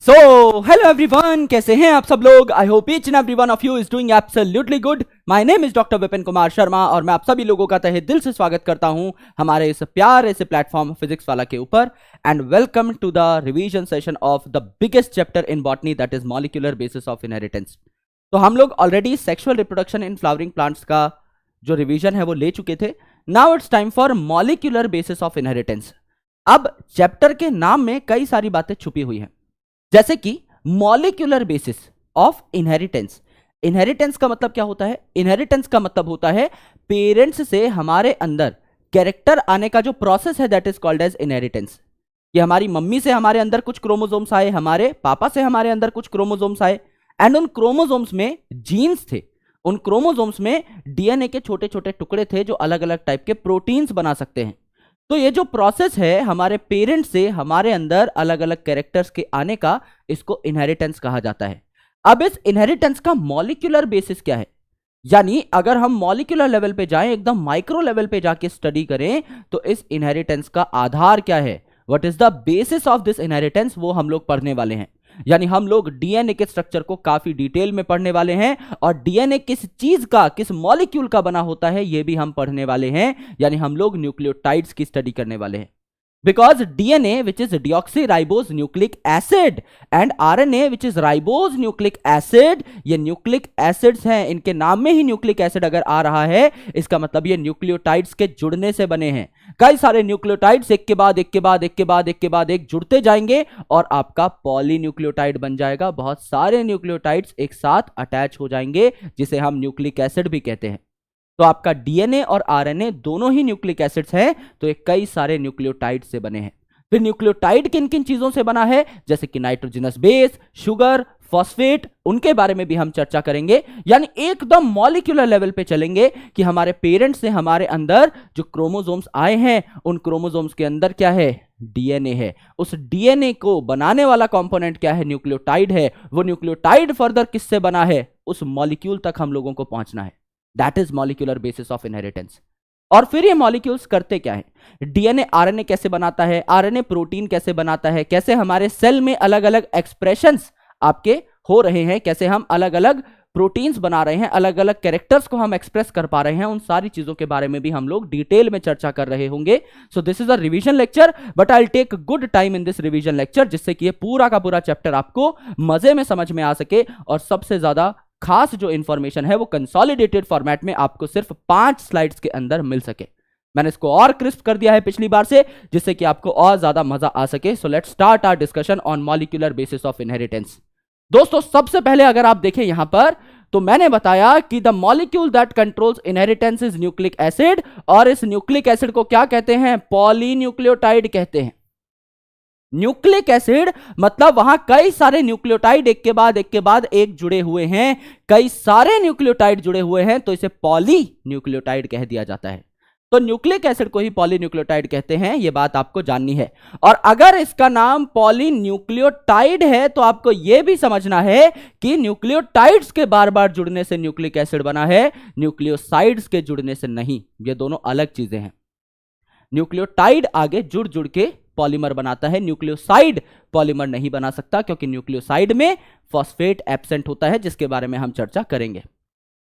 So hello everyone, कैसे हैं आप सब लोग। I hope each and every one of you is doing absolutely good. My name is doctor Vipin Kumar Sharma और मैं आप सभी लोगों का तहे दिल से स्वागत करता हूं हमारे इस प्यारे से प्लेटफॉर्म फिजिक्स वाला के ऊपर। And welcome to the revision session of the biggest chapter in botany, that is molecular basis of inheritance. तो हम लोग already sexual reproduction in flowering plants का जो रिवीजन है वो ले चुके थे। Now it's time for molecular basis of inheritance. अब चैप्टर के नाम में कई सारी बातें छुपी हुई हैं, जैसे कि molecular basis of inheritance. Inheritance का मतलब क्या होता है? इनहेरिटेंस का मतलब होता है पेरेंट्स से हमारे अंदर कैरेक्टर आने का जो प्रोसेस है, that is called as inheritance. कि हमारी मम्मी से हमारे अंदर कुछ क्रोमोसोम्स आए, हमारे पापा से हमारे अंदर कुछ क्रोमोसोम्स आए, एंड उन क्रोमोसोम्स में जीन्स थे, उन क्रोमोसोम्स में डीएनए के छोटे छोटे टुकड़े थे जो अलग अलग टाइप के प्रोटीन्स बना सकते हैं। तो ये जो प्रोसेस है हमारे पेरेंट्स से हमारे अंदर अलग अलग कैरेक्टर्स के आने का, इसको इनहेरिटेंस कहा जाता है। अब इस इनहेरिटेंस का मॉलिक्यूलर बेसिस क्या है, यानी अगर हम मॉलिक्यूलर लेवल पे जाएं, एकदम माइक्रो लेवल पे जाके स्टडी करें, तो इस इनहेरिटेंस का आधार क्या है, what is the basis of this inheritance, वो हम लोग पढ़ने वाले हैं। यानी हम लोग डीएनए के स्ट्रक्चर को काफी डिटेल में पढ़ने वाले हैं, और डीएनए किस चीज का, किस मॉलिक्यूल का बना होता है, यह भी हम पढ़ने वाले हैं। यानी हम लोग न्यूक्लियोटाइड्स की स्टडी करने वाले हैं। Because DNA, which is deoxyribose nucleic acid, and RNA, which is ribose nucleic acid, ये न्यूक्लिक एसिड्स हैं। इनके नाम में ही न्यूक्लिक एसिड अगर आ रहा है, इसका मतलब ये न्यूक्लियोटाइड्स के जुड़ने से बने हैं। कई सारे न्यूक्लियोटाइड्स एक के बाद एक के बाद एक के बाद एक के बाद एक जुड़ते जाएंगे और आपका पॉलीन्यूक्लियोटाइड बन जाएगा। बहुत सारे न्यूक्लियोटाइड्स एक साथ अटैच हो जाएंगे, जिसे हम न्यूक्लिक एसिड भी कहते हैं। तो आपका डीएनए और आरएनए दोनों ही न्यूक्लिक एसिड्स हैं, तो ये कई सारे न्यूक्लियोटाइड से बने हैं। फिर न्यूक्लियोटाइड किन किन चीजों से बना है, जैसे कि नाइट्रोजनस बेस, शुगर, फॉस्फेट, उनके बारे में भी हम चर्चा करेंगे। यानी एकदम मॉलिक्यूलर लेवल पे चलेंगे कि हमारे पेरेंट्स से हमारे अंदर जो क्रोमोसोम्स आए हैं, उन क्रोमोसोम्स के अंदर क्या है, डीएनए है। उस डीएनए को बनाने वाला कंपोनेंट क्या है, न्यूक्लियोटाइड है। वो न्यूक्लियोटाइड फर्दर किससे बना है, उस मॉलिक्यूल तक हम लोगों को पहुंचना है। That is molecular basis of inheritance. और फिर ये मॉलिक्यूल्स करते क्या है, डीएनए आरएनए कैसे बनाता है, आरएनए प्रोटीन कैसे बनाता है, कैसे हमारे सेल में अलग अलग एक्सप्रेशंस आपके हो रहे हैं, कैसे हम अलग अलग प्रोटीन्स बना रहे हैं, अलग अलग कैरेक्टर्स को हम एक्सप्रेस कर पा रहे हैं, उन सारी चीजों के बारे में भी हम लोग डिटेल में चर्चा कर रहे होंगे। So this is a revision lecture, but I will take good time in this revision lecture, जिससे कि ये पूरा का पूरा चैप्टर आपको मजे में समझ में आ सके, और सबसे ज्यादा खास जो इंफॉर्मेशन है वो कंसोलिडेटेड फॉर्मेट में आपको सिर्फ 5 स्लाइड्स के अंदर मिल सके। मैंने इसको और क्रिस्प कर दिया है पिछली बार से, जिससे कि आपको और ज्यादा मजा आ सके। So let's start our discussion on molecular basis of inheritance. दोस्तों, सबसे पहले अगर आप देखें यहां पर, तो मैंने बताया कि the molecule that controls inheritance is nucleic acid, और इस न्यूक्लिक एसिड को क्या कहते हैं, पॉलीन्यूक्लियोटाइड कहते हैं। न्यूक्लिक एसिड मतलब वहां कई सारे न्यूक्लियोटाइड एक के बाद एक जुड़े हुए हैं, कई सारे न्यूक्लियोटाइड जुड़े हुए हैं, तो इसे पॉलीन्यूक्लियोटाइड कह दिया जाता है। तो न्यूक्लिक एसिड को ही पॉलीन्यूक्लियोटाइड कहते हैं, यह बात आपको जाननी है। और अगर इसका नाम पॉलीन्यूक्लियोटाइड है, तो आपको यह भी समझना है कि न्यूक्लियोटाइड्स के बार बार जुड़ने से न्यूक्लिक एसिड बना है, न्यूक्लियोसाइड्स के जुड़ने से नहीं। ये दोनों अलग चीजें हैं। न्यूक्लियोटाइड आगे जुड़ जुड़ के पॉलीमर बनाता है, न्यूक्लियोसाइड पॉलीमर नहीं बना सकता, क्योंकि न्यूक्लियोसाइड में फॉस्फेट एब्सेंट होता है, जिसके बारे में हम चर्चा करेंगे।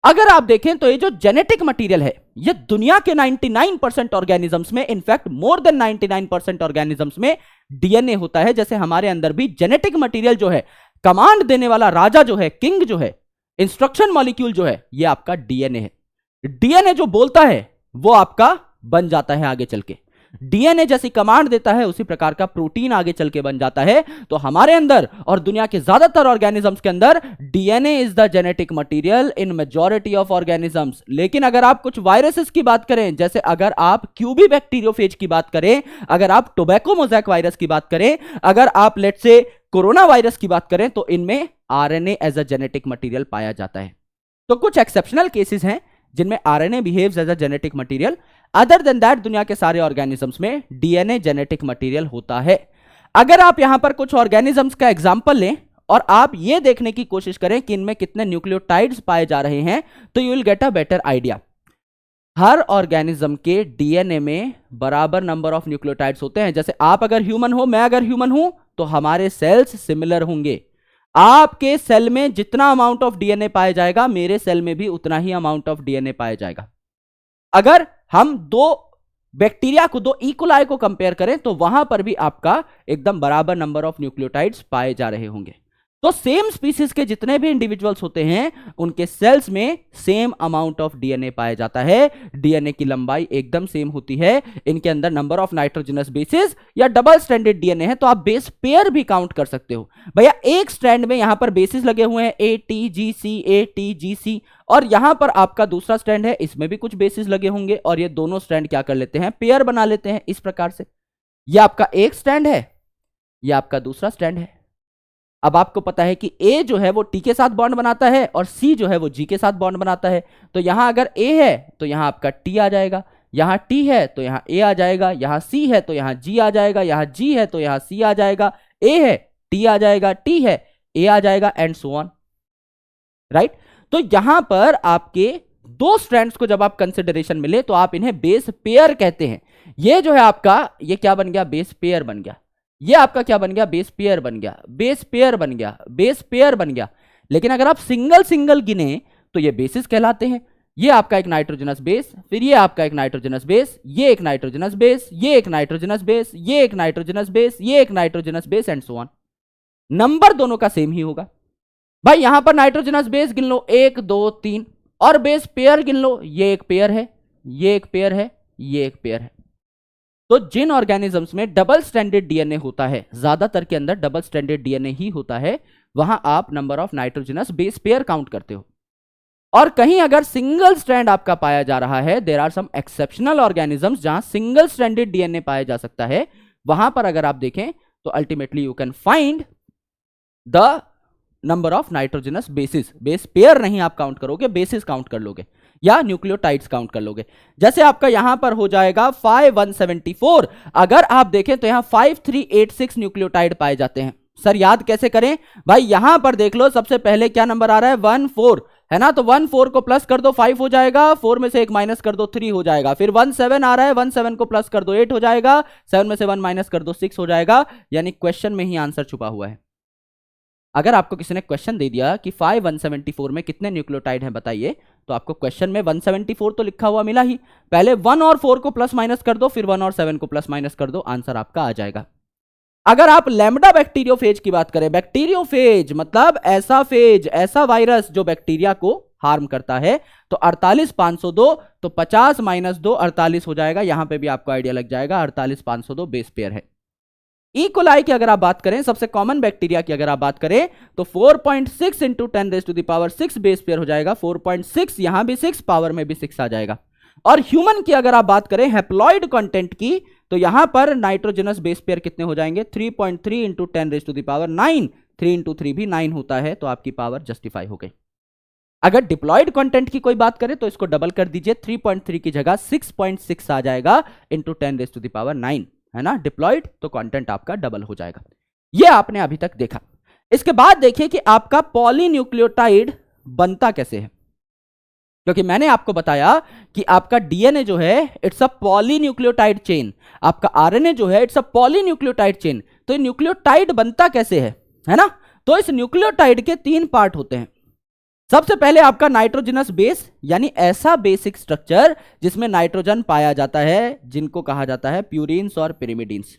अगर आप देखें तो ये जो जेनेटिक मटेरियल है, ये दुनिया के 99% ऑर्गेनिजम्स में, इनफैक्ट मोर देन 99% ऑर्गेनिजम्स में डीएनए होता है। जैसे हमारे अंदर भी जेनेटिक मटेरियल जो है, कमांड देने वाला राजा जो है, किंग जो है, इंस्ट्रक्शन मॉलिक्यूल जो है, ये आपका डीएनए है। डीएनए जो बोलता है वो आपका बन जाता है आगे चल के। डीएनए जैसी कमांड देता है, उसी प्रकार का प्रोटीन आगे चल के बन जाता है। तो हमारे अंदर और दुनिया के ज्यादातर ऑर्गेनिजम्स के अंदर DNA is the genetic material in majority of organisms. लेकिन अगर आप कुछ वायरसेस की बात करें, जैसे अगर आप क्यूबी बैक्टीरियोफेज की बात करें, अगर आप टोबैको मोज़ैक वायरस की बात करें, अगर आप लेट्स से कोरोना वायरस की बात करें, तो इनमें RNA as a genetic material पाया जाता है। तो कुछ एक्सेप्शनल केसेस हैं जिनमें RNA behaves as a genetic material. Other than that दुनिया के सारे ऑर्गेनिजम्स में डीएनए जेनेटिक मटेरियल होता है। अगर आप यहां पर कुछ ऑर्गेनिजम्स का एग्जांपल लें और आप यह देखने की कोशिश करें कि इनमें कितने न्यूक्लियोटाइड्स पाए जा रहे हैं, तो you will get a better idea. Her organism के डीएनए में बराबर नंबर ऑफ न्यूक्लियोटाइड्स होते हैं। जैसे आप अगर ह्यूमन हो, मैं अगर ह्यूमन हूं, तो हमारे सेल्स सिमिलर होंगे। आपके सेल में जितना अमाउंट ऑफ डीएनए पाया जाएगा, मेरे सेल में भी उतना ही अमाउंट ऑफ डीएनए पाया जाएगा। अगर हम दो बैक्टीरिया को, दो इकोलाई को कंपेयर करें, तो वहां पर भी आपका एकदम बराबर नंबर ऑफ न्यूक्लियोटाइड्स पाए जा रहे होंगे। तो सेम स्पीसीज के जितने भी इंडिविजुअल्स होते हैं, उनके सेल्स में सेम अमाउंट ऑफ डीएनए पाया जाता है। डीएनए की लंबाई एकदम सेम होती है। इनके अंदर नंबर ऑफ नाइट्रोजनस बेसिस या डबल स्ट्रैंडेड डीएनए है, तो आप बेस पेयर भी काउंट कर सकते हो। भैया एक स्ट्रैंड में यहां पर बेसिस लगे हुए हैं ATGC, और यहां पर आपका दूसरा स्ट्रैंड है, इसमें भी कुछ बेसिस लगे होंगे, और ये दोनों स्ट्रैंड क्या कर लेते हैं, पेयर बना लेते हैं इस प्रकार से। ये आपका एक स्ट्रैंड है, ये आपका दूसरा स्ट्रैंड है। अब आपको पता है कि A जो है वो T के साथ बॉन्ड बनाता है और C जो है वो G के साथ बॉन्ड बनाता है। तो यहां अगर A है तो यहां आपका T आ जाएगा, यहां T है तो यहां A आ जाएगा, यहां C है तो यहां G आ जाएगा, यहां G है तो यहां C आ जाएगा, A है T आ जाएगा, T है A आ जाएगा, एंड सो ऑन, राइट। तो यहां पर आपके दो स्ट्रैंड्स को जब आप कंसिडरेशन मिले तो आप इन्हें बेस पेयर कहते हैं। ये जो है आपका, ये क्या बन गया, बेस पेयर बन गया। ये आपका क्या बन गया, बेस पेयर बन गया, बेस पेयर बन गया, बेस पेयर बन गया। लेकिन अगर आप सिंगल सिंगल गिने तो ये बेसिस कहलाते हैं। ये आपका एक नाइट्रोजनस बेस, फिर ये आपका एक नाइट्रोजनस बेस, ये एक नाइट्रोजनस बेस, ये एक नाइट्रोजनस बेस, ये एक नाइट्रोजनस बेस, ये एक nitrogenous base, and so on. Number दोनों का सेम ही होगा। भाई यहां पर नाइट्रोजनस बेस गिन लो 1 2 3, और बेस पेयर गिन लो, ये एक पेयर है, ये एक पेयर है, ये एक पेयर है। तो जिन ऑर्गेनिजम्स में डबल स्ट्रैंडेड डीएनए होता है, ज्यादातर के अंदर डबल स्ट्रैंडेड डीएनए ही होता है, वहां आप number of nitrogenous base pair count करते हो। और कहीं अगर सिंगल स्ट्रैंड आपका पाया जा रहा है, there are some exceptional organisms जहां सिंगल स्ट्रैंडेड डीएनए पाया जा सकता है, वहां पर अगर आप देखें तो ultimately you can find the number of nitrogenous bases. Base pair नहीं आप काउंट करोगे, बेसिस काउंट कर लोगे या न्यूक्लियोटाइड्स काउंट कर लोगे। जैसे आपका यहां पर हो जाएगा 5174, अगर आप देखें तो यहां 5386 न्यूक्लियोटाइड पाए जाते हैं। सर याद कैसे करें, भाई यहां पर देख लो, सबसे पहले क्या नंबर आ रहा है, 14 है ना, तो 14 को प्लस कर दो 5 हो जाएगा, 4 में से 1 माइनस कर दो 3 हो जाएगा। फिर 17 आ रहा है, 17 को प्लस कर दो 8 हो जाएगा, 7 में से 1 माइनस कर दो 6 हो जाएगा। यानी क्वेश्चन में ही आंसर छुपा हुआ है। अगर आपको किसी ने क्वेश्चन दे दिया कि 5174 में कितने न्यूक्लियोटाइड हैं बताइए, तो आपको क्वेश्चन में 174 तो लिखा हुआ मिला ही, पहले 1 और 4 को प्लस माइनस कर दो, फिर 1 और 7 को प्लस माइनस कर दो, आंसर आपका आ जाएगा। अगर आप लैम्बडा बैक्टीरियोफेज की बात करें, बैक्टीरियोफेज मतलब ऐसा फेज, ऐसा वायरस जो बैक्टीरिया को हार्म करता है, तो 48502, तो 50 माइनस 2 48 हो जाएगा। यहां पे भी आपको आइडिया लग जाएगा, 48502 बेस पेयर है। इकोलाई की अगर आप बात करें, सबसे कॉमन बैक्टीरिया की अगर आप बात करें, तो 4.6 इंटू 10⁻6 बेस पेयर हो जाएगा। 4.6 यहां भी 6, पावर में भी 6 आ जाएगा। और ह्यूमन की अगर आप बात करें हैप्लॉइड कंटेंट की, तो यहां पर नाइट्रोजनस बेस पेयर कितने हो जाएंगे, 3.3 इंटू 10⁻9, 3 इंटू 3 भी 9 होता है, तो आपकी पावर जस्टिफाई हो गई। अगर डिप्लॉयड कंटेंट की कोई बात करें तो इसको डबल कर दीजिए, 3.3 की जगह 6.6 आ जाएगा इंटू 10⁻9, है ना, डिप्लॉयड, तो कंटेंट आपका डबल हो जाएगा। ये आपने अभी तक देखा। इसके बाद देखिए कि आपका पॉलीन्यूक्लियोटाइड बनता कैसे है, क्योंकि मैंने आपको बताया कि आपका डीएनए जो है इट्स अ पॉलीन्यूक्लियोटाइड चेन, आपका आरएनए जो है इट्स अ पॉलीन्यूक्लियोटाइड चेन। तो ये न्यूक्लियोटाइड बनता कैसे है ना, तो इस न्यूक्लियोटाइड के 3 पार्ट होते हैं। सबसे पहले आपका नाइट्रोजनस बेस, यानी ऐसा बेसिक स्ट्रक्चर जिसमें नाइट्रोजन पाया जाता है, जिनको कहा जाता है प्यूरिन्स और पिरिमिडीन्स।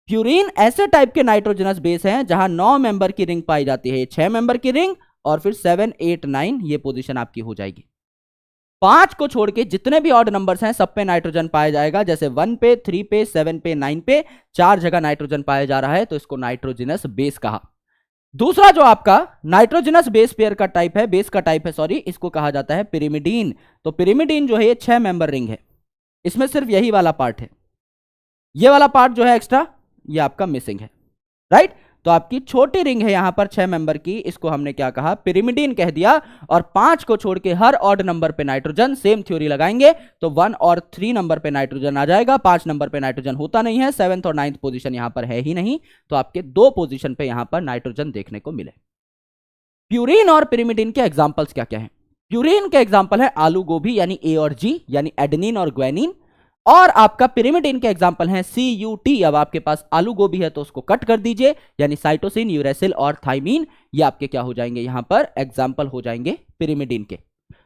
प्यूरिन ऐसे टाइप के नाइट्रोजनस बेस हैं जहां 9 मेंबर की रिंग पाई जाती है, 6 मेंबर की रिंग, और फिर 7 8 9 ये पोजीशन आपकी हो जाएगी। 5 को छोड़ के जितने भी ऑड नंबर्स हैं सब पे नाइट्रोजन पाया जाएगा, जैसे 1 पे, 3 पे, 7 पे, 9 पे, 4 जगह नाइट्रोजन पाया जा रहा है, तो इसको नाइट्रोजनस बेस कहा। दूसरा जो आपका नाइट्रोजनस बेस पेयर का टाइप है, बेस का टाइप है सॉरी, इसको कहा जाता है पिरिमिडीन। तो पिरिमिडीन जो है ये 6 मेंबर रिंग है, इसमें सिर्फ यही वाला पार्ट है, ये वाला पार्ट जो है एक्स्ट्रा ये आपका मिसिंग है, राइट। तो आपकी छोटी रिंग है यहां पर 6 मेंबर की, इसको हमने क्या कहा, पिरिमिडीन कह दिया। और 5 को छोड़ के हर ऑड नंबर पे नाइट्रोजन, सेम थ्योरी लगाएंगे तो 1 और 3 नंबर पे नाइट्रोजन आ जाएगा, 5 नंबर पे नाइट्रोजन होता नहीं है, 7th और 9th पोजीशन यहां पर है ही नहीं, तो आपके 2 पोजीशन पे यहां पर नाइट्रोजन देखने को मिले। प्यूरिन और पिरिमिडीन के एग्जाम्पल्स क्या क्या है, प्यूरिन के एग्जाम्पल है आलू गोभी यानी ए और जी, यानी एडेनिन और ग्वानिन। और आपका पिरिमिडिन के एग्जांपल हैं CUT। अब आपके पास आलू गोभी है तो उसको कट कर दीजिए, यानी साइटोसिन, यूरेसिल और थाइमीन, ये आपके क्या हो जाएंगे यहां पर एग्जांपल हो जाएंगे पिरिमिडिन के।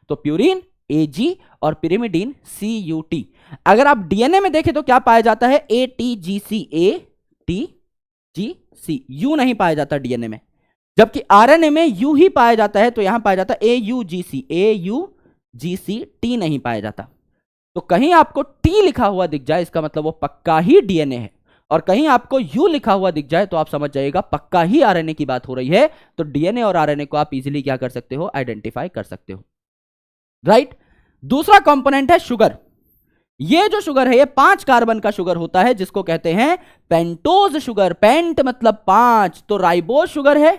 तो प्यूरिन AG और पिरिमिडिन CUT। अगर आप डीएनए में देखें तो क्या पाया जाता है ATGC, ATGC, यू नहीं पाया जाता डीएनए में, जबकि आरएनए में यू ही पाया जाता है। तो यहां पाया जाता है AUGC, T नहीं पाया जाता। तो कहीं आपको T लिखा हुआ दिख जाए इसका मतलब वो पक्का ही डीएनए है, और कहीं आपको U लिखा हुआ दिख जाए तो आप समझ जाइएगा पक्का ही आरएनए की बात हो रही है। तो डीएनए और आरएनए को आप इजीली क्या कर सकते हो, आइडेंटिफाई कर सकते हो, राइट। दूसरा कंपोनेंट है शुगर। ये जो शुगर है ये 5 कार्बन का शुगर होता है जिसको कहते हैं पेंटोज शुगर। पेंट मतलब 5, तो राइबोज शुगर है,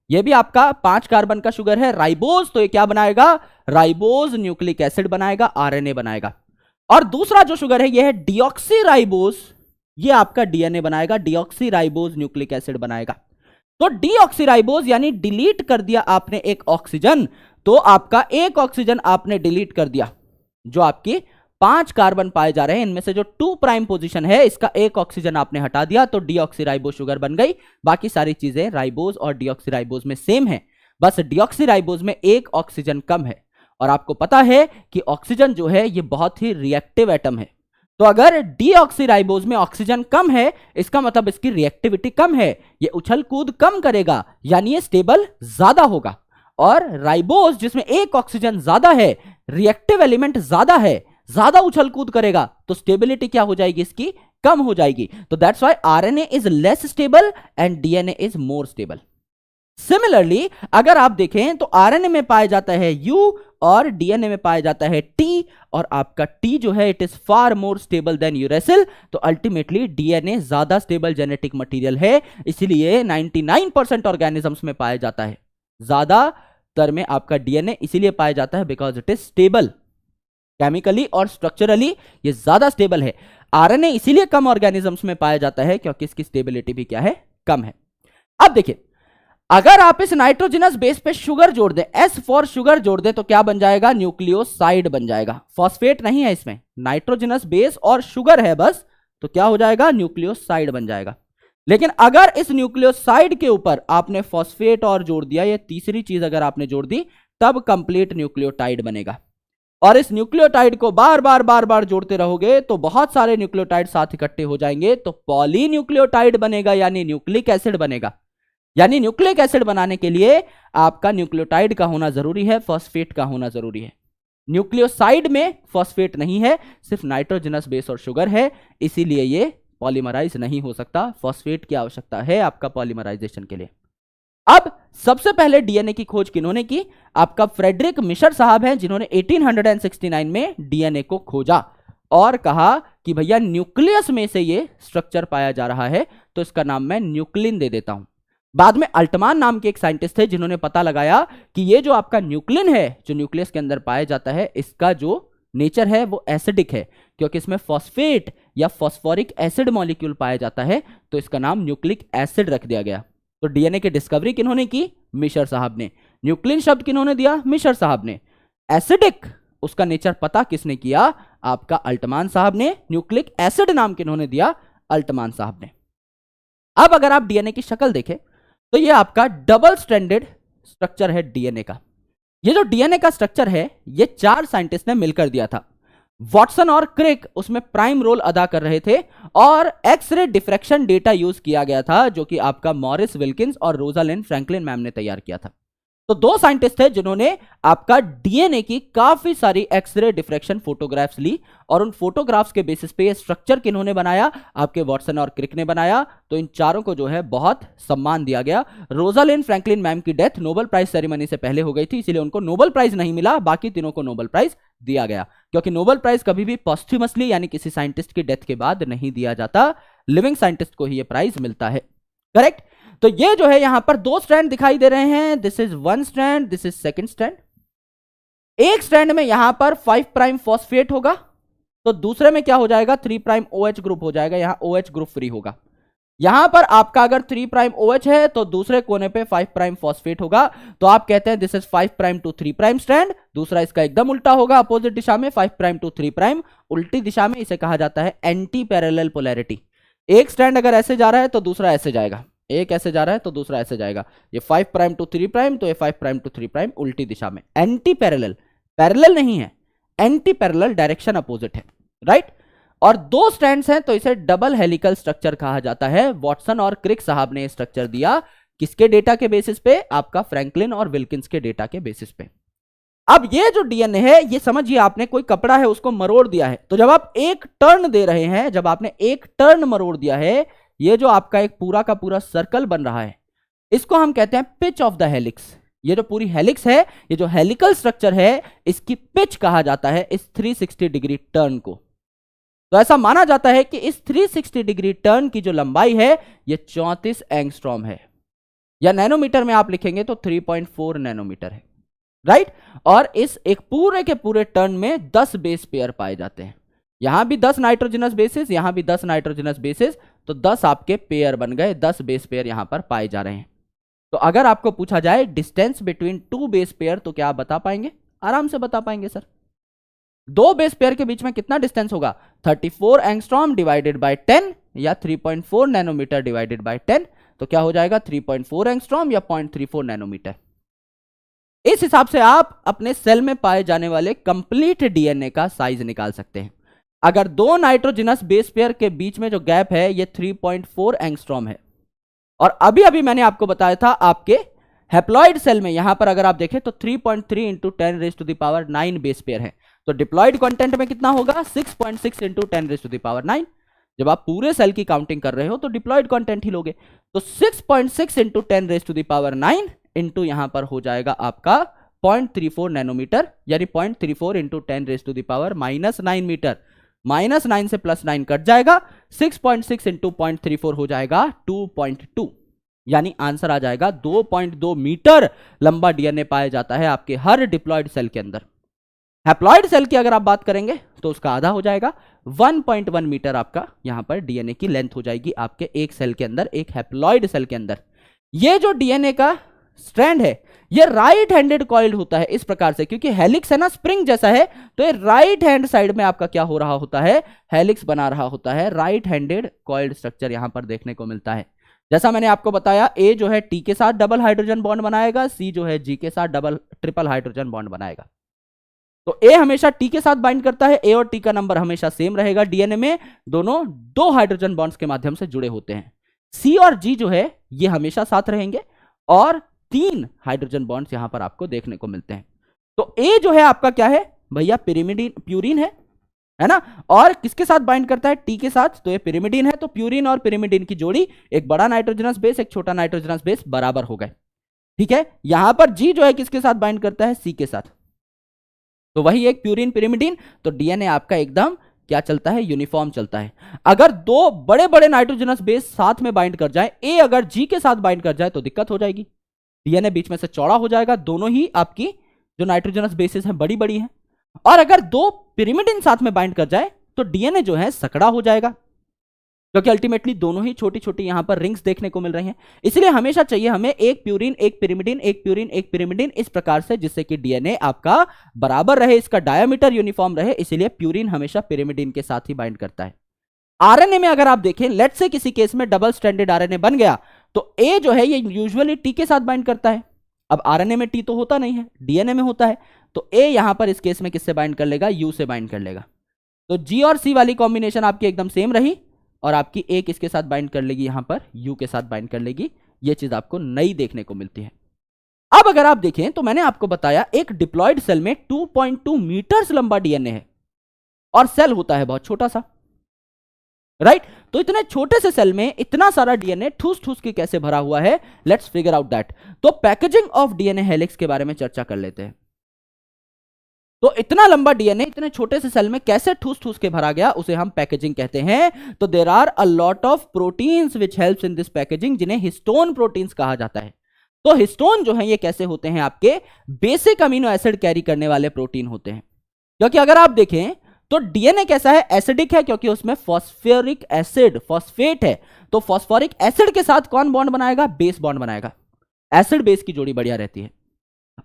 ये भी आपका 5 कार्बन का शुगर है। राइबोज तो ये क्या बनाएगा, राइबोज न्यूक्लिक एसिड बनाएगा, आरएनए बनाएगा। और दूसरा जो शुगर है ये है डीऑक्सीराइबोज, ये आपका डीएनए बनाएगा, डीऑक्सीराइबोज न्यूक्लिक एसिड बनाएगा। तो डीऑक्सीराइबोज यानी डिलीट कर दिया आपने एक ऑक्सीजन, तो आपका एक ऑक्सीजन आपने डिलीट कर दिया। जो आपकी 5 कार्बन पाए जा रहे हैं इनमें से जो 2 प्राइम पोजीशन है इसका एक ऑक्सीजन आपने हटा दिया, तो डीऑक्सीराइबोज शुगर बन गई। बाकी सारी चीजें राइबोज और डीऑक्सीराइबोज में सेम है, बस डीऑक्सीराइबोज में एक ऑक्सीजन कम है। और आपको पता है कि ऑक्सीजन जो है ये बहुत ही रिएक्टिव एटम है, तो अगर डीऑक्सीराइबोज में ऑक्सीजन कम है इसका मतलब इसकी रिएक्टिविटी कम है, ये उछल कूद कम करेगा, यानी ये स्टेबल ज्यादा होगा। और राइबोज जिसमें एक ऑक्सीजन ज्यादा है, रिएक्टिव एलिमेंट ज्यादा है, ज्यादा उछल कूद करेगा, तो स्टेबिलिटी क्या हो जाएगी इसकी, कम हो जाएगी। तो that's why RNA is less stable and DNA is more stable. Similarly अगर आप देखें तो आरएनए में पाया जाता है यू और डीएनए में पाया जाता है टी, और आपका टी जो है it is far more stable then uracil. तो अल्टीमेटली डीएनए ज्यादा स्टेबल जेनेटिक मटेरियल है, इसलिए 99% ऑर्गेनिजम्स में पाया जाता है, ज्यादातर में आपका डीएनए इसीलिए पाया जाता है because it is stable chemically और स्ट्रक्चरली, ये ज्यादा स्टेबल है। आरएनए इसीलिए कम ऑर्गेनिजम्स में पाया जाता है क्योंकि इसकी स्टेबिलिटी भी क्या है, कम है। अब देखिए अगर आप इस नाइट्रोजनस बेस पे शुगर जोड़ दें, S फॉर शुगर जोड़ दें, तो क्या बन जाएगा, न्यूक्लियोसाइड बन जाएगा। फॉस्फेट नहीं है इसमें, नाइट्रोजनस बेस और शुगर है बस, तो क्या हो जाएगा, न्यूक्लियोसाइड बन जाएगा। लेकिन अगर इस न्यूक्लियोसाइड के ऊपर आपने फॉस्फेट और जोड़ दिया, ये तीसरी चीज अगर आपने जोड़ दी, तब कंप्लीट न्यूक्लियोटाइड बनेगा। और इस न्यूक्लियोटाइड को बार बार बार बार जोड़ते रहोगे तो बहुत सारे न्यूक्लियोटाइड साथ इकट्ठे हो जाएंगे, तो पॉलीन्यूक्लियोटाइड बनेगा, यानी न्यूक्लिक एसिड बनेगा। यानी न्यूक्लिक एसिड बनाने के लिए आपका न्यूक्लियोटाइड का होना जरूरी है, फॉस्फेट का होना जरूरी है। न्यूक्लियोसाइड में फॉस्फेट नहीं है, सिर्फ नाइट्रोजनस बेस और शुगर है, इसीलिए ये पॉलीमराइज नहीं हो सकता। फॉस्फेट की आवश्यकता है आपका पॉलीमराइजेशन के लिए। अब सबसे पहले डीएनए की खोज किन्होंने की, आपका फ्रेडरिक मिशर साहब हैं, जिन्होंने 1869 में डीएनए को खोजा और कहा कि भैया न्यूक्लियस में से ये स्ट्रक्चर पाया जा रहा है, तो इसका नाम मैं न्यूक्लिन दे देता हूं। बाद में अल्टमान नाम के एक साइंटिस्ट थे जिन्होंने पता लगाया कि ये जो आपका न्यूक्लिन है, जो न्यूक्लियस के अंदर पाया जाता है, इसका जो नेचर है वो एसिडिक है, क्योंकि इसमें फॉस्फेट या फॉस्फोरिक एसिड मॉलिक्यूल पाया जाता है, तो इसका नाम न्यूक्लिक एसिड रख दिया गया। तो डीएनए की डिस्कवरी किन्होंने की, मिशर साहब ने। न्यूक्लिन शब्द किन्होंने दिया, मिशर साहब ने। एसिडिक उसका नेचर पता किसने किया, आपका अल्टमान साहब ने। न्यूक्लिक एसिड नाम किन्होंने दिया, अल्टमान साहब ने। अब अगर आप डीएनए की शक्ल देखें तो ये आपका डबल स्ट्रैंडेड स्ट्रक्चर है डीएनए का। ये जो डीएनए का स्ट्रक्चर है ये 4 साइंटिस्ट ने मिलकर दिया था। वॉटसन और क्रिक उसमें प्राइम रोल अदा कर रहे थे, और एक्सरे डिफ्रैक्शन डेटा यूज किया गया था, जो कि आपका मॉरिस विल्किंस और रोजालिंड फ्रैंकलिन मैम ने तैयार किया था। तो 2 साइंटिस्ट थे जिन्होंने आपका डीएनए की काफी सारी एक्सरे डिफ्रैक्शन फोटोग्राफ्स ली, और उन फोटोग्राफ्स के बेसिस पे ये स्ट्रक्चर किन्होंने बनाया, आपके वॉटसन और क्रिक ने बनाया। तो इन चारों को जो है बहुत सम्मान दिया गया। रोजालिंड फ्रैंकलिन मैम की डेथ नोबेल प्राइज सेरेमनी से पहले हो गई थी, इसीलिए उनको नोबेल प्राइज नहीं मिला, बाकी तीनों को नोबेल प्राइज दिया गया, क्योंकि नोबेल प्राइज कभी भी पॉस्ट्यूमसली यानी किसी साइंटिस्ट की डेथ के बाद नहीं दिया जाता, लिविंग साइंटिस्ट को ही ये प्राइज मिलता है। करेक्ट। तो ये जो है यहां पर 2 स्ट्रैंड दिखाई दे रहे हैं, this is 1 strand, this is 2nd strand. एक स्ट्रैंड में यहां पर 5 प्राइम फॉस्फेट होगा, तो दूसरे में क्या हो जाएगा, 3 प्राइम OH ग्रुप हो जाएगा, यहां OH ग्रुप फ्री होगा। यहां पर आपका अगर 3 प्राइम OH है तो दूसरे कोने पे 5 प्राइम फॉस्फेट होगा, तो आप कहते हैं this is 5 prime to 3 prime strand. दूसरा इसका एकदम उल्टा होगा, अपोजिट दिशा में 5 प्राइम टू 3 प्राइम, उल्टी दिशा में, इसे कहा जाता है एंटी पैरेलल पोलैरिटी। एक स्ट्रैंड अगर ऐसे जा रहा है तो दूसरा ऐसे जाएगा, एक ऐसे जा रहा है तो दूसरा ऐसे जाएगा, ये 5 प्राइम टू 3 प्राइम तो ये 5 प्राइम टू 3 प्राइम, उल्टी दिशा में, एंटी पैरेलल, पैरेलल नहीं है, एंटी पैरेलल, डायरेक्शन अपोजिट है, राइट। और दो स्ट्रैंड्स हैं तो इसे डबल हेलिकल स्ट्रक्चर कहा जाता है। वॉटसन और क्रिक साहब ने स्ट्रक्चर दिया, किसके डेटा के बेसिस पे? आपका फ्रैंकलिन और विल्किंस के डेटा के बेसिस पे। अब ये जो डीएनए है, ये समझिए आपने कोई कपड़ा है उसको मरोड़ दिया है, तो जब आप एक टर्न दे रहे हैं, जब आपने एक टर्न मरोड़ दिया है, ये जो आपका एक पूरा का पूरा सर्कल बन रहा है, इसको हम कहते हैं पिच ऑफ द हेलिक्स। ये जो पूरी हेलिक्स है, ये जो हेलिकल स्ट्रक्चर है, इसकी पिच कहा जाता है इस 360 डिग्री टर्न को। तो ऐसा माना जाता है कि इस 360 डिग्री टर्न की जो लंबाई है ये 34 एंगस्ट्रॉम है, या नैनोमीटर में आप लिखेंगे तो 3.4 नैनोमीटर है, राइट। और इस एक पूरे के पूरे टर्न में 10 बेस पेयर पाए जाते हैं। यहां भी 10 नाइट्रोजनस बेसिस, यहां भी 10 नाइट्रोजनस बेसिस, तो 10 आपके पेयर बन गए, 10 बेस पेयर यहां पर पाए जा रहे हैं। तो अगर आपको पूछा जाए डिस्टेंस बिटवीन 2 बेस पेयर, तो क्या आप बता पाएंगे? आराम से बता पाएंगे सर। 2 बेस पेयर के बीच में कितना डिस्टेंस होगा? 34 एंगस्ट्रॉम डिवाइडेड बाय 10, या 3.4 नैनोमीटर डिवाइडेड बाय 10, तो क्या हो जाएगा? 3.4 एंगस्ट्रॉम या 0.34 नैनोमीटर। इस हिसाब से आप अपने सेल में पाए जाने वाले कंप्लीट डीएनए का साइज निकाल सकते हैं। अगर 2 नाइट्रोजनस बेस पेयर के बीच में जो गैप है ये 3.4 एंगस्ट्रॉम है, और अभी अभी मैंने आपको बताया था आपके हैप्लॉइड सेल में, यहां पर अगर आप देखें तो 3.3 इंटू 10⁻⁹ बेस पेयर है, तो डिप्लॉयड कंटेंट में कितना होगा? 6.6 इंटू 10⁻⁹। जब आप पूरे सेल की काउंटिंग कर रहे हो तो डिप्लॉयड कंटेंट ही लोगे, तो 6.6 इंटू 10⁻⁹ इंटू यहां पर हो जाएगा आपका 0.34 नैनोमीटर, यानी 0.34 इंटू 10⁻⁻⁹ मीटर। -9 से +9 कट जाएगा, 6.6 इंटू 0.34 हो जाएगा 2.2, यानी आंसर आ जाएगा 2.2 मीटर लंबा डीएनए पाया जाता है आपके हर डिप्लॉयड सेल के अंदर। हैप्लॉइड सेल की अगर आप बात करेंगे तो उसका आधा हो जाएगा, 1.1 मीटर आपका यहां पर डीएनए की लेंथ हो जाएगी आपके एक सेल के अंदर, एक हैप्लॉइड सेल के अंदर। ये जो डीएनए का स्ट्रैंड है ये राइट हैंडेड कॉइल्ड होता है इस प्रकार से, क्योंकि हेलिक्स है ना, स्प्रिंग जैसा है, तो ये राइट हैंड साइड में आपका क्या हो रहा होता है? हेलिक्स बना रहा होता है। राइट हैंडेड कॉइल्ड स्ट्रक्चर यहां पर देखने को मिलता है। जैसा मैंने आपको बताया, ए जो है टी के साथ डबल हाइड्रोजन बॉन्ड बनाएगा, सी जो है जी के साथ ट्रिपल हाइड्रोजन बॉन्ड बनाएगा। तो ए हमेशा टी के साथ बाइंड करता है, ए और टी का नंबर हमेशा सेम रहेगा डीएनए में, दोनों 2 हाइड्रोजन बॉन्ड्स के माध्यम से जुड़े होते हैं। सी और जी जो है ये हमेशा साथ रहेंगे, और 3 हाइड्रोजन बॉन्ड्स यहां पर आपको देखने को मिलते हैं। तो ए जो है आपका क्या है भैया? प्यूरिन है ना, और किसके साथ बाइंड करता है? टी के साथ, तो ये पिरिमिडीन है। तो प्यूरिन और पिरिमिडीन की जोड़ी, एक बड़ा नाइट्रोजनस बेस एक छोटा नाइट्रोजनस बेस, बराबर हो गए, ठीक है। यहां पर जी जो है किसके साथ बाइंड करता है? सी के साथ, तो वही एक प्यूरिन पिरिमिडीन। तो डीएनए आपका एकदम क्या चलता है? यूनिफॉर्म चलता है। अगर 2 बड़े बड़े नाइट्रोजनस बेस साथ में बाइंड कर जाए, ए अगर जी के साथ बाइंड कर जाए तो दिक्कत हो जाएगी, डीएनए बीच में से चौड़ा हो जाएगा। दोनों ही आपकी जो नाइट्रोजनस बेसिस हैं बड़ी बड़ी हैं। और अगर 2 पिरिमिडिन साथ में बाइंड कर जाए तो डीएनए जो है सकड़ा हो जाएगा, क्योंकि अल्टीमेटली दोनों ही छोटी छोटी यहां पर रिंग्स देखने को मिल रही हैं। इसलिए हमेशा चाहिए हमें एक प्यूरिन एक पिरिमिडिन, एक प्यूरिन एक पिरिमिडिन, इस प्रकार से, जिससे कि डीएनए आपका बराबर रहे, इसका डायमीटर यूनिफॉर्म रहे। इसलिए प्यूरिन हमेशा पिरिमिडिन के साथ ही बाइंड करता है। आरएनए में अगर आप देखें, लेट से किसी केस में डबल स्ट्रैंडेड आरएनए बन गया, तो ए जो है ये यूजुअली टी के साथ बाइंड करता है। अब आरएनए में टी तो होता नहीं है, डीएनए में होता है, तो ए यहां पर इस केस में किससे बाइंड कर लेगा? यू से बाइंड कर लेगा। तो जी और सी वाली कॉम्बिनेशन आपकी एकदम सेम रही, और आपकी ए किसके साथ बाइंड कर लेगी? यहां पर यू के साथ बाइंड कर लेगी। ये चीज आपको नई देखने को मिलती है। अब अगर आप देखें तो मैंने आपको बताया एक डिप्लॉयड सेल में 2.2 मीटर्स लंबा डीएनए है, और सेल होता है बहुत छोटा सा, राइट। तो इतने छोटे से सेल में इतना सारा डीएनए ठूस ठूस के कैसे भरा हुआ है? Let's figure out that. तो पैकेजिंग ऑफ डीएनए हेलिक्स के बारे में चर्चा कर लेते हैं। तो इतना लंबा डीएनए इतने छोटे से सेल में कैसे ठूस ठूस के भरा गया, उसे हम पैकेजिंग कहते हैं। तो there are a lot of proteins which helps in this packaging, जिन्हें हिस्टोन प्रोटीन्स कहा जाता है। तो हिस्टोन जो है ये कैसे होते हैं? आपके बेसिक अमीनो एसिड कैरी करने वाले प्रोटीन होते हैं। क्योंकि अगर आप देखें तो डीएनए कैसा है? एसिडिक है, क्योंकि उसमें फॉस्फोरिक एसिड, फॉस्फेट है। तो फॉस्फोरिक एसिड के साथ कौन बॉन्ड बनाएगा? बेस बॉन्ड बनाएगा। एसिड बेस की जोड़ी बढ़िया रहती है।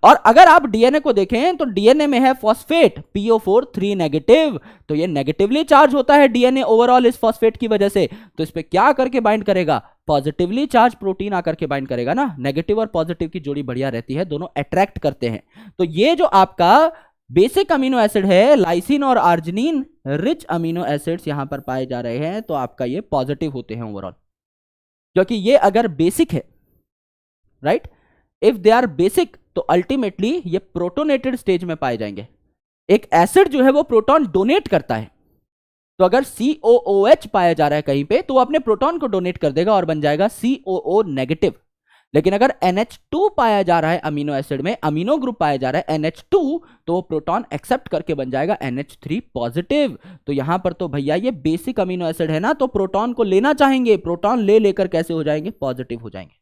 और अगर आप डीएनए को देखें तो डीएनए में है फॉस्फेट PO4 3 नेगेटिव, तो ये नेगेटिवली चार्ज होता है डीएनए ओवरऑल इस फॉस्फेट की वजह से। तो इस पे क्या करके बाइंड करेगा? पॉजिटिवली चार्ज प्रोटीन आकर के बाइंड करेगा ना। नेगेटिव और पॉजिटिव की जोड़ी बढ़िया रहती है, दोनों अट्रैक्ट करते हैं। तो ये जो आपका बेसिक अमीनो एसिड है, लाइसिन और आर्जिनिन रिच अमीनो एसिड्स यहां पर पाए जा रहे हैं, तो आपका ये पॉजिटिव होते हैं ओवरऑल, क्योंकि ये अगर बेसिक है, right, if they are basic, तो अल्टीमेटली ये प्रोटोनेटेड स्टेज में पाए जाएंगे। एक एसिड जो है वो प्रोटॉन डोनेट करता है, तो अगर COOH पाया जा रहा है कहीं पे, तो वो अपने प्रोटॉन को डोनेट कर देगा और बन जाएगा COO नेगेटिव। लेकिन अगर NH2 पाया जा रहा है अमीनो एसिड में, अमीनो ग्रुप पाया जा रहा है NH2, तो वो प्रोटॉन एक्सेप्ट करके बन जाएगा NH3 पॉजिटिव। तो यहां पर तो भैया ये बेसिक अमीनो एसिड है ना, तो प्रोटॉन को लेना चाहेंगे, प्रोटॉन ले लेकर कैसे हो जाएंगे? पॉजिटिव हो जाएंगे।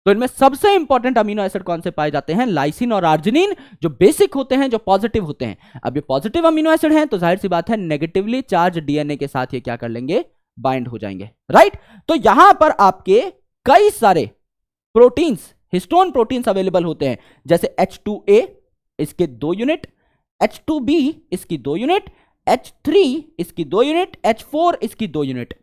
तो इनमें सबसे इंपॉर्टेंट अमीनो एसिड कौन से पाए जाते हैं? लाइसिन और आर्जिनिन, जो बेसिक होते हैं, जो पॉजिटिव होते हैं। अब ये पॉजिटिव अमीनो एसिड हैं, तो जाहिर सी बात है नेगेटिवली चार्ज डीएनए के साथ ये क्या कर लेंगे? बाइंड हो जाएंगे, राइट। तो यहां पर आपके कई सारे प्रोटीन्स, हिस्टोन प्रोटीन्स अवेलेबल होते हैं, जैसे H2A इसके 2 यूनिट, H2B इसकी 2 यूनिट, H3 इसकी 2 यूनिट, H4 इसकी 2 यूनिट।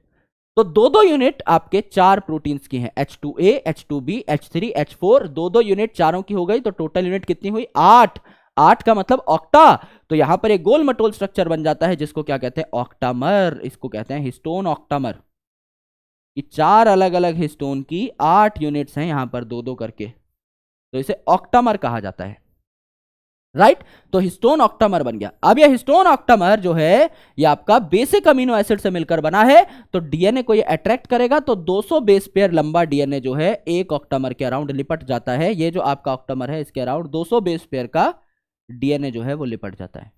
तो 2-2 यूनिट आपके 4 प्रोटीन्स की हैं, H2A, H2B, H3, H4, 2-2 unit चारों की हो गई, तो टोटल यूनिट कितनी हुई? 8। 8 का मतलब ऑक्टा। तो यहां पर एक गोल मटोल स्ट्रक्चर बन जाता है, जिसको क्या कहते हैं? ऑक्टामर। इसको कहते हैं हिस्टोन ऑक्टामर। कि 4 अलग अलग हिस्टोन की 8 यूनिट्स हैं यहां पर 2-2 करके, तो इसे ऑक्टामर कहा जाता है, राइट। तो हिस्टोन ऑक्टामर बन गया। अब यह हिस्टोन ऑक्टामर जो है ये आपका बेसिक अमीनो एसिड से मिलकर बना है, तो डीएनए को ये अट्रैक्ट करेगा, तो 200 बेस पेयर लंबा डीएनए जो है एक ऑक्टामर के अराउंड लिपट जाता है। ये जो आपका ऑक्टामर है इसके अराउंड 200 बेस पेयर का डीएनए जो है वो लिपट जाता है।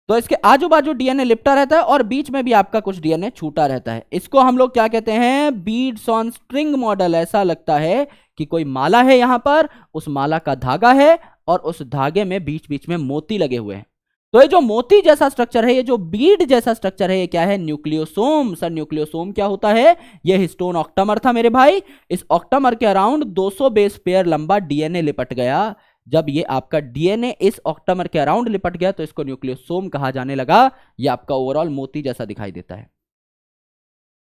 तो इसके आजू बाजू डीएनए लिपटा रहता है और बीच में भी आपका कुछ डीएनए छूटा रहता है। इसको हम लोग क्या कहते हैं? Beads on string model. ऐसा लगता है कि कोई माला है यहां पर, उस माला का धागा है और उस धागे में बीच बीच में मोती लगे हुए हैं। तो ये जो मोती जैसा स्ट्रक्चर है, ये जो बीड जैसा स्ट्रक्चर है, ये क्या है? न्यूक्लियोसोम। सर न्यूक्लियोसोम क्या होता है? ये हिस्टोन ऑक्टामर था मेरे भाई। इस ऑक्टामर के अराउंड 200 बेस पेयर लंबा डीएनए लिपट गया। जब ये आपका डीएनए इस ऑक्टामर के अराउंड लिपट गया तो इसको न्यूक्लियोसोम कहा जाने लगा। ये आपका ओवरऑल मोती जैसा दिखाई देता है।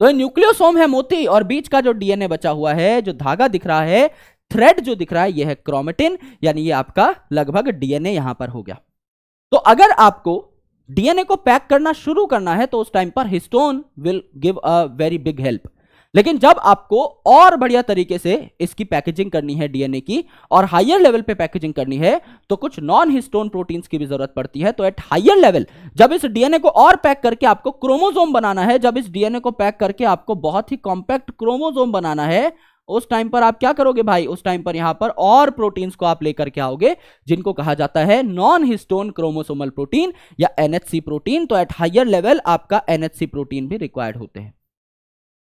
तो ये न्यूक्लियोसोम है मोती, और बीच का जो डीएनए बचा हुआ है, जो धागा दिख रहा है, थ्रेड जो दिख रहा है, ये है क्रोमेटिन। यानी ये आपका लगभग डीएनए यहां पर हो गया। तो अगर आपको डीएनए को पैक करना शुरू करना है तो उस टाइम पर histone will give a very big help. लेकिन जब आपको और बढ़िया तरीके से इसकी पैकेजिंग करनी है डीएनए की, और हायर लेवल पे पैकेजिंग करनी है, तो कुछ नॉन हिस्टोन प्रोटीन्स की भी जरूरत पड़ती है। तो एट हायर लेवल जब इस डीएनए को और पैक करके आपको क्रोमोसोम बनाना है, जब इस डीएनए को पैक करके आपको बहुत ही कॉम्पैक्ट क्रोमोसोम बनाना है, उस टाइम पर आप क्या करोगे भाई? उस टाइम पर यहां पर और प्रोटीन्स को आप लेकर के आओगे, जिनको कहा जाता है नॉन हिस्टोन क्रोमोसोमल प्रोटीन या NHC प्रोटीन। तो एट हायर लेवल आपका NHC प्रोटीन भी रिक्वायर्ड होते हैं,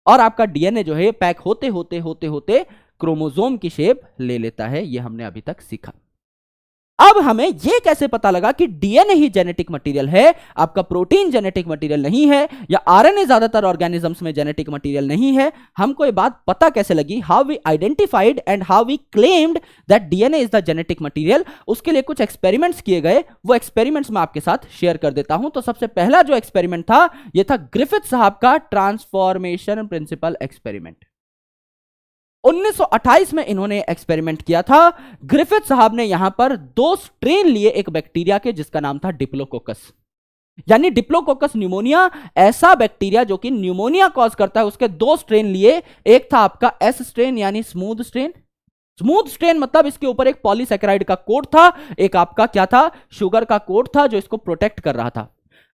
और आपका डीएनए जो है पैक होते होते होते होते क्रोमोसोम की शेप ले लेता है। ये हमने अभी तक सीखा। अब हमें यह कैसे पता लगा कि डीएनए ही जेनेटिक मटेरियल है, आपका प्रोटीन जेनेटिक मटेरियल नहीं है, या आरएनए ज्यादातर ऑर्गेनिजम्स में जेनेटिक मटेरियल नहीं है? हमको ये बात पता कैसे लगी? How we identified and how we claimed that DNA is the genetic material? उसके लिए कुछ एक्सपेरिमेंट्स किए गए, वो एक्सपेरिमेंट्स मैं आपके साथ शेयर कर देता हूं। तो सबसे पहला जो एक्सपेरिमेंट था, यह था ग्रिफिथ साहब का ट्रांसफॉर्मेशन प्रिंसिपल एक्सपेरिमेंट। 1928 में इन्होंने एक्सपेरिमेंट किया था। ग्रिफिथ साहब ने यहां पर 2 स्ट्रेन लिए एक बैक्टीरिया के, जिसका नाम था डिप्लोकोकस, यानी डिप्लोकोकस न्यूमोनिया, ऐसा बैक्टीरिया जो कि न्यूमोनिया कॉज करता है। उसके 2 स्ट्रेन लिए। एक था आपका S स्ट्रेन यानी स्मूथ स्ट्रेन। स्मूथ स्ट्रेन मतलब इसके ऊपर एक पॉलीसैकेराइड का कोट था, एक आपका क्या था? शुगर का कोट था, जो इसको प्रोटेक्ट कर रहा था।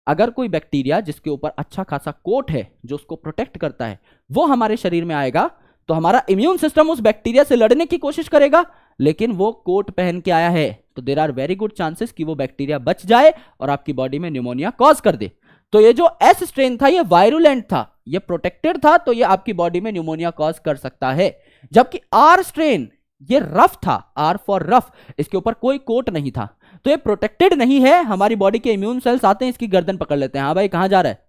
अगर कोई बैक्टीरिया जिसके ऊपर अच्छा खासा कोट है, जो उसको प्रोटेक्ट करता है, वो हमारे शरीर में आएगा, तो हमारा इम्यून सिस्टम उस बैक्टीरिया से लड़ने की कोशिश करेगा। लेकिन वो कोट पहन के आया है, तो there are very good chances कि वो बैक्टीरिया बच जाए और आपकी बॉडी में न्यूमोनिया कॉज कर दे। तो ये जो S स्ट्रेन था, ये वायरुलेंट था, ये प्रोटेक्टेड था, तो ये आपकी बॉडी में न्यूमोनिया कॉज कर सकता है। जबकि R स्ट्रेन ये रफ था, R फॉर रफ, इसके ऊपर कोई कोट नहीं था, तो ये प्रोटेक्टेड नहीं है, हमारी बॉडी के इम्यून सेल्स आते हैं, इसकी गर्दन पकड़ लेते हैं, हाँ भाई कहां जा रहा है,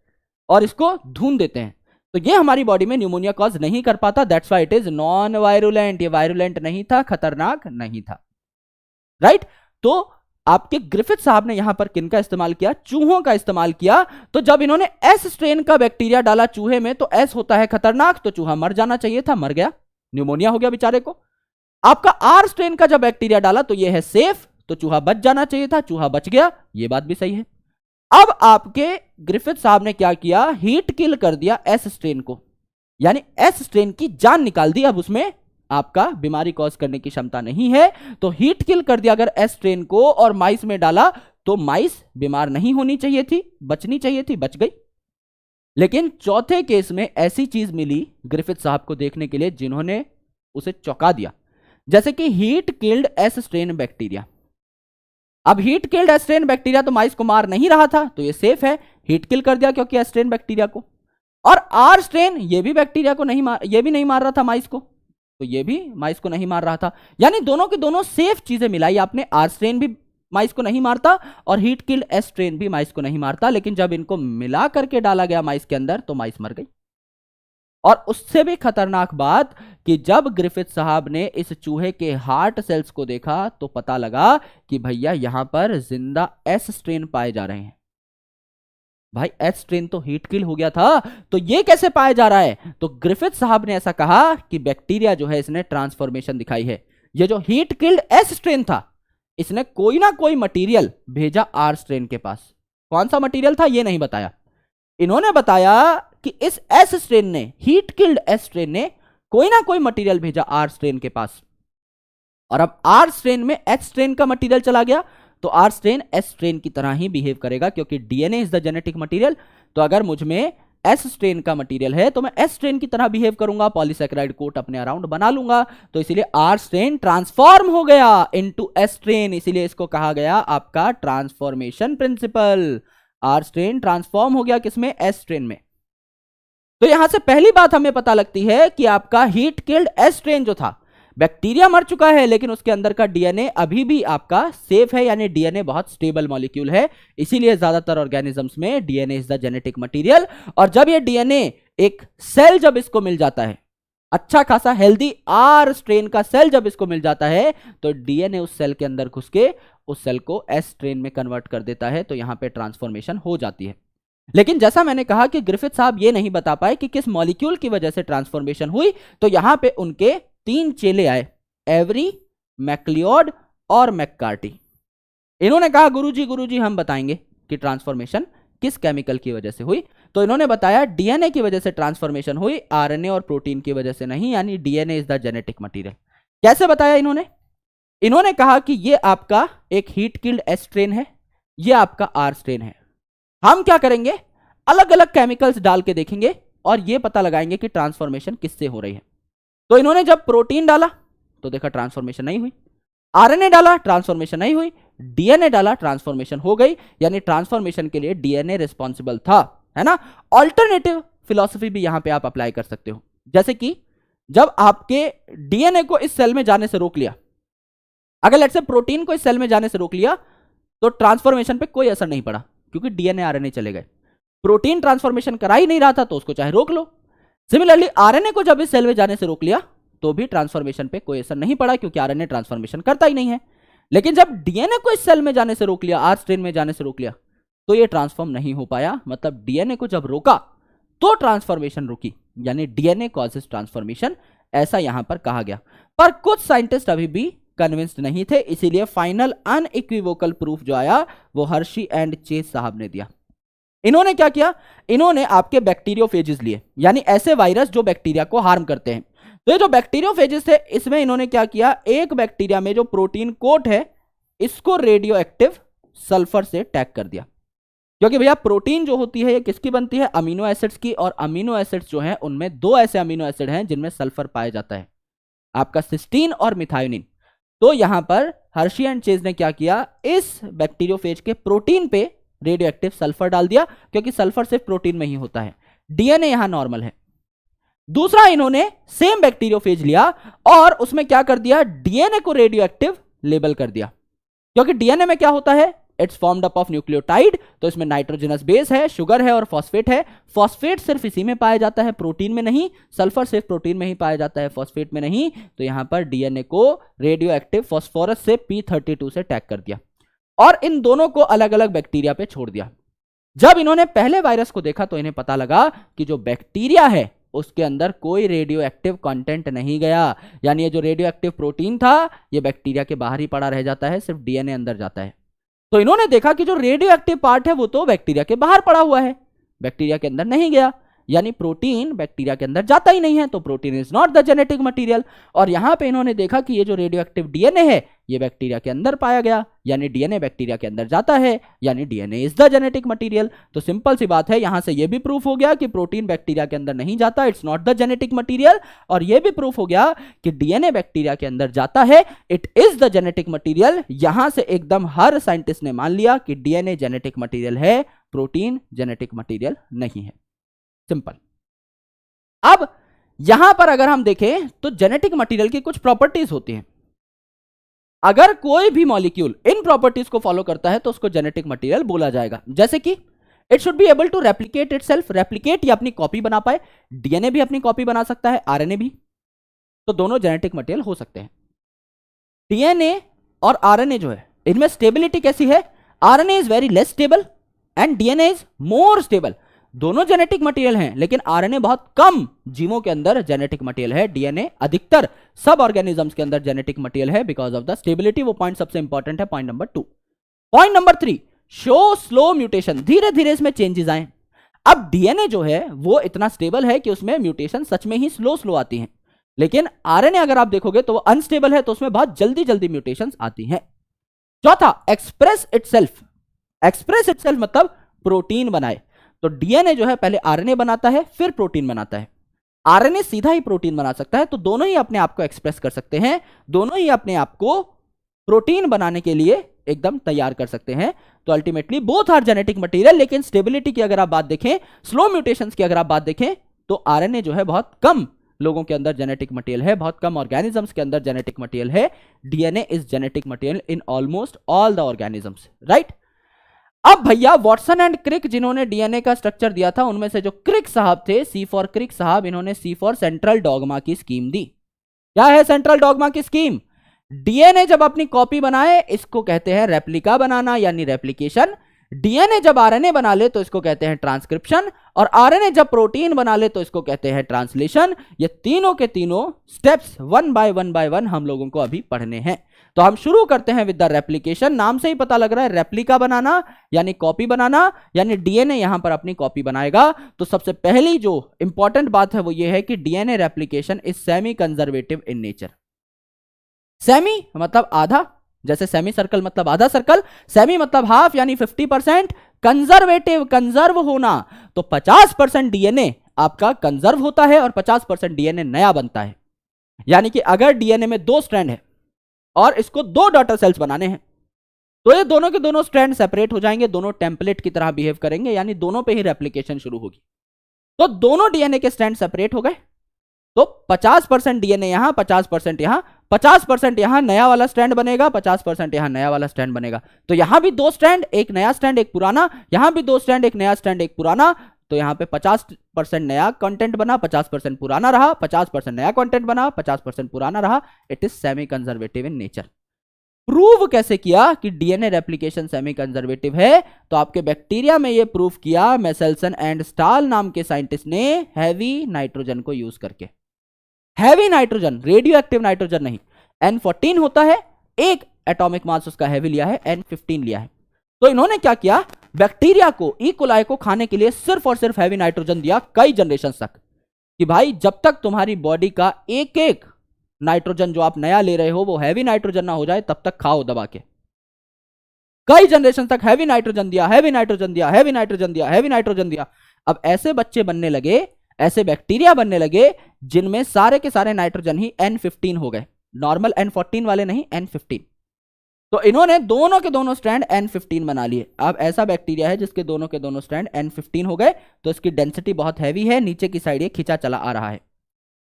और इसको धून देते हैं। तो ये हमारी बॉडी में न्यूमोनिया कॉज नहीं कर पाता, that's why it is non virulent. ये वायरुलेंट नहीं था, खतरनाक नहीं था, राइट। तो आपके ग्रिफिथ साहब ने यहां पर किनका इस्तेमाल किया, चूहों का इस्तेमाल किया। तो जब इन्होंने एस स्ट्रेन का बैक्टीरिया डाला चूहे में, तो एस होता है खतरनाक, तो चूहा मर जाना चाहिए था, मर गया, न्यूमोनिया हो गया बेचारे को। आपका आर स्ट्रेन का जब बैक्टीरिया डाला तो यह है सेफ, तो चूहा बच जाना चाहिए था, चूहा बच गया, यह बात भी सही है। अब आपके ग्रिफिथ साहब ने क्या किया, हीट किल कर दिया एस स्ट्रेन को, यानी एस स्ट्रेन की जान निकाल दी, अब उसमें आपका बीमारी कॉज करने की क्षमता नहीं है, तो हीट किल कर दिया अगर एस स्ट्रेन को और माइस में डाला, तो माइस बीमार नहीं होनी चाहिए थी, बचनी चाहिए थी, बच गई। लेकिन चौथे केस में ऐसी चीज मिली ग्रिफिथ साहब को देखने के लिए जिन्होंने उसे चौंका दिया, जैसे कि heat killed S strain bacteria. अब heat killed S strain bacteria तो माइस को मार नहीं रहा था, तो ये सेफ है, हीट किल कर दिया क्योंकि एस स्ट्रेन बैक्टीरिया को। और आर स्ट्रेन ये भी बैक्टीरिया को नहीं मार, ये भी नहीं मार रहा था माइस को, तो ये भी माइस को नहीं मार रहा था, यानी दोनों की दोनों सेफ चीजें मिलाई आपने। आर स्ट्रेन भी माइस को नहीं मारता और हीट किल्ड एस स्ट्रेन भी माइस को नहीं मारता, लेकिन जब इनको मिला करके डाला गया माइस के अंदर तो माइस मर गई। और उससे भी खतरनाक बात कि जब ग्रिफिथ साहब ने इस चूहे के हार्ट सेल्स को देखा तो पता लगा कि भैया यहां पर जिंदा एस स्ट्रेन पाए जा रहे हैं। भाई एस स्ट्रेन तो हीट किल हो गया था, तो ये कैसे पाया जा रहा है? तो ग्रिफिथ साहब ने ऐसा कहा कि बैक्टीरिया जो है इसने ट्रांसफॉर्मेशन दिखाई है। ये जो हीट किल्ड एस स्ट्रेन था, इसने कोई ना कोई मटेरियल भेजा आर स्ट्रेन के पास। कौन सा मटेरियल था ये नहीं बताया, इन्होंने बताया कि इस एस स्ट्रेन ने, हीट किल्ड एस स्ट्रेन ने कोई ना कोई मटेरियल भेजा आर स्ट्रेन के पास, और अब आर स्ट्रेन में एच स्ट्रेन का मटेरियल चला गया, तो आर स्ट्रेन एस स्ट्रेन की तरह ही बिहेव करेगा, क्योंकि DNA is the genetic material. तो अगर मुझ में एस स्ट्रेन का मटेरियल है तो मैं एस स्ट्रेन की तरह बिहेव करूंगा, पॉलीसैकेराइड कोट अपने अराउंड बना लूंगा, तो इसीलिए आर स्ट्रेन ट्रांसफॉर्म हो गया इनटू एस स्ट्रेन, इसीलिए इसको कहा गया आपका transformation principle. R strain transform हो गया किसमें, एस स्ट्रेन में। तो यहां से पहली बात हमें पता लगती है कि आपका हीट किल्ड एस स्ट्रेन जो था, बैक्टीरिया मर चुका है लेकिन उसके अंदर का डीएनए अभी भी आपका सेफ है, यानी डीएनए बहुत स्टेबल मॉलिक्यूल है, इसीलिए ज्यादातर ऑर्गेनिजम्स में DNA is the genetic material. और जब ये डीएनए एक सेल जब इसको मिल जाता है, अच्छा खासा हेल्दी आर स्ट्रेन का सेल जब इसको मिल जाता है, तो डीएनए उस सेल के अंदर घुस के उस सेल को एस स्ट्रेन में कन्वर्ट कर देता है, तो यहां पे ट्रांसफॉर्मेशन हो जाती है। लेकिन जैसा मैंने कहा कि ग्रिफिथ साहब ये नहीं बता पाए कि किस मॉलिक्यूल की वजह से ट्रांसफॉर्मेशन हुई, तो यहां पे उनके 3 चेले आए, एवरी, मैक्लियोड और मैककार्टी। इन्होंने कहा गुरुजी हम बताएंगे कि ट्रांसफॉर्मेशन किस केमिकल की वजह से हुई। तो इन्होंने बताया डीएनए की वजह से ट्रांसफॉर्मेशन हुई, आरएनए और प्रोटीन की वजह से नहीं, यानी DNA is the genetic material. कैसे बताया इन्होंने कहा कि ये आपका एक हीट किल्ड एस स्ट्रेन है, ये आपका आर स्ट्रेन है। हम क्या करेंगे, अलग अलग केमिकल्स डाल के देखेंगे और ये पता लगाएंगे कि ट्रांसफॉर्मेशन किससे हो रही है। तो इन्होंने जब प्रोटीन डाला तो देखा ट्रांसफॉर्मेशन नहीं हुई, आरएनए डाला ट्रांसफॉर्मेशन नहीं हुई, डीएनए डाला ट्रांसफॉर्मेशन हो गई, यानी ट्रांसफॉर्मेशन के लिए डीएनए रिस्पॉन्सिबल था, है ना। ऑल्टरनेटिव फिलॉसफी भी यहां पे आप अप्लाई कर सकते हो, जैसे कि जब आपके डीएनए को इस सेल में जाने से रोक लिया, अगर लेट्स से प्रोटीन को इस सेल में जाने से रोक लिया, तो ट्रांसफॉर्मेशन पे कोई असर नहीं पड़ा, क्योंकि डीएनए आरएनए चले गए। प्रोटीन ट्रांसफॉर्मेशन करा ही नहीं रहा था, तो उसको चाहे रोक लो। सिमिलरली आरएनए को जब इस सेल में जाने से रोक लिया तो भी ट्रांसफॉर्मेशन पे कोई असर नहीं पड़ा, क्योंकि आरएनए ट्रांसफॉर्मेशन करता ही नहीं है। लेकिन जब डीएनए को इस सेल में जाने से रोक लिया, आर स्ट्रेन में जाने से रोक लिया, तो ये ट्रांसफॉर्म नहीं हो पाया। मतलब डीएनए को जब रोका तो ट्रांसफॉर्मेशन रुकी, यानी डीएनए कॉजेस ट्रांसफॉर्मेशन, ऐसा यहां पर कहा गया। पर कुछ साइंटिस्ट अभी भी कन्विंस्ड नहीं थे, इसीलिए फाइनल अनइक्विवोकल प्रूफ जो आया वो हर्शी एंड चेज साहब ने दिया। इन्होंने क्या किया, इन्होंने आपके बैक्टीरियोफेजेस लिए, यानी ऐसे वायरस जो बैक्टीरिया को हार्म करते हैं। तो ये जो बैक्टीरियोफेजेस थे, इसमें इन्होंने क्या किया, एक बैक्टीरिया में जो प्रोटीन कोट है इसको रेडियो एक्टिव सल्फर से टैग कर दिया, क्योंकि भैया प्रोटीन जो होती है ये किसकी बनती है, अमीनो एसिड्स की, और अमीनो एसिड्स जो हैं उनमें 2 ऐसे अमीनो एसिड हैं जिनमें सल्फर पाया जाता है, आपका सिस्टीन और मिथायोनिन। तो यहां पर हर्शी एंड चेज ने क्या किया, इस बैक्टीरियोफेज के प्रोटीन पे रेडियो एक्टिव सल्फर डाल दिया, क्योंकि सल्फर सिर्फ प्रोटीन में ही होता है, डीएनए यहां नॉर्मल है। दूसरा, इन्होंने सेम बैक्टीरियोफेज लिया और उसमें क्या कर दिया, डीएनए को रेडियो एक्टिव लेबल कर दिया। क्योंकि डीएनए में क्या होता है, it's formed up of nucleotide, तो इसमें नाइट्रोजनस बेस है, शुगर है और फॉस्फेट है। फॉस्फेट सिर्फ इसी में पाया जाता है, प्रोटीन में नहीं। सल्फर सिर्फ प्रोटीन में ही पाया जाता है, फॉस्फेट में नहीं। तो यहां पर डीएनए को रेडियो एक्टिव फॉस्फोरस से P32 से टैग कर दिया और इन दोनों को अलग अलग बैक्टीरिया पे छोड़ दिया। जब इन्होंने पहले वायरस को देखा तो इन्हें पता लगा कि जो बैक्टीरिया है उसके अंदर कोई रेडियो एक्टिव कंटेंट नहीं गया, यानी ये जो रेडियो एक्टिव प्रोटीन था ये बैक्टीरिया के बाहर ही पड़ा रह जाता है, सिर्फ डीएनए अंदर जाता है। तो इन्होंने देखा कि जो रेडियो एक्टिव पार्ट है वो तो बैक्टीरिया के बाहर पड़ा हुआ है, बैक्टीरिया के अंदर नहीं गया, यानी प्रोटीन बैक्टीरिया के अंदर जाता ही नहीं है, तो protein is not the genetic material. और यहां पे इन्होंने देखा कि ये जो रेडियो एक्टिव डीएनए है ये बैक्टीरिया के अंदर पाया गया, यानी डीएनए बैक्टीरिया के अंदर जाता है, यानी DNA is the genetic material. तो सिंपल सी बात है, यहां से ये भी प्रूफ हो गया कि प्रोटीन बैक्टीरिया के अंदर नहीं जाता, it's not the genetic material. और ये भी प्रूफ हो गया कि डीएनए बैक्टीरिया के अंदर जाता है, it is the genetic material. यहां से एकदम हर साइंटिस्ट ने मान लिया कि डीएनए जेनेटिक मटेरियल है, प्रोटीन जेनेटिक मटेरियल नहीं है। सिंपल। अब यहां पर अगर हम देखें तो जेनेटिक मटेरियल की कुछ प्रॉपर्टीज होती हैं। अगर कोई भी मॉलिक्यूल इन प्रॉपर्टीज को फॉलो करता है तो उसको जेनेटिक मटेरियल बोला जाएगा। जैसे कि it should be able to replicate itself, replicate या अपनी कॉपी बना पाए। डीएनए भी अपनी कॉपी बना सकता है, आरएनए भी, तो दोनों जेनेटिक मटेरियल हो सकते हैं। डीएनए और आरएनए जो है इनमें स्टेबिलिटी कैसी है, RNA is very less stable and DNA is more stable. दोनों जेनेटिक मटेरियल हैं, लेकिन आरएनए बहुत कम जीवों के अंदर जेनेटिक मटेरियल है, डीएनए अधिकतर सब ऑर्गेनिजम्स के अंदर जेनेटिक मटेरियल है बिकॉज ऑफ द स्टेबिलिटी। वो पॉइंट सबसे इंपॉर्टेंट है, point number 2। Point number 3, show slow mutation, धीरे धीरे इसमें चेंजेस आए। अब डीएनए जो है वो इतना स्टेबल है कि उसमें म्यूटेशन सच में ही स्लो आती हैं, लेकिन आरएनए अगर आप देखोगे तो वो अनस्टेबल है, तो उसमें बहुत जल्दी जल्दी म्यूटेशन आती हैं। चौथा, एक्सप्रेस इटसेल्फ। एक्सप्रेस इटसेल्फ मतलब प्रोटीन बनाए। तो डीएनए जो है पहले आरएनए बनाता है फिर प्रोटीन बनाता है, आरएनए सीधा ही प्रोटीन बना सकता है। तो दोनों ही अपने आप को एक्सप्रेस कर सकते हैं, दोनों ही अपने आप को प्रोटीन बनाने के लिए एकदम तैयार कर सकते हैं। तो ultimately both are genetic material. लेकिन स्टेबिलिटी की अगर आप बात देखें, स्लो म्यूटेशंस की अगर आप बात देखें, तो आरएनए जो है बहुत कम लोगों के अंदर जेनेटिक मटेरियल है, बहुत कम ऑर्गेनिजम्स के अंदर जेनेटिक मटेरियल है। DNA is genetic material in almost all the organisms, right. अब भैया वॉटसन एंड क्रिक जिन्होंने डीएनए का स्ट्रक्चर दिया था, उनमें से जो क्रिक साहब थे, सी फॉर क्रिक साहब, इन्होंने सी फॉर सेंट्रल डॉगमा की स्कीम दी। क्या है सेंट्रल डॉगमा की स्कीम? डीएनए जब अपनी कॉपी बनाए इसको कहते हैं रेप्लिका बनाना यानी रेप्लिकेशन। डीएनए जब आरएनए बना ले तो इसको कहते हैं ट्रांसक्रिप्शन, और आरएनए जब प्रोटीन बना ले तो इसको कहते हैं ट्रांसलेशन। ये तीनों के तीनों स्टेप्स वन बाय वन हम लोगों को अभी पढ़ने हैं। तो हम शुरू करते हैं विद द रेप्लिकेशन। नाम से ही पता लग रहा है रेप्लिका बनाना यानी कॉपी बनाना, यानी डीएनए यहां पर अपनी कॉपी बनाएगा। तो सबसे पहली जो इंपॉर्टेंट बात है वो ये है कि DNA replication is semi conservative in nature. Semi मतलब आधा, जैसे सेमी सर्कल मतलब आधा सर्कल, सेमी मतलब हाफ यानी 50%, कंजर्वेटिव कंजर्व होना, तो 50% डीएनए आपका कंजर्व होता है और 50% डीएनए नया बनता है। यानी कि अगर डीएनए में 2 स्ट्रैंड है और इसको 2 डॉटर सेल्स बनाने हैं, तो ये दोनों के दोनों स्ट्रैंड सेपरेट हो जाएंगे, दोनों टेम्पलेट की तरह बिहेव करेंगे, यानी दोनों पे ही रेप्लिकेशन शुरू होगी। तो दोनों डीएनए के स्ट्रैंड सेपरेट हो गए, तो 50% डीएनए यहां, 50% यहां, 50% यहां नया वाला स्ट्रैंड बनेगा, 50% यहां नया वाला स्ट्रैंड बनेगा। तो यहां भी 2 स्ट्रैंड, एक नया स्ट्रैंड एक पुराना, यहां भी 2 स्ट्रैंड, एक नया स्ट्रैंड एक पुराना। तो यहां पे 50% नया कंटेंट बना, 50% पुराना रहा, 50% नया कंटेंट बना, 50% पुराना रहा। It is semi conservative in nature. Prove कैसे किया कि डीएनए रेप्लिकेशन सेमी कंजर्वेटिव है? तो आपके बैक्टीरिया में ये प्रूव किया मेसेल्सन एंड स्टाल नाम के साइंटिस्ट ने हैवी नाइट्रोजन को यूज करके। Heavy nitrogen, radio active nitrogen नहीं। N14 होता है, एक एटॉमिक मास उसका हैवी लिया है, N15 लिया है। तो इन्होंने क्या किया, बैक्टीरिया को, ई कोलाई को खाने के लिए सिर्फ और सिर्फ हैवी नाइट्रोजन दिया कई जनरेशन तक, कि भाई जब तक तुम्हारी बॉडी का एक एक नाइट्रोजन जो आप नया ले रहे हो वो हैवी नाइट्रोजन ना हो जाए तब तक खाओ दबा के। कई जनरेशन तक हैवी नाइट्रोजन दिया, हैवी नाइट्रोजन दिया, हैवी नाइट्रोजन दिया, हैवी नाइट्रोजन दिया। अब ऐसे बच्चे बनने लगे, ऐसे बैक्टीरिया बनने लगे जिनमें सारे के सारे नाइट्रोजन ही N15 हो गए, नॉर्मल N14 वाले नहीं, N15। तो इन्होंने दोनों के दोनों स्ट्रैंड N15 बना लिए। अब ऐसा बैक्टीरिया है जिसके दोनों के दोनों स्ट्रैंड N15 हो गए, तो इसकी डेंसिटी बहुत हैवी है, नीचे की साइड ये खिंचा चला आ रहा है।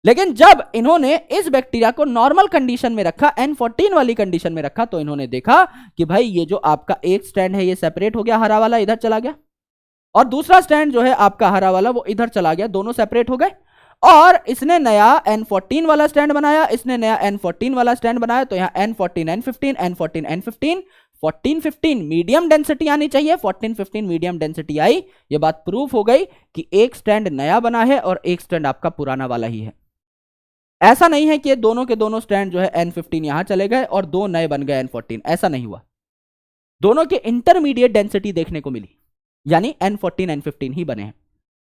लेकिन जब इन्होंने इस बैक्टीरिया को नॉर्मल कंडीशन में रखा, N14 वाली कंडीशन में रखा, तो इन्होंने देखा कि भाई ये जो आपका एक स्ट्रैंड है ये सेपरेट हो गया, हरा वाला इधर चला गया, और दूसरा स्ट्रैंड जो है आपका हरा वाला वो इधर चला गया, दोनों सेपरेट हो गए। और इसने नया N14 वाला स्टैंड बनाया, इसने नया N14 वाला स्टैंड बनाया, तो यहां N14 N15 N14 N15 14 15 medium density आनी चाहिए, 14 15 मीडियम डेंसिटी आई। ये बात प्रूफ हो गई कि एक स्टैंड नया बना है और एक स्टैंड आपका पुराना वाला ही है। ऐसा नहीं है कि दोनों के दोनों स्टैंड जो है N15 यहां चले गए और दो नए बन गए N14, ऐसा नहीं हुआ। दोनों के इंटरमीडिएट डेंसिटी देखने को मिली, यानी N14 N15 ही बने हैं।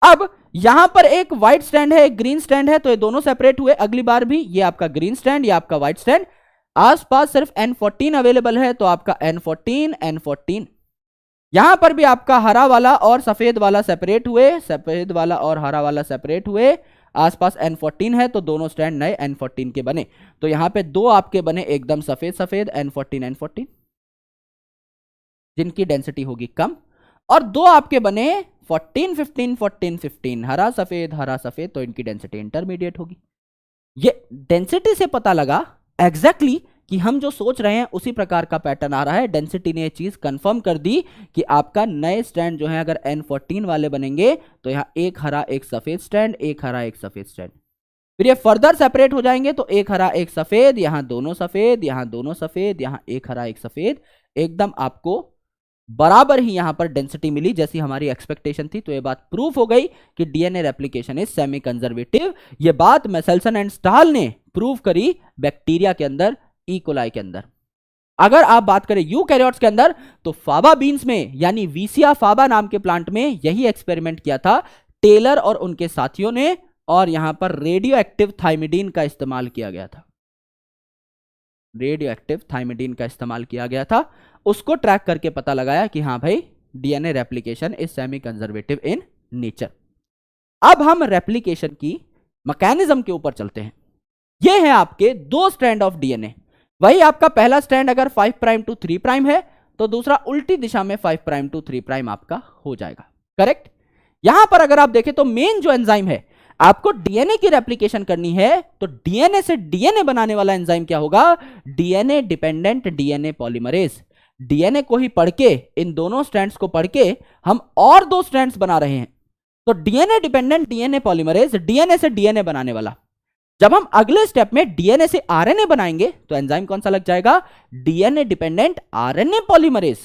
अब यहां पर एक व्हाइट स्टैंड है, एक ग्रीन स्टैंड है, तो ये दोनों सेपरेट हुए। अगली बार भी ये आपका ग्रीन स्टैंड, ये आपका व्हाइट स्टैंड, आसपास सिर्फ N14 अवेलेबल है, तो आपका N14 N14। यहां पर भी आपका हरा वाला और सफेद वाला सेपरेट हुए, सफेद वाला और हरा वाला सेपरेट हुए, आसपास N14 है, तो दोनों स्टैंड नए N14 के बने। तो यहां पे दो आपके बने एकदम सफेद सफेद N14 N14 जिनकी डेंसिटी होगी कम, और दो आपके बने 14 15 14 15 हरा सफेद, तो इनकी डेंसिटी इंटरमीडिएट होगी। ये डेंसिटी से पता लगा एग्जैक्टली कि हम जो सोच रहे हैं उसी प्रकार का पैटर्न आ रहा है। डेंसिटी ने ये चीज कंफर्म कर दी कि आपका नए स्टैंड जो है अगर N14 वाले बनेंगे तो यहां एक हरा एक सफेद स्टैंड, एक हरा एक सफेद स्टैंड, फिर ये फर्दर सेपरेट हो जाएंगे, तो एक हरा एक सफेद, यहां दोनों सफेद, यहां दोनों सफेद, यहां एक हरा एक सफेद, एकदम आपको बराबर ही यहां पर डेंसिटी मिली जैसी हमारी एक्सपेक्टेशन थी। तो ये बात प्रूफ हो गई कि DNA replication is semi conservative. ये बात मेसेल्सन एंड स्टाल ने प्रूव करी बैक्टीरिया के अंदर, ई कोलाई के अंदर। अगर आप बात करें यूकैरियोट्स के अंदर, तो फाबा बीन्स में यानी वीसिया फाबा नाम के प्लांट में यही एक्सपेरिमेंट किया था टेलर और उनके साथियों ने, और यहां पर रेडियो एक्टिव थाइमिडीन का इस्तेमाल किया गया था। रेडियो एक्टिव थाइमिडीन का इस्तेमाल किया गया था, उसको ट्रैक करके पता लगाया कि हाँ भाई DNA replication is semi conservative in nature. अब हम रेप्लिकेशन की मैकेनिज्म के ऊपर चलते हैं। ये है आपके दो स्ट्रैंड ऑफ डीएनए। वही आपका पहला स्ट्रैंड अगर 5 प्राइम टू 3 प्राइम है, तो दूसरा उल्टी दिशा में 5 प्राइम टू 3 प्राइम आपका हो जाएगा, करेक्ट। यहां पर अगर आप देखें तो मेन जो एंजाइम है, आपको डीएनए की रेप्लिकेशन करनी है, तो डीएनए से डीएनए बनाने वाला एंजाइम क्या होगा? DNA dependent DNA polymerase. DNA को ही पढ़ के, इन दोनों स्ट्रैंड्स को पढ़ के हम और दो स्ट्रैंड्स बना रहे हैं। तो DNA dependent DNA polymerase, DNA से डीएनए बनाने वाला। जब हम अगले स्टेप में डीएनए से आरएनए बनाएंगे, तो एंजाइम कौन सा लग जाएगा? डीएनए डिपेंडेंट आरएनए पॉलीमरेज,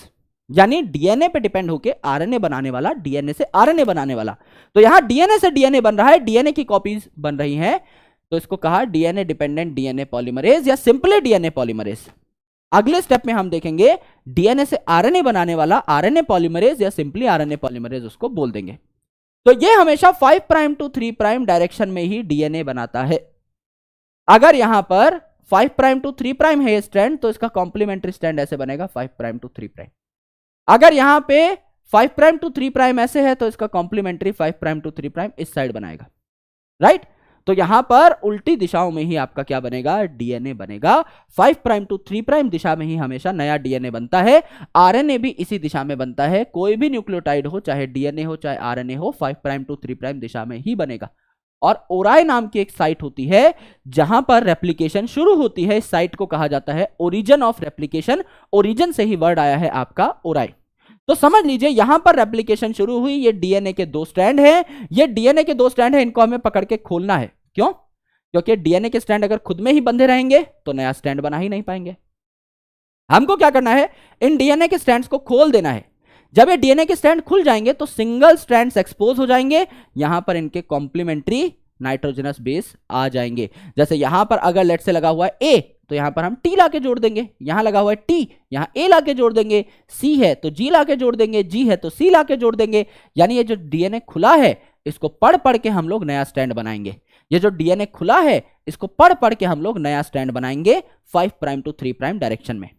यानी डीएनए पे डिपेंड होके आरएनए बनाने वाला, डीएनए से आरएनए बनाने वाला। तो यहां डीएनए से डीएनए बन रहा है, डीएनए की कॉपीज बन रही हैं, तो इसको कहा डीएनए डिपेंडेंट डीएनए पॉलीमरेज या सिंपली डीएनए पॉलीमरेज। अगले स्टेप में हम देखेंगे डीएनए से आरएनए बनाने वाला आरएनए पॉलीमरेज या सिंपली आरएनए पॉलीमरेज उसको बोल देंगे। तो ये हमेशा 5 प्राइम टू 3 प्राइम डायरेक्शन में ही डीएनए बनाता है। अगर यहां पर 5 प्राइम टू 3 प्राइम है ये स्ट्रैंड, तो इसका कॉम्प्लीमेंट्री स्ट्रैंड ऐसे बनेगा 5 प्राइम टू 3 प्राइम। अगर यहां पे 5 प्राइम टू 3 प्राइम ऐसे है, तो इसका कॉम्प्लीमेंट्री 5 प्राइम टू 3 प्राइम इस साइड बनाएगा, राइट। तो यहां पर उल्टी दिशाओं में ही आपका क्या बनेगा? डीएनए बनेगा। 5 प्राइम टू 3 प्राइम दिशा में ही हमेशा नया डीएनए बनता है। आरएनए भी इसी दिशा में बनता है। कोई भी न्यूक्लियोटाइड हो, चाहे डीएनए हो चाहे आरएनए हो, 5 प्राइम टू 3 प्राइम दिशा में ही बनेगा। और ओराई नाम की एक साइट होती है जहां पर रेप्लिकेशन शुरू होती है। इस साइट को कहा जाता है ओरिजिन ऑफ रेप्लिकेशन। ओरिजिन से ही वर्ड आया है आपका ओराई। तो समझ लीजिए यहां पर रेप्लिकेशन शुरू हुई। ये डीएनए के दो स्ट्रैंड हैं, ये डीएनए के दो स्ट्रैंड हैं, इनको हमें पकड़ के खोलना है। क्यों? क्योंकि डीएनए के स्ट्रैंड अगर खुद में ही बंधे रहेंगे तो नया स्ट्रैंड बना ही नहीं पाएंगे। हमको क्या करना है? इन डीएनए के स्ट्रैंड्स को खोल देना है। जब ये डीएनए के स्ट्रैंड खुल जाएंगे तो सिंगल स्ट्रैंड्स एक्सपोज हो जाएंगे। यहां पर इनके कॉम्प्लीमेंट्री नाइट्रोजनस बेस आ जाएंगे। जैसे यहां पर अगर लेट से लगा हुआ है ए, तो यहां पर हम टी लाके जोड़ देंगे। यहां लगा हुआ है टी, यहां ए लाके जोड़ देंगे। सी है तो जी लाके जोड़ देंगे, जी है तो सी लाके जोड़ देंगे। यानी ये जो डीएनए खुला है इसको पढ़ पढ़ के हम लोग नया स्ट्रैंड बनाएंगे। ये जो डीएनए खुला है इसको पढ़ पढ़ के हम लोग नया स्ट्रैंड बनाएंगे 5 प्राइम टू 3 प्राइम डायरेक्शन में।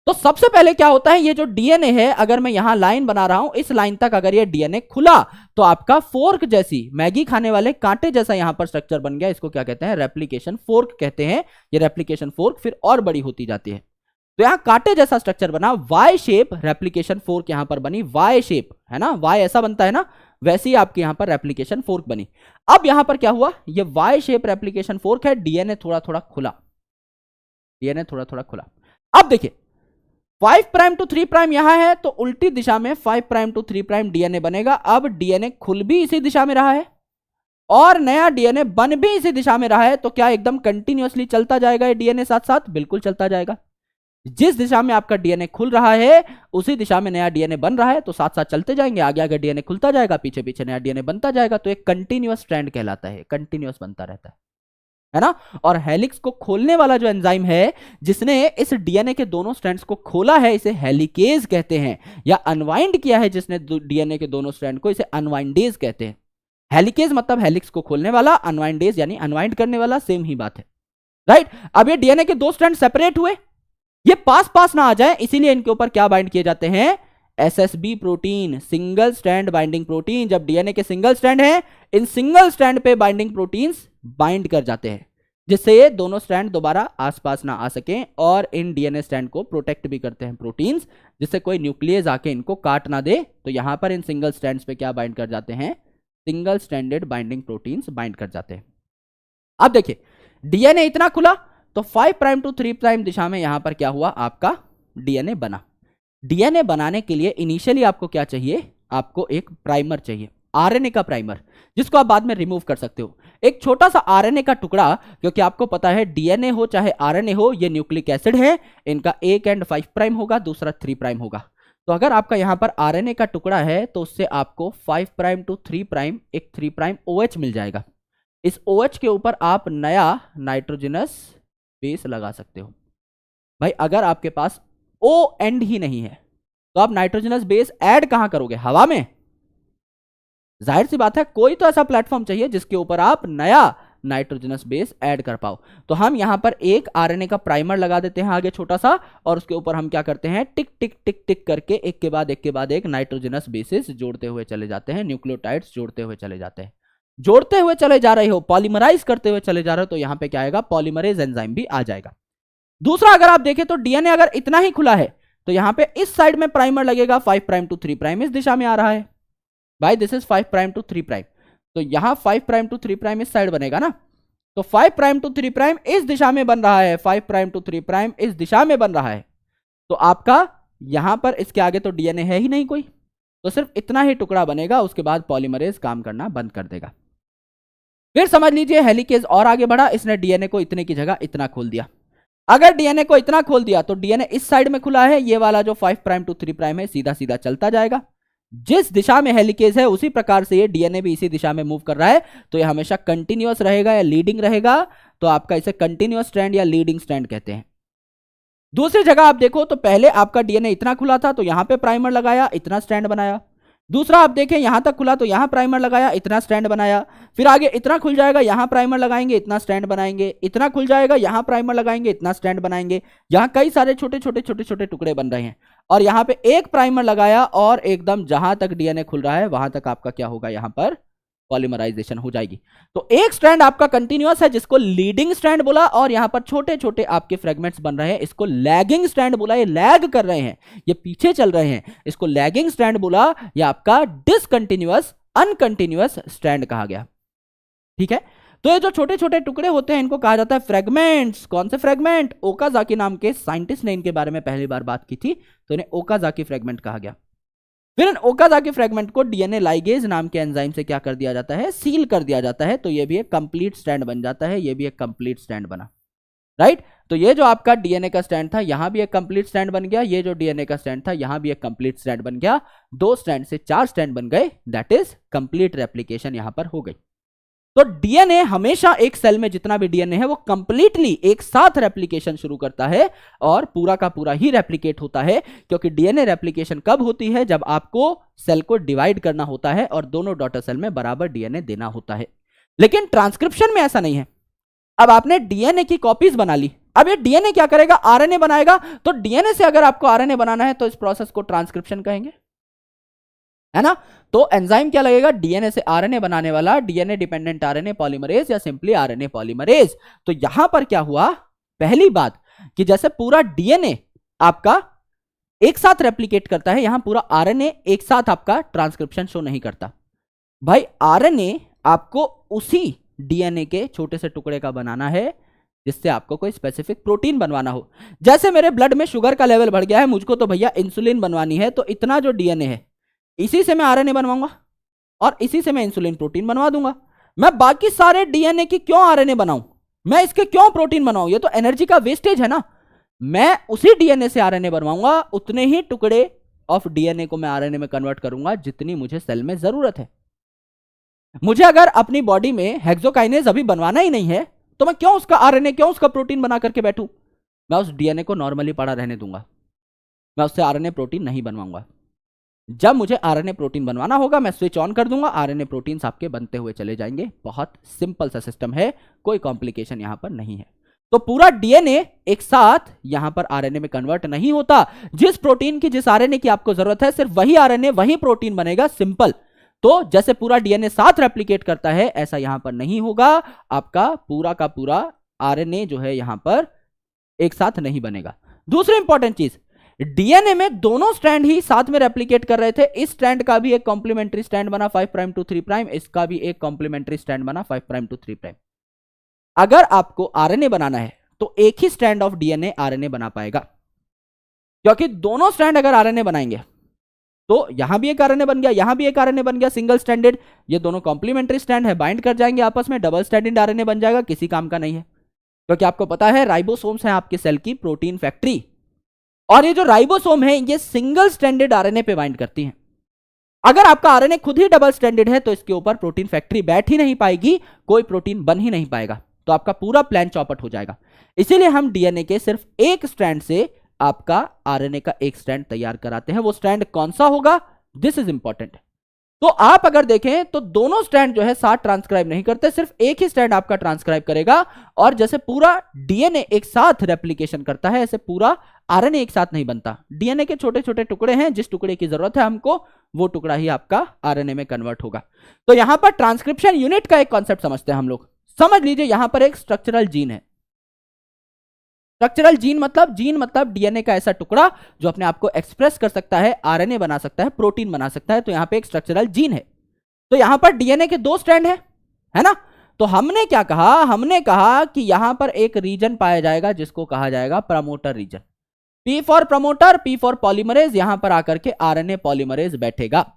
तो सबसे पहले क्या होता है, ये जो डीएनए है, अगर मैं यहां लाइन बना रहा हूं, इस लाइन तक अगर ये डीएनए खुला तो आपका फोर्क जैसी, मैगी खाने वाले कांटे जैसा यहां पर स्ट्रक्चर बन गया। इसको क्या कहते हैं? रेप्लिकेशन फोर्क कहते हैं। ये रेप्लिकेशन फोर्क फिर और बड़ी होती जाती है। तो यहां कांटे जैसा स्ट्रक्चर बना, वाई शेप रेप्लिकेशन फोर्क यहां पर बनी, वाई शेप है ना, वाई ऐसा बनता है ना, वैसे ही आपके यहां पर रेप्लिकेशन फोर्क बनी। अब यहां पर क्या हुआ, ये वाई शेप रेप्लिकेशन फोर्क है, डीएनए थोड़ा थोड़ा खुला, डीएनए थोड़ा थोड़ा खुला। अब देखिए 5 प्राइम टू 3 प्राइम यहां है, तो उल्टी दिशा में 5 प्राइम टू 3 प्राइम डीएनए बनेगा। अब डीएनए खुल भी इसी दिशा में रहा है और नया डीएनए बन भी इसी दिशा में रहा है, तो क्या एकदम कंटिन्यूअसली चलता जाएगा ये डीएनए साथ साथ? बिल्कुल चलता जाएगा। जिस दिशा में आपका डीएनए खुल रहा है उसी दिशा में नया डीएनए बन रहा है, तो साथ साथ चलते जाएंगे, आगे आगे डीएनए खुलता जाएगा, पीछे पीछे नया डीएनए बनता जाएगा। तो एक कंटिन्यूअस स्ट्रैंड कहलाता है, कंटिन्यूअस बनता रहता है ना। और हेलिक्स को खोलने वाला जो एंजाइम है जिसने इस डीएनए के दोनों स्ट्रैंड्स को खोला है, इसे हेलिकेज कहते हैं, या अनवाइंड किया है जिसने डीएनए के दोनों स्ट्रैंड को, इसे अनवाइंडेज कहते हैं। हेलिकेज मतलब हेलिक्स को खोलने वाला, अनवाइंडेज यानी अनवाइंड करने वाला, सेम ही बात है, राइट। अब ये डीएनए के दो स्ट्रैंड सेपरेट हुए, ये पास पास ना आ जाए, इसीलिए इनके ऊपर क्या बाइंड किए जाते हैं? SSB protein, single strand binding protein. जब डीएनए के सिंगल स्ट्रैंड है, इन सिंगल स्ट्रैंड पे बाइंडिंग प्रोटीन्स बाइंड कर जाते हैं, जिससे ये दोनों स्ट्रैंड दोबारा आसपास ना आ सकें, और इन डीएनए स्ट्रैंड को प्रोटेक्ट भी करते हैं प्रोटीन्स, जिससे कोई न्यूक्लियस आके इनको काट ना दे। तो यहां पर इन सिंगल स्ट्रैंड्स पे क्या बाइंड कर जाते हैं? Single stranded binding proteins bind कर जाते हैं। अब देखिए डीएनए इतना खुला, तो 5 प्राइम टू 3 प्राइम दिशा में यहां पर क्या हुआ? आपका डीएनए बना। डीएनए बनाने के लिए इनिशियली आपको क्या चाहिए? आपको एक प्राइमर चाहिए, आरएनए का प्राइमर, जिसको आप बाद में रिमूव कर सकते हो। एक छोटा सा आरएनए का टुकड़ा, क्योंकि आपको पता है डीएनए हो चाहे आरएनए हो, ये न्यूक्लिक एसिड है, इनका एक एंड 5 प्राइम होगा, दूसरा 3 प्राइम होगा। तो अगर आपका यहां पर आरएनए का टुकड़ा है, तो उससे आपको 5 प्राइम टू 3 प्राइम एक 3 प्राइम OH मिल जाएगा। इस OH के ऊपर आप नया नाइट्रोजनस बेस लगा सकते हो। भाई अगर आपके पास O एंड ही नहीं है, तो आप नाइट्रोजनस बेस ऐड कहां करोगे? हवा में। जाहिर सी बात है, कोई तो ऐसा प्लेटफॉर्म चाहिए जिसके ऊपर आप नया नाइट्रोजनस बेस ऐड कर पाओ। तो हम यहां पर एक आरएनए का प्राइमर लगा देते हैं आगे छोटा सा, और उसके ऊपर हम क्या करते हैं? टिक टिक टिक टिक करके एक के बाद एक नाइट्रोजनस बेसिस जोड़ते हुए चले जाते हैं, न्यूक्लियोटाइड्स जोड़ते हुए चले जाते हैं। जोड़ते हुए चले जा रहे हो, पॉलीमराइज करते हुए चले जा रहे हो, तो यहां पे क्या आएगा? पॉलीमरेज एंजाइम भी आ जाएगा। दूसरा, अगर आप देखें तो डीएनए अगर इतना ही खुला है, तो यहां पे इस साइड में प्राइमर लगेगा, 5 प्राइम टू 3 प्राइम इस दिशा में आ रहा है। भाई this is 5 prime to 3 prime, तो यहां 5 प्राइम टू 3 प्राइम इस साइड बनेगा ना, तो 5 प्राइम टू 3 प्राइम इस दिशा में बन रहा है, 5 प्राइम टू 3 प्राइम इस दिशा में बन रहा है। तो आपका यहां पर इसके आगे तो डीएनए है ही नहीं कोई, तो सिर्फ इतना ही टुकड़ा बनेगा, उसके बाद पॉलीमरेज काम करना बंद कर देगा। फिर समझ लीजिए हेलिकेज और आगे बढ़ा, इसने डीएनए को इतने की जगह इतना खोल दिया। अगर डीएनए को इतना खोल दिया, तो डीएनए इस साइड में खुला है, ये वाला जो 5 प्राइम टू 3 प्राइम है सीधा सीधा चलता जाएगा। जिस दिशा में हेलिकेज है उसी प्रकार से ये डीएनए भी इसी दिशा में मूव कर रहा है, तो ये हमेशा कंटिन्यूअस रहेगा या लीडिंग रहेगा, तो आपका इसे कंटिन्यूअस स्ट्रैंड या लीडिंग स्ट्रैंड कहते हैं। दूसरी जगह आप देखो तो पहले आपका डीएनए इतना खुला था, तो यहां पे प्राइमर लगाया, इतना स्ट्रैंड बनाया। दूसरा आप देखें यहां तक खुला, तो यहां प्राइमर लगाया, इतना स्ट्रैंड बनाया। फिर आगे इतना खुल जाएगा, यहां प्राइमर लगाएंगे, इतना स्ट्रैंड बनाएंगे। इतना खुल जाएगा, यहां प्राइमर लगाएंगे, इतना स्ट्रैंड बनाएंगे। यहां कई सारे छोटे छोटे छोटे छोटे टुकड़े बन रहे हैं, और यहां पे एक प्राइमर लगाया, और एकदम जहां तक डीएनए खुल रहा है वहां तक आपका क्या होगा? यहां पर पॉलीमराइजेशन हो जाएगी। तो एक स्ट्रैंड आपका कंटिन्यूअस है, जिसको लीडिंग स्ट्रैंड बोला, और यहां पर छोटे छोटे आपके फ्रेगमेंट्स बन रहे हैं, इसको लैगिंग स्ट्रैंड बोला। ये लैग कर रहे हैं, ये पीछे चल रहे हैं, इसको लैगिंग स्ट्रैंड बोला, या आपका डिसकंटिन्यूअस अनकंटिन्यूअस स्ट्रैंड कहा गया। ठीक है, तो ये जो छोटे छोटे टुकड़े होते हैं इनको कहा जाता है फ्रेगमेंट्स। कौन से फ्रेगमेंट? ओकाजाकी नाम के साइंटिस्ट ने इनके बारे में पहली बार बात की थी, तो इन्हें ओकाजाकी फ्रेगमेंट कहा गया। फिर इन ओकाजाकी फ्रेगमेंट को डीएनए लाइगेज नाम के एंजाइम से क्या कर दिया जाता है? सील कर दिया जाता है, तो ये भी एक कंप्लीट स्ट्रैंड बन जाता है। ये भी एक कंप्लीट स्ट्रैंड बना, राइट। तो ये जो आपका डीएनए का स्ट्रैंड था, यहां भी एक कंप्लीट स्ट्रैंड बन गया। ये जो डीएनए का स्ट्रैंड था, यहां भी एक कंप्लीट स्ट्रैंड बन गया। 2 स्ट्रैंड से 4 स्ट्रैंड बन गए, दैट इज कंप्लीट रेप्लिकेशन यहां पर हो गई। तो डीएनए हमेशा एक सेल में जितना भी डीएनए है वो कंप्लीटली एक साथ रेप्लिकेशन शुरू करता है, और पूरा का पूरा ही रेप्लिकेट होता है। क्योंकि डीएनए रेप्लिकेशन कब होती है? जब आपको सेल को डिवाइड करना होता है और दोनों डॉटर सेल में बराबर डीएनए देना होता है। लेकिन ट्रांसक्रिप्शन में ऐसा नहीं है। अब आपने डीएनए की कॉपीज बना ली, अब ये डीएनए क्या करेगा? आरएनए बनाएगा। तो डीएनए से अगर आपको आरएनए बनाना है तो इस प्रोसेस को ट्रांसक्रिप्शन कहेंगे, है ना। तो एंजाइम क्या लगेगा? डीएनए से आरएनए बनाने वाला डीएनए डिपेंडेंट आरएनए पॉलीमरेज, या सिंपली आरएनए पॉलीमरेज। तो यहां पर क्या हुआ? पहली बात कि जैसे पूरा डीएनए आपका एक साथ रेप्लिकेट करता है, यहां पूरा आरएनए एक साथ आपका ट्रांसक्रिप्शन शो नहीं करता। भाई आरएनए आपको उसी डीएनए के छोटे से टुकड़े का बनाना है जिससे आपको कोई स्पेसिफिक प्रोटीन बनवाना हो। जैसे मेरे ब्लड में शुगर का लेवल बढ़ गया है, मुझको तो भैया इंसुलिन बनवानी है, तो इतना जो डीएनए है इसी से मैं आरएनए बनवाऊंगा और इसी से मैं इंसुलिन प्रोटीन बनवा दूंगा। मैं बाकी सारे डीएनए की क्यों आरएनए बनाऊं, मैं इसके क्यों प्रोटीन बनाऊं, ये तो एनर्जी का वेस्टेज है ना। मैं उसी डीएनए से आरएनए बनवाऊंगा, उतने ही टुकड़े ऑफ डीएनए को मैं आरएनए में कन्वर्ट करूंगा जितनी मुझे सेल में जरूरत है। मुझे अगर अपनी बॉडी में हेक्सोकाइनेज अभी बनवाना ही नहीं है तो मैं क्यों उसका आरएनए, क्यों उसका प्रोटीन बना करके बैठूं। मैं उस डीएनए को नॉर्मली पड़ा रहने दूंगा, मैं उससे आरएनए प्रोटीन नहीं बनवाऊंगा। जब मुझे आरएनए प्रोटीन बनवाना होगा मैं स्विच ऑन कर दूंगा, आरएनए प्रोटीन्स आपके बनते हुए चले जाएंगे। बहुत सिंपल सा सिस्टम है, कोई कॉम्प्लिकेशन यहां पर नहीं है। तो पूरा डीएनए एक साथ यहां पर आरएनए में कन्वर्ट नहीं होता। जिस प्रोटीन की, जिस आरएनए की आपको जरूरत है, सिर्फ वही आरएनए वही प्रोटीन बनेगा, सिंपल। तो जैसे पूरा डीएनए साथ रेप्लिकेट करता है ऐसा यहां पर नहीं होगा, आपका पूरा का पूरा आरएनए जो है यहां पर एक साथ नहीं बनेगा। दूसरी इंपॉर्टेंट चीज, डीएनए में दोनों स्ट्रैंड ही साथ में रेप्लिकेट कर रहे थे। इस स्ट्रैंड का भी एक कॉम्प्लीमेंट्री स्ट्रैंड बना 5 प्राइम टू 3 प्राइम, इसका भी एक कॉम्प्लीमेंट्री स्ट्रैंड बना 5 प्राइम टू 3 प्राइम। अगर आपको आरएनए बनाना है तो एक ही स्ट्रैंड ऑफ डीएनए आरएनए बना पाएगा, क्योंकि दोनों स्ट्रैंड अगर आरएनए बनाएंगे तो यहां भी एक आरएनए बन गया, यहां भी एक आरएनए बन गया, सिंगल स्ट्रैंडेड। ये दोनों कॉम्प्लीमेंट्री स्ट्रैंड है, बाइंड कर जाएंगे आपस में, डबल स्ट्रैंडेड आरएनए बन जाएगा, किसी काम का नहीं है। क्योंकि आपको पता है राइबोसोम्स है आपके सेल की प्रोटीन फैक्ट्री, और ये जो राइबोसोम है ये सिंगल स्ट्रैंडेड आरएनए पे बाइंड करती है। अगर आपका आरएनए खुद ही डबल स्ट्रैंडेड है तो इसके ऊपर प्रोटीन फैक्ट्री बैठ ही नहीं पाएगी, कोई प्रोटीन बन ही नहीं पाएगा, तो आपका पूरा प्लान चौपट हो जाएगा। इसीलिए हम डीएनए के सिर्फ एक स्ट्रैंड से आपका आरएनए का एक स्ट्रैंड तैयार कराते हैं। वो स्ट्रैंड कौन सा होगा, दिस इज इंपॉर्टेंट। तो आप अगर देखें तो दोनों स्ट्रैंड जो है साथ ट्रांसक्राइब नहीं करते, सिर्फ एक ही स्ट्रैंड आपका ट्रांसक्राइब करेगा। और जैसे पूरा डीएनए एक साथ रेप्लिकेशन करता है ऐसे पूरा आरएनए एक साथ नहीं बनता। डीएनए के छोटे छोटे टुकड़े हैं, जिस टुकड़े की जरूरत है हमको वो टुकड़ा ही आपका आरएनए में कन्वर्ट होगा। तो यहां पर ट्रांसक्रिप्शन यूनिट का एक कॉन्सेप्ट समझते हैं हम लोग। समझ लीजिए यहां पर एक स्ट्रक्चरल जीन है। स्ट्रक्चरल जीन मतलब डीएनए का ऐसा टुकड़ा जो अपने आप को एक्सप्रेस कर सकता है, आरएनए बना सकता है, प्रोटीन बना सकता है। तो यहां पे एक स्ट्रक्चरल जीन है। तो यहां पर डीएनए के दो स्ट्रैंड है ना। तो हमने क्या कहा, हमने कहा कि यहां पर एक रीजन पाया जाएगा जिसको कहा जाएगा promoter region. P for promoter, P for polymerase, यहां पर आकर के आरएनए पॉलीमरेज बैठेगा।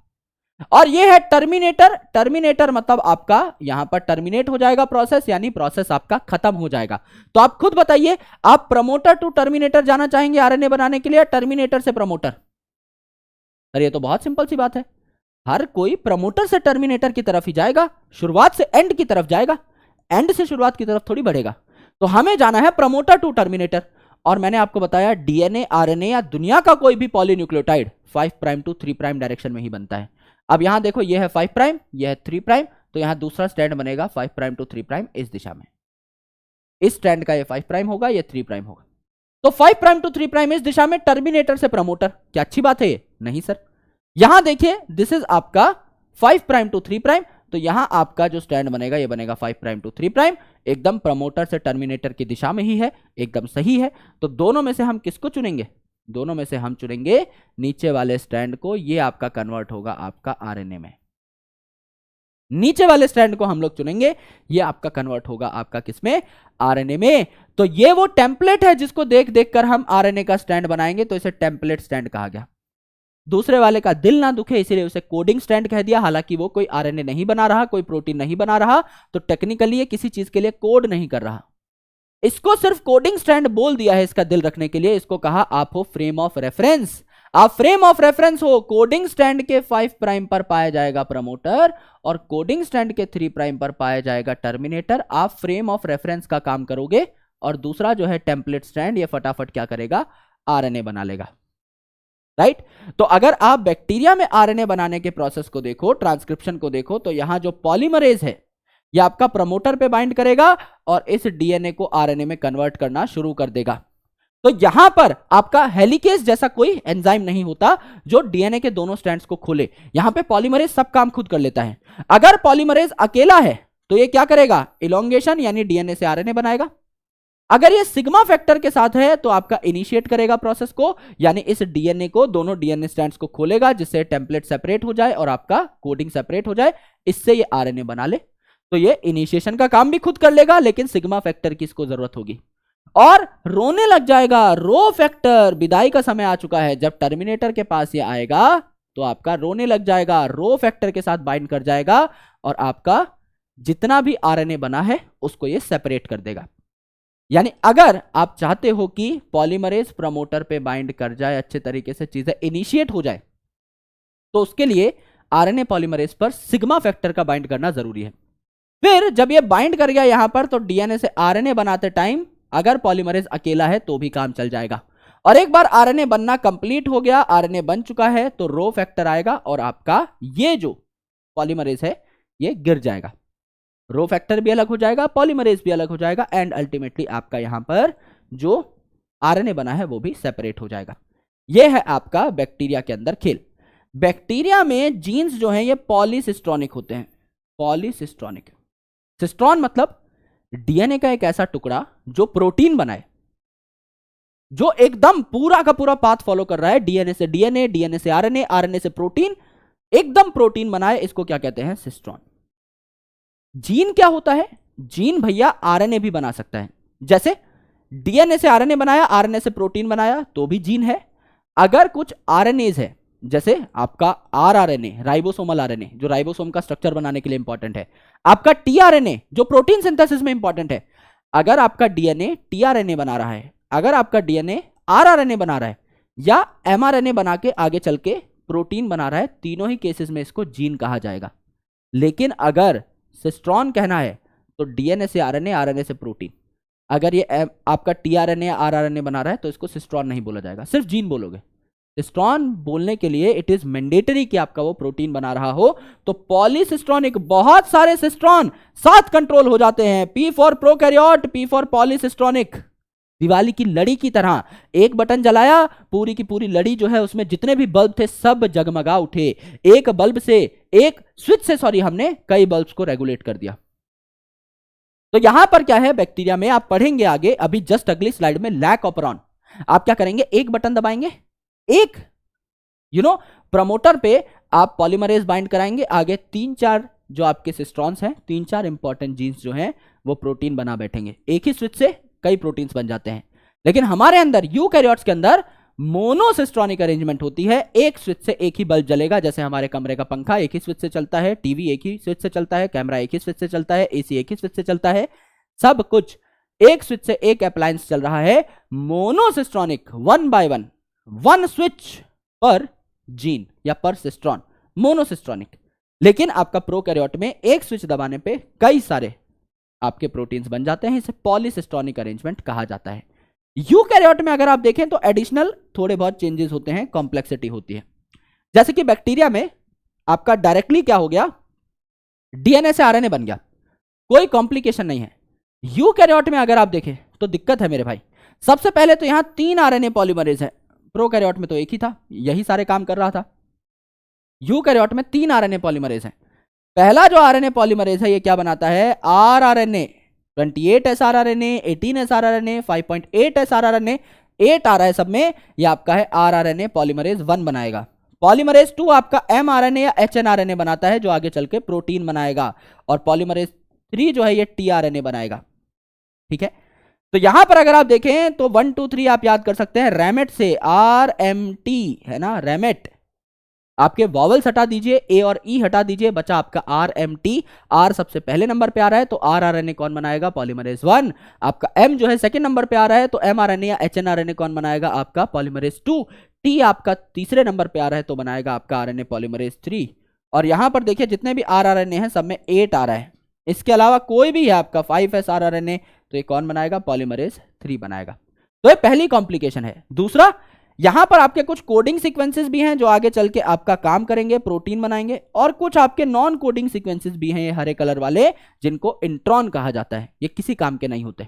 और ये है टर्मिनेटर। टर्मिनेटर मतलब आपका यहां पर टर्मिनेट हो जाएगा प्रोसेस, यानी प्रोसेस आपका खत्म हो जाएगा। तो आप खुद बताइए, आप प्रमोटर टू टर्मिनेटर जाना चाहेंगे आरएनए बनाने के लिए, टर्मिनेटर से प्रमोटर? अरे ये तो बहुत सिंपल सी बात है, हर कोई प्रमोटर से टर्मिनेटर की तरफ ही जाएगा, शुरुआत से एंड की तरफ जाएगा, एंड से शुरुआत की तरफ थोड़ी बढ़ेगा। तो हमें जाना है प्रमोटर टू टर्मिनेटर। और मैंने आपको बताया डीएनए, आरएनए या दुनिया का कोई भी polynucleotide 5 prime to 3 prime direction में ही बनता है। अब यहां देखो, ये है 5 प्राइम, ये है 3 प्राइम, तो यहां दूसरा स्ट्रैंड बनेगा 5 प्राइम टू 3 प्राइम इस दिशा में। इस स्ट्रैंड का ये 5 प्राइम होगा, ये 3 प्राइम होगा। तो 5 प्राइम टू 3 प्राइम इस दिशा में, टर्मिनेटर से प्रमोटर। क्या अच्छी बात है ये? नहीं सर। यहां देखिए, दिस इज आपका 5 प्राइम टू 3 प्राइम, तो यहां आपका जो स्ट्रैंड बनेगा ये बनेगा 5 प्राइम टू 3 प्राइम, एकदम प्रमोटर से टर्मिनेटर की दिशा में ही है, एकदम सही है। तो दोनों में से हम किसको चुनेंगे? दोनों में से हम चुनेंगे नीचे वाले स्ट्रैंड को। ये आपका कन्वर्ट होगा आपका आरएनए में। नीचे वाले स्ट्रैंड को हम लोग चुनेंगे, ये आपका कन्वर्ट होगा आपका किसमें? आरएनए में। तो ये वो टेम्पलेट है जिसको देख देख कर हम आरएनए का स्ट्रैंड बनाएंगे, तो इसे टेम्पलेट स्ट्रैंड कहा गया। दूसरे वाले का दिल ना दुखे इसीलिए उसे कोडिंग स्ट्रैंड कह दिया। हालांकि वो कोई आरएनए नहीं बना रहा, कोई प्रोटीन नहीं बना रहा, तो टेक्निकली ये किसी चीज के लिए कोड नहीं कर रहा। इसको सिर्फ कोडिंग स्ट्रैंड बोल दिया है इसका दिल रखने के लिए। इसको कहा आप हो फ्रेम ऑफ रेफरेंस। आप फ्रेम ऑफ रेफरेंस हो। कोडिंग स्ट्रैंड के 5 प्राइम पर पाया जाएगा प्रमोटर और कोडिंग स्ट्रैंड के 3 प्राइम पर पाया जाएगा टर्मिनेटर। आप फ्रेम ऑफ रेफरेंस का काम करोगे और दूसरा जो है टेम्पलेट स्ट्रैंड, ये फटाफट क्या करेगा? आरएनए बना लेगा, राइट। तो अगर आप बैक्टीरिया में आरएनए बनाने के प्रोसेस को देखो, ट्रांसक्रिप्शन को देखो, तो यहां जो पॉलीमरेज है ये आपका प्रमोटर पे बाइंड करेगा और इस डीएनए को आरएनए में कन्वर्ट करना शुरू कर देगा। तो यहां पर आपका हेलिकेज जैसा कोई एंजाइम नहीं होता जो डीएनए के दोनों स्ट्रैंड्स को खोले। यहां पे पॉलीमरेज सब काम खुद कर लेता है। अगर पॉलीमरेज अकेला है तो ये क्या करेगा? इलोंगेशन यानी डीएनए से आरएनए बनाएगा। अगर ये सिग्मा फैक्टर के साथ है तो आपका इनिशिएट करेगा प्रोसेस को, यानी इस डीएनए को, दोनों डीएनए स्ट्रैंड्स को खोलेगा जिससे टेम्पलेट सेपरेट हो जाए और आपका कोडिंग सेपरेट हो जाए, इससे ये आरएनए बना ले। तो ये इनिशिएशन का काम भी खुद कर लेगा, लेकिन सिग्मा फैक्टर की इसको जरूरत होगी। और रोने लग जाएगा, रो फैक्टर, विदाई का समय आ चुका है। जब टर्मिनेटर के पास ये आएगा तो आपका रोने लग जाएगा, रो फैक्टर के साथ बाइंड कर जाएगा और आपका जितना भी आरएनए बना है उसको ये सेपरेट कर देगा। यानी अगर आप चाहते हो कि पॉलीमरेज प्रमोटर पे बाइंड कर जाए, अच्छे तरीके से चीजें इनिशिएट हो जाए, तो उसके लिए आरएनए पॉलीमरेज पर सिग्मा फैक्टर का बाइंड करना जरूरी है। फिर जब ये बाइंड कर गया यहां पर, तो डीएनए से आरएनए बनाते टाइम अगर पॉलीमरेज अकेला है तो भी काम चल जाएगा। और एक बार आरएनए बनना कंप्लीट हो गया, आरएनए बन चुका है, तो रो फैक्टर आएगा और आपका ये जो पॉलीमरेज है ये गिर जाएगा। रो फैक्टर भी अलग हो जाएगा, पॉलीमरेज भी अलग हो जाएगा, एंड अल्टीमेटली आपका यहां पर जो आरएनए बना है वो भी सेपरेट हो जाएगा। यह है आपका बैक्टीरिया के अंदर खेल। बैक्टीरिया में जीन्स जो हैं ये पॉलीसिस्ट्रॉनिक होते हैं। पॉलीसिस्ट्रॉनिक, सिस्ट्रॉन मतलब डीएनए का एक ऐसा टुकड़ा जो प्रोटीन बनाए, जो एकदम पूरा का पूरा पाथ फॉलो कर रहा है, डीएनए से डीएनए, डीएनए से आरएनए, आरएनए से प्रोटीन, एकदम प्रोटीन बनाए, इसको क्या कहते हैं? सिस्ट्रॉन। जीन क्या होता है? जीन भैया आरएनए भी बना सकता है। जैसे डीएनए से आरएनए बनाया, आरएनए से प्रोटीन बनाया, तो भी जीन है। अगर कुछ आरएनएज है, जैसे आपका आरआरएनए, राइबोसोमल आरएनए, जो राइबोसोम का स्ट्रक्चर बनाने के लिए इंपॉर्टेंट है, आपका टीआरएनए जो प्रोटीन सिंथेसिस में इंपॉर्टेंट है। अगर आपका डीएनए टीआरएनए बना रहा है, अगर आपका डीएनए आरआरएनए बना रहा है, या एमआरएनए बना के आगे चल के प्रोटीन बना रहा है, तीनों ही केसेस में इसको जीन कहा जाएगा। लेकिन अगर सिस्ट्रॉन कहना है तो डीएनए से आरएनए, आरएनए से प्रोटीन। अगर ये आपका टीआरएनए आरआरएनए बना रहा है तो इसको सिस्ट्रॉन नहीं बोला जाएगा, सिर्फ जीन बोलोगे। सिस्ट्रॉन बोलने के लिए इट इज मैंडेटरी कि आपका वो प्रोटीन बना रहा हो। तो पॉलीसिस्ट्रॉनिक, बहुत सारे सिस्ट्रॉन साथ कंट्रोल हो जाते हैं। P for prokaryote, P for polycistronic. Diwali की लड़ी की तरह एक बटन जलाया, पूरी की पूरी लड़ी जो है उसमें जितने भी बल्ब थे सब जगमगा उठे। एक बल्ब से, एक स्विच से सॉरी, हमने कई बल्ब्स को रेगुलेट कर दिया। तो यहां पर क्या है बैक्टीरिया में, आप पढ़ेंगे आगे, अभी जस्ट अगली स्लाइड में लैक ऑपरॉन। आप क्या करेंगे? एक बटन दबाएंगे, एक प्रमोटर पे आप पॉलीमरेज बाइंड कराएंगे, आगे 3-4 जो आपके सिस्ट्रॉन्स हैं, 3-4 इंपॉर्टेंट जीन्स जो हैं वो प्रोटीन बना बैठेंगे। एक ही स्विच से कई प्रोटीन्स बन जाते हैं। लेकिन हमारे अंदर, यूकैरियोट्स के अंदर मोनोसिस्ट्रॉनिक अरेंजमेंट होती है। एक स्विच से एक ही बल्ब जलेगा, जैसे हमारे कमरे का पंखा एक ही स्विच से चलता है, टीवी एक ही स्विच से चलता है, कैमरा एक ही स्विच से चलता है, एसी एक ही स्विच से चलता है, सब कुछ एक स्विच से एक अप्लायंस चल रहा है। मोनोसिस्ट्रॉनिक, 1 by 1, 1 स्विच पर जीन या पर सिस्ट्रॉन, मोनोसिस्ट्रॉनिक। लेकिन आपका प्रोकैरियोट में एक स्विच दबाने पे कई सारे आपके प्रोटीन्स बन जाते हैं, इसे पॉलीसिस्ट्रॉनिक अरेंजमेंट कहा जाता है। यूकैरियोट में अगर आप देखें तो एडिशनल थोड़े बहुत चेंजेस होते हैं, कॉम्प्लेक्सिटी होती है। जैसे कि बैक्टीरिया में आपका डायरेक्टली क्या हो गया, डीएनए से आरएनए बन गया, कोई कॉम्प्लिकेशन नहीं है। यूकैरियोट में अगर आप देखें तो दिक्कत है मेरे भाई। सबसे पहले तो यहां 3 आरएनए पॉलीमरेज है, प्रोकैरियोट में तो एक ही था, यही सारे काम कर रहा था। यूकैरियोट में 3 आरएनए पॉलीमरेज है। पहला जो आरएनए पॉलीमरेज है ये क्या बनाता है? आरआरएनए, 28 एसआरआरएनए, 18 एसआरआरएनए, 5.8 एसआरआरएनए, 8 आ रहा है सब में, ये आपका है आरआरएनए पॉलीमरेज 1 बनाएगा। पॉलीमरेज 2 आपका एमआरएनए या एचएनआरएनए बनाता है, जो आगे चल के प्रोटीन बनाएगा। और पॉलीमरेज 3 जो है ये टीआरएनए बनाएगा। ठीक है, तो यहां पर अगर आप देखें तो 1 2 3 आप याद कर सकते हैं रैमेट से, आरएमटी है ना, रैमेट। आपके वॉवल्स हटा दीजिए, ए और ई हटा दीजिए, बचा आपका आरएमटी। आर सबसे पहले नंबर पे आ रहा है तो आरआरएनए कौन बनाएगा? पॉलीमरेज 1। आपका एम जो है सेकंड नंबर पे आ रहा है तो एमआरएनए या एचएनआरएनए कौन बनाएगा? आपका पॉलीमरेज 2। टी आपका तीसरे नंबर पे आ रहा है तो बनाएगा आपका आरएनए पॉलीमरेज 3। और यहां पर देखिए जितने भी आरआरएनए हैं सब में 8 आ रहा है। इसके अलावा कोई भी है आपका 5s आरआरएनए तो ये कौन बनाएगा? पॉलीमरेज 3 बनाएगा। तो ये पहली कॉम्प्लिकेशन है। दूसरा, यहां पर आपके कुछ कोडिंग सीक्वेंसेस भी हैं जो आगे चल के आपका काम करेंगे, प्रोटीन बनाएंगे। और कुछ आपके नॉन कोडिंग सीक्वेंसेस भी हैं, ये हरे कलर वाले, जिनको इंट्रॉन कहा जाता है। ये किसी काम के नहीं होते,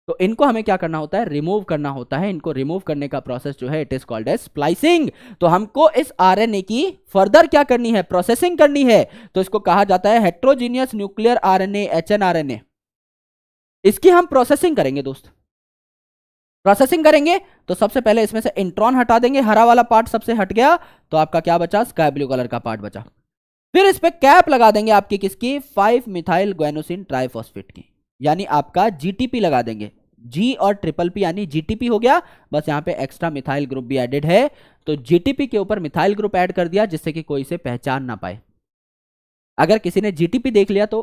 तो इनको हमें क्या करना होता है? रिमूव करना होता है। इनको रिमूव करने का प्रोसेस जो है it is called as splicing. तो हमको इस आरएनए की फर्दर क्या करनी है? प्रोसेसिंग करनी है। तो इसको कहा जाता है हेट्रोजीनियस न्यूक्लियर आरएनए, एचएनआरएनए। इसकी हम प्रोसेसिंग करेंगे दोस्त। प्रोसेसिंग करेंगे तो सबसे पहले इसमें से इंट्रॉन हटा देंगे, हरा वाला पार्ट सबसे हट गया, तो आपका क्या बचा, स्काई ब्लू कलर का पार्ट बचा। फिर इस पे कैप लगा देंगे आपकी किसकी, 5 मिथाइल ग्वेनोसिन ट्राइफॉस्फेट की, यानी आपका जीटीपी लगा देंगे। जी और ट्रिपल पी यानी जीटीपी हो गया, बस यहाँ पे एक्स्ट्रा मिथाइल ग्रुप भी एडेड है, तो जीटीपी के ऊपर मिथाइल ग्रुप ऐड कर दिया जिससे कि कोई इसे पहचान ना पाए। अगर किसी ने जीटीपी देख लिया तो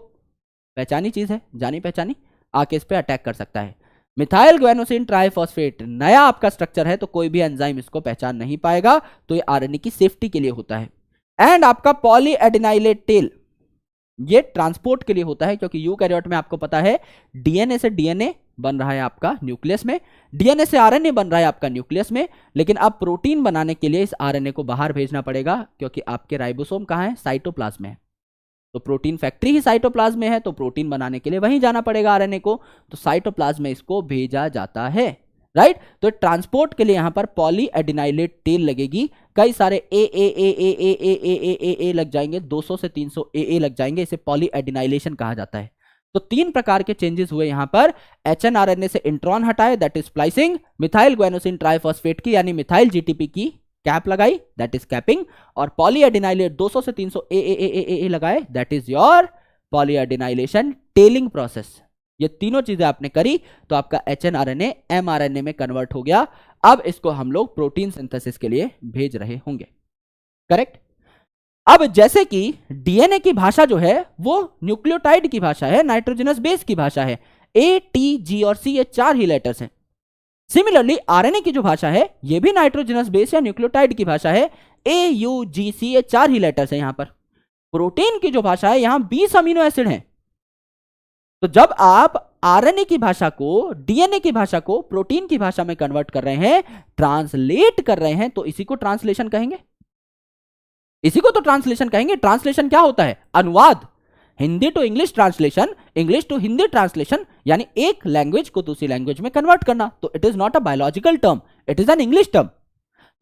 पहचानी चीज है, जानी पहचानी, आके इस पे अटैक कर सकता है। मिथाइल ग्वेनोसिन ट्राइफॉस्फेट नया आपका स्ट्रक्चर है, तो कोई भी एंजाइम इसको पहचान नहीं पाएगा, तो ये आरएनए की सेफ्टी के लिए होता है। एंड आपका पॉलीएडिनाइलेट टेल, ये ट्रांसपोर्ट के लिए होता है, क्योंकि यूकैरियोट में आपको पता है डीएनए से डीएनए बन रहा है आपका न्यूक्लियस में, डीएनए से आरएनए बन रहा है आपका न्यूक्लियस में, लेकिन अब प्रोटीन बनाने के लिए इस आरएनए को बाहर भेजना पड़ेगा, क्योंकि आपके राइबोसोम कहाँ है, साइटोप्लाज्म में है, तो प्रोटीन फैक्ट्री ही साइटोप्लाज्म में है, तो प्रोटीन बनाने के लिए वहीं जाना पड़ेगा आरएनए को, तो साइटोप्लाज्म में इसको भेजा जाता है, राइट। तो ट्रांसपोर्ट के लिए यहां पर पॉलीएडिनाइलेट टेल लगेगी, कई सारे ए ए ए ए ए ए ए ए ए ए लग जाएंगे, 200 से 300 ए लग जाएंगे, इसे पॉलीएडिनाइलेशन कहा जाता है। तो 3 प्रकार के चेंजेस हुए यहां पर, एचएनआरएनए से इंट्रॉन हटाए that is splicing, methyl guanosine triphosphate की यानी मिथाइल जीटीपी की कैप लगाई दैट इज कैपिंग, और पॉलीएडिनाइलेट 200 से 300 ए लगाए that is your polyadenylation tailing process. ये तीनों चीजें आपने करी तो आपका एचएनआरएनए एमआरएनए में कन्वर्ट हो गया। अब इसको हम लोग प्रोटीन सिंथेसिस के लिए भेज रहे होंगे, करेक्ट। अब जैसे कि डीएनए की भाषा जो है वो न्यूक्लियोटाइड की भाषा है, नाइट्रोजनस बेस की भाषा है, ए टी जी और सी ये 4 ही लेटर्स हैं। सिमिलरली आरएनए की जो भाषा है ये भी नाइट्रोजनस बेस या न्यूक्लियोटाइड की भाषा है, ए यू जी सी ये 4 ही लेटर्स हैं यहां पर। प्रोटीन की जो भाषा है यहां 20 अमीनो एसिड हैं। तो जब आप आरएनए की भाषा को, डीएनए की भाषा को प्रोटीन की भाषा में कन्वर्ट कर रहे हैं, ट्रांसलेट कर रहे हैं, तो इसी को ट्रांसलेशन कहेंगे, इसी को तो ट्रांसलेशन कहेंगे। ट्रांसलेशन क्या होता है, अनुवाद, Hindi to English translation, English to Hindi translation, यानी एक लैंग्वेज को दूसरी लैंग्वेज में कन्वर्ट करना। तो it is not a biological term, it is an English term.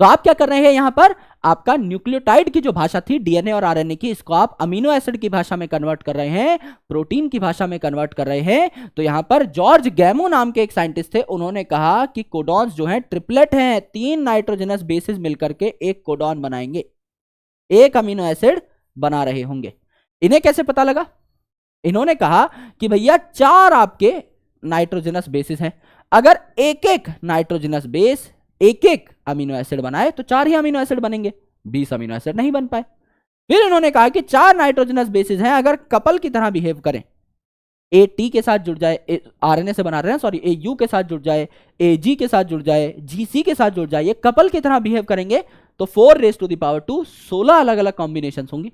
तो आप क्या कर रहे हैं यहां पर, आपका न्यूक्लियोटाइड की जो भाषा थी डीएनए और आरएनए की, इसको आप अमीनो एसिड की भाषा में कन्वर्ट कर रहे हैं, प्रोटीन की भाषा में कन्वर्ट कर रहे हैं। तो यहां पर जॉर्ज गैमो नाम के एक साइंटिस्ट थे, उन्होंने कहा कि कोडॉन्स जो हैं ट्रिपलेट हैं, 3 नाइट्रोजनस बेसिस मिलकर के एक कोडॉन बनाएंगे, एक अमीनो एसिड बना रहे होंगे। इन्हें कैसे पता लगा, इन्होंने कहा कि भैया 4 आपके नाइट्रोजनस बेसिस हैं, अगर एक एक नाइट्रोजनस बेस एक एक अमीनो एसिड बनाए तो 4 ही अमीनो एसिड बनेंगे, 20 अमीनो एसिड नहीं बन पाए। फिर इन्होंने कहा कि 4 नाइट्रोजनस बेसिस हैं, अगर कपल की तरह बिहेव करें, ए टी के साथ जुड़ जाए, आरएनए से बना रहे हैं सॉरी, ए यू के साथ जुड़ जाए, ए जी के साथ जुड़ जाए, जी सी के साथ जुड़ जाए, ये कपल की तरह बिहेव करेंगे तो 4 रेज़ टू द पावर 2 16 अलग अलग कॉम्बिनेशन होंगी,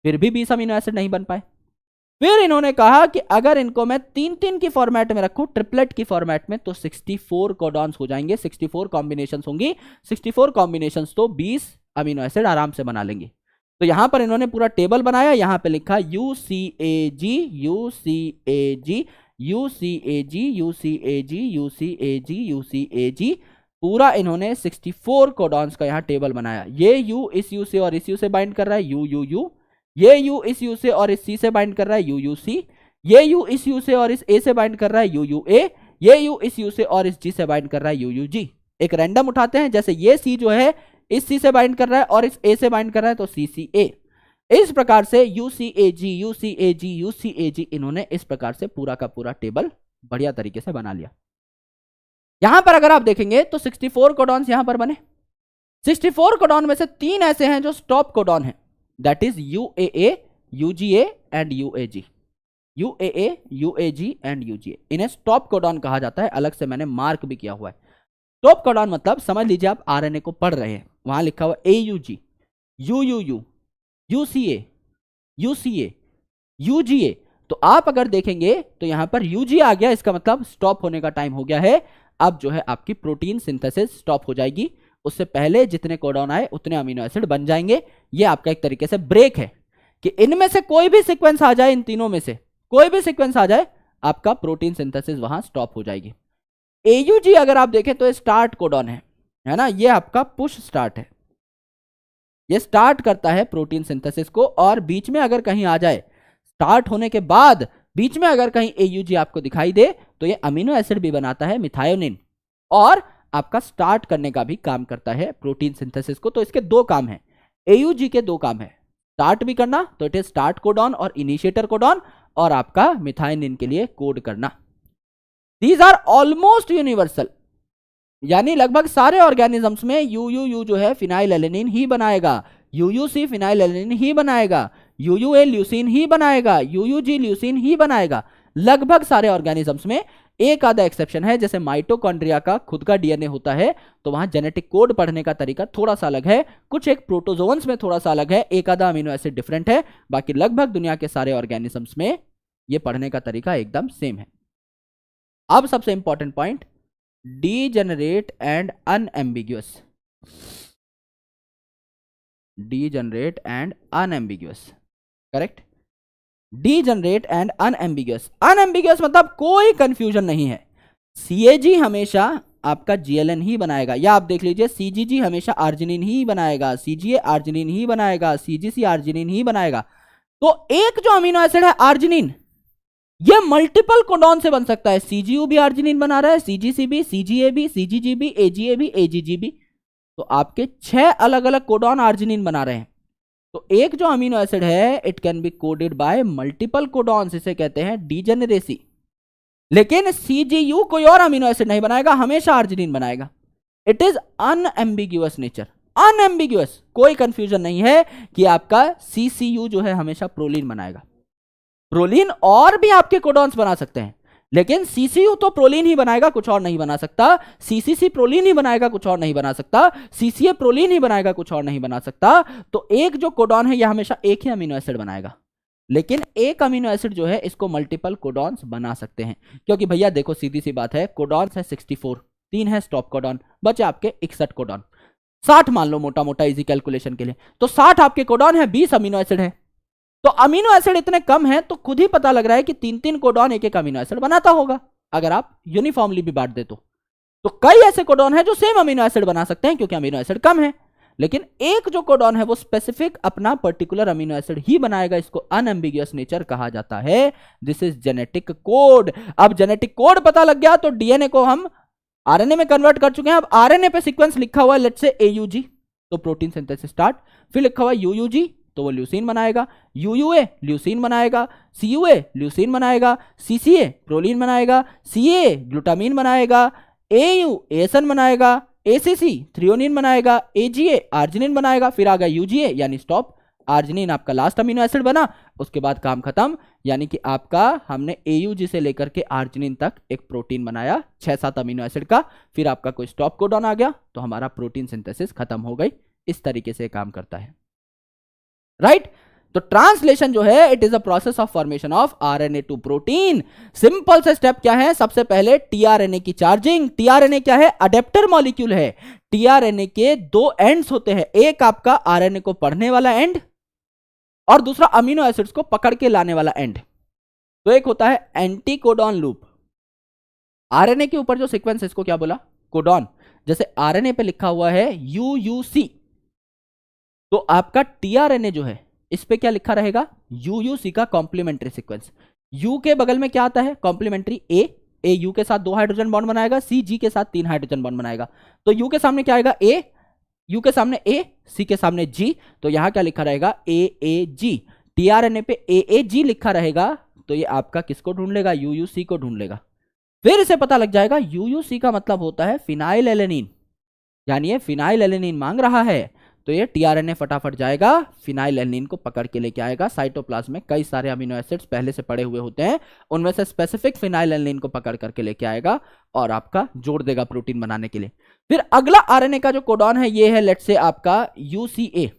फिर भी 20 अमीनो एसिड नहीं बन पाए। फिर इन्होंने कहा कि अगर इनको मैं 3-3 की फॉर्मेट में रखूं, ट्रिपलेट की फॉर्मेट में, तो 64 कोडॉन्स हो जाएंगे, 64 कॉम्बिनेशंस होंगी, 64 कॉम्बिनेशंस तो 20 अमीनो एसिड आराम से बना लेंगे। तो यहां पर इन्होंने पूरा टेबल बनाया, यहां पे लिखा UCAG UCAG UCAG UCAG UCAG UCAG, पूरा इन्होंने 64 कोडॉन्स का यहां टेबल बनाया। ये यू इस यू से और इस यू से बाइंड कर रहा है, यू यू यू, ये यू इस यू से और इस सी से बाइंड कर रहा है, यू यू सी, ये यू इस यू से और इस ए से बाइंड कर रहा है, यू यू ए, ये यू इस यू से और इस जी से बाइंड कर रहा है, यू यू जी। एक रैंडम उठाते हैं, जैसे ये सी जो है इस सी से बाइंड कर रहा है और इस ए से बाइंड कर रहा है, तो सी सी ए। इस प्रकार से UCAG UCAG UCAG इन्होंने इस प्रकार से पूरा का पूरा टेबल बढ़िया तरीके से बना लिया। यहां पर अगर आप देखेंगे तो 64 कोडॉन्स यहां पर बने, 64 कोडॉन में से 3 ऐसे हैं जो स्टॉप कोडॉन हैं, that is UAA UGA and UAG, UAA UAG and UGA, इन्हें स्टॉप कोडॉन कहा जाता है, अलग से मैंने मार्क भी किया हुआ है। स्टॉप कोडॉन मतलब समझ लीजिए आप आरएनए को पढ़ रहे हैं, वहां लिखा हुआ AUG UUU UCA UCA UGA, तो आप अगर देखेंगे तो यहां पर UG आ गया, इसका मतलब स्टॉप होने का टाइम हो गया है। अब जो है आपकी प्रोटीन सिंथेसिस स्टॉप हो जाएगी, उससे पहले जितने कोडॉन आए उतने अमीनो एसिड बन जाएंगे। ये आपका एक तरीके से ब्रेक है कि इनमें से कोई भी सीक्वेंस आ जाए, इन तीनों में से कोई भी सीक्वेंस आ जाए, आपका प्रोटीन सिंथेसिस वहां स्टॉप हो जाएगी। AUG अगर आप देखें तो स्टार्ट कोडॉन है ना, ये आपका पुश स्टार्ट है, ये स्टार्ट करता है प्रोटीन सिंथेसिस को, और बीच में अगर कहीं आ जाए स्टार्ट होने के बाद बीच में अगर कहीं AUG आपको दिखाई दे तो ये अमीनो एसिड भी बनाता है मिथायोनिन, और आपका स्टार्ट करने का भी काम करता है प्रोटीन सिंथेसिस को। तो इसके दो काम है, AUG के दो काम है, स्टार्ट भी करना तो इट इज स्टार्ट कोडॉन और इनिशिएटर कोडॉन, और आपका मिथायोनिन के लिए कोड करना। दीज आर ऑलमोस्ट यूनिवर्सल, यानी लगभग सारे ऑर्गेनिजम्स में UUU जो है फिनाइल एलेनिन ही बनाएगा, UUC फिनाइल एलेनिन ही बनाएगा, UUA ल्यूसीन ही बनाएगा, UUG ल्यूसीन ही बनाएगा, लगभग सारे ऑर्गेनिजम्स में। एक आधा एक्सेप्शन है, जैसे माइटोकॉन्ड्रिया का खुद का DNA होता है तो वहां जेनेटिक कोड पढ़ने का तरीका थोड़ा सा अलग है, कुछ एक प्रोटोजोन्स में थोड़ा सा अलग है, एक आधा अमीनो एसिड डिफरेंट है, बाकी लगभग दुनिया के सारे ऑर्गेनिजम्स में ये पढ़ने का तरीका एकदम सेम है। अब सबसे important point, degenerate and unambiguous. Degenerate and unambiguous, correct. Degenerate and unambiguous, unambiguous मतलब कोई कंफ्यूजन नहीं है। CAG हमेशा आपका GLN ही बनाएगा, या आप देख लीजिए CGG हमेशा आर्जिनिन ही बनाएगा, CGA आर्जिनिन ही बनाएगा, CGC आर्जिनिन ही बनाएगा। तो एक जो अमीनो एसिड है आर्जिनिन, ये मल्टीपल कोडॉन से बन सकता है। CGU भी आर्जिनिन बना रहा है, CGC भी, CGA भी, CGG भी, AGA भी, AGG भी, तो आपके 6 अलग अलग कोडॉन आर्जिनिन बना रहे हैं। तो एक जो अमीनो एसिड है it can be coded by multiple codons, इसे कहते हैं डीजेनरेसी। लेकिन CGU कोई और अमीनो एसिड नहीं बनाएगा, हमेशा आर्जिनिन बनाएगा। इट इज अनएम्बिग्युअस नेचर, अनएम्बिग्युअस, कोई कंफ्यूजन नहीं है कि आपका CCU जो है हमेशा प्रोलीन बनाएगा। प्रोलीन और भी आपके कोडॉन्स बना सकते हैं, लेकिन CCU तो प्रोलीन ही बनाएगा, कुछ और नहीं बना सकता। CCC प्रोलीन ही बनाएगा, कुछ और नहीं बना सकता। CCA प्रोलीन ही बनाएगा, कुछ और नहीं बना सकता। तो एक जो कोडॉन है यह हमेशा एक ही अमीनो एसिड बनाएगा, लेकिन एक अमीनो एसिड जो है इसको मल्टीपल कोडॉन्स बना सकते हैं। क्योंकि भैया देखो सीधी सी बात है, कोडॉन्स है 64, 3 है स्टॉप कोडॉन, बचे आपके 61 कोडॉन, 60 मान लो मोटा मोटा इजी कैलकुलेशन के लिए। तो 60 आपके कोडॉन है, 20 अमीनो एसिड है। तो अमीनो एसिड इतने कम है तो खुद ही पता लग रहा है कि 3-3 कोडॉन एक एक अमीनो एसिड बनाता होगा, अगर आप यूनिफॉर्मली भी बांट दे तो कई ऐसे कोडॉन है जो सेम अमीनो एसिड बना सकते हैं क्योंकि अमीनो एसिड कम है। लेकिन एक जो कोडॉन है वो स्पेसिफिक अपना पर्टिकुलर अमीनो एसिड ही बनाएगा, इसको अनएम्बिगियस नेचर कहा जाता है। This is genetic code. अब जेनेटिक कोड पता लग गया तो डीएनए को हम आरएनए में कन्वर्ट कर चुके हैं। अब आरएनए पे सीक्वेंस लिखा हुआ है लेट्स से AUG, तो प्रोटीन सिंथेसिस स्टार्ट। फिर लिखा हुआ UUG तो वो ल्यूसीन बनाएगा, UUA ल्यूसीन बनाएगा, CUA ल्यूसीन बनाएगा, CCA प्रोलीन बनाएगा, CA ग्लूटामीन बनाएगा, AU एसन बनाएगा, ACC थ्रियोनिन बनाएगा, AGA आर्जिनिन बनाएगा। फिर आ गया UGA यानी स्टॉप, आर्जिनिन आपका लास्ट अमीनो एसिड बना, उसके बाद काम खत्म। यानी कि आपका हमने AUG से लेकर के आर्जिनिन तक एक प्रोटीन बनाया 6-7 अमीनो एसिड का। फिर आपका कोई स्टॉप कोडॉन आ गया तो हमारा प्रोटीन सिंथेसिस खत्म हो गई। इस तरीके से काम करता है, राइट। तो ट्रांसलेशन जो है it is a process of formation of RNA to protein. Simple से स्टेप क्या है, सबसे पहले टीआरएनए की चार्जिंग। टीआरएनए क्या है, अडेप्टर मॉलिक्यूल है। टीआरएनए के 2 एंड्स होते हैं, एक आपका आरएनए को पढ़ने वाला एंड और दूसरा अमीनो एसिड्स को पकड़ के लाने वाला एंड। तो एक होता है एंटी कोडॉन लूप। आरएनए के ऊपर जो सीक्वेंस है इसको क्या बोला, कोडॉन। जैसे आरएनए पे लिखा हुआ है UUC, तो आपका टीआरएनए जो है इस पे क्या लिखा रहेगा, UUC का कॉम्प्लीमेंट्री सीक्वेंस। U के बगल में क्या आता है, कॉम्प्लीमेंट्री A U के साथ 2 हाइड्रोजन बॉन्ड बनाएगा, C G के साथ 3 हाइड्रोजन बॉन्ड बनाएगा। तो U के सामने क्या आएगा, A, U के सामने A, C के सामने G, तो यहां क्या लिखा रहेगा, AAG। टीआरएनए पे AAG लिखा रहेगा तो ये आपका किसको ढूंढ लेगा, UUC को ढूंढ लेगा। फिर इसे पता लग जाएगा UUC का मतलब होता है फिनाइल एलेनिन, यानी ये फिनाइल एलेनिन मांग रहा है। तो ये टीआरएनए फटाफट जाएगा फिनाइल एलेनिन को पकड़ के लेके आएगा। साइटोप्लाज्म में कई सारे अमीनो एसिड्स पहले से पड़े हुए होते हैं, उनमें से स्पेसिफिक फिनाइल एलेनिन को पकड़ करके लेके आएगा और आपका जोड़ देगा प्रोटीन बनाने के लिए। फिर अगला आरएनए का जो कोडॉन है ये है लेट्स से आपका UCA।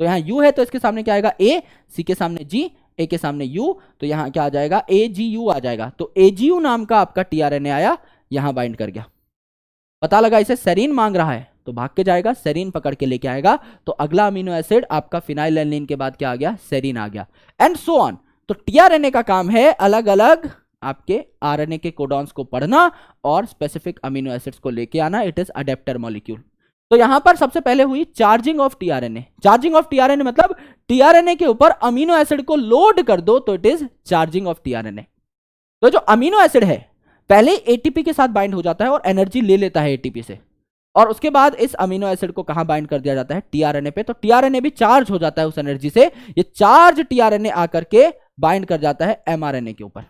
तो यहाँ U है तो इसके सामने क्या आएगा A, C के सामने G, A के सामने U, तो यहाँ क्या आ जाएगा AGU आ जाएगा। तो AGU नाम का आपका टीआरएनए आया, यहां बाइंड कर गया। पता लगा इसे सेरीन मांग रहा है तो भाग के जाएगा, सेरीन पकड़ के लेके आएगा। तो अगला अमीनो एसिड आपका फिनाइल एलेनिन के बाद क्या आ गया, सेरीन आ गया, एंड सो ऑन। तो टीआरएनए का काम है अलग अलग आपके आरएनए के कोडॉन्स को पढ़ना और स्पेसिफिक अमीनो एसिड्स को लेके आना। It is adapter molecule. तो यहां पर सबसे पहले हुई charging of tRNA. Charging of tRNA मतलब टीआरएनए के ऊपर अमीनो एसिड को लोड कर दो तो it is charging of tRNA. तो जो अमीनो एसिड है पहले एटीपी के साथ बाइंड हो जाता है और एनर्जी ले लेता है एटीपी से, और उसके बाद इस अमीनो एसिड को कहां बाइंड कर दिया जाता है, टीआरएनए पे। तो टीआरएनए भी चार्ज हो जाता है उस एनर्जी से। ये चार्ज टीआरएनए आकर के बाइंड कर जाता है एमआरएनए के ऊपर,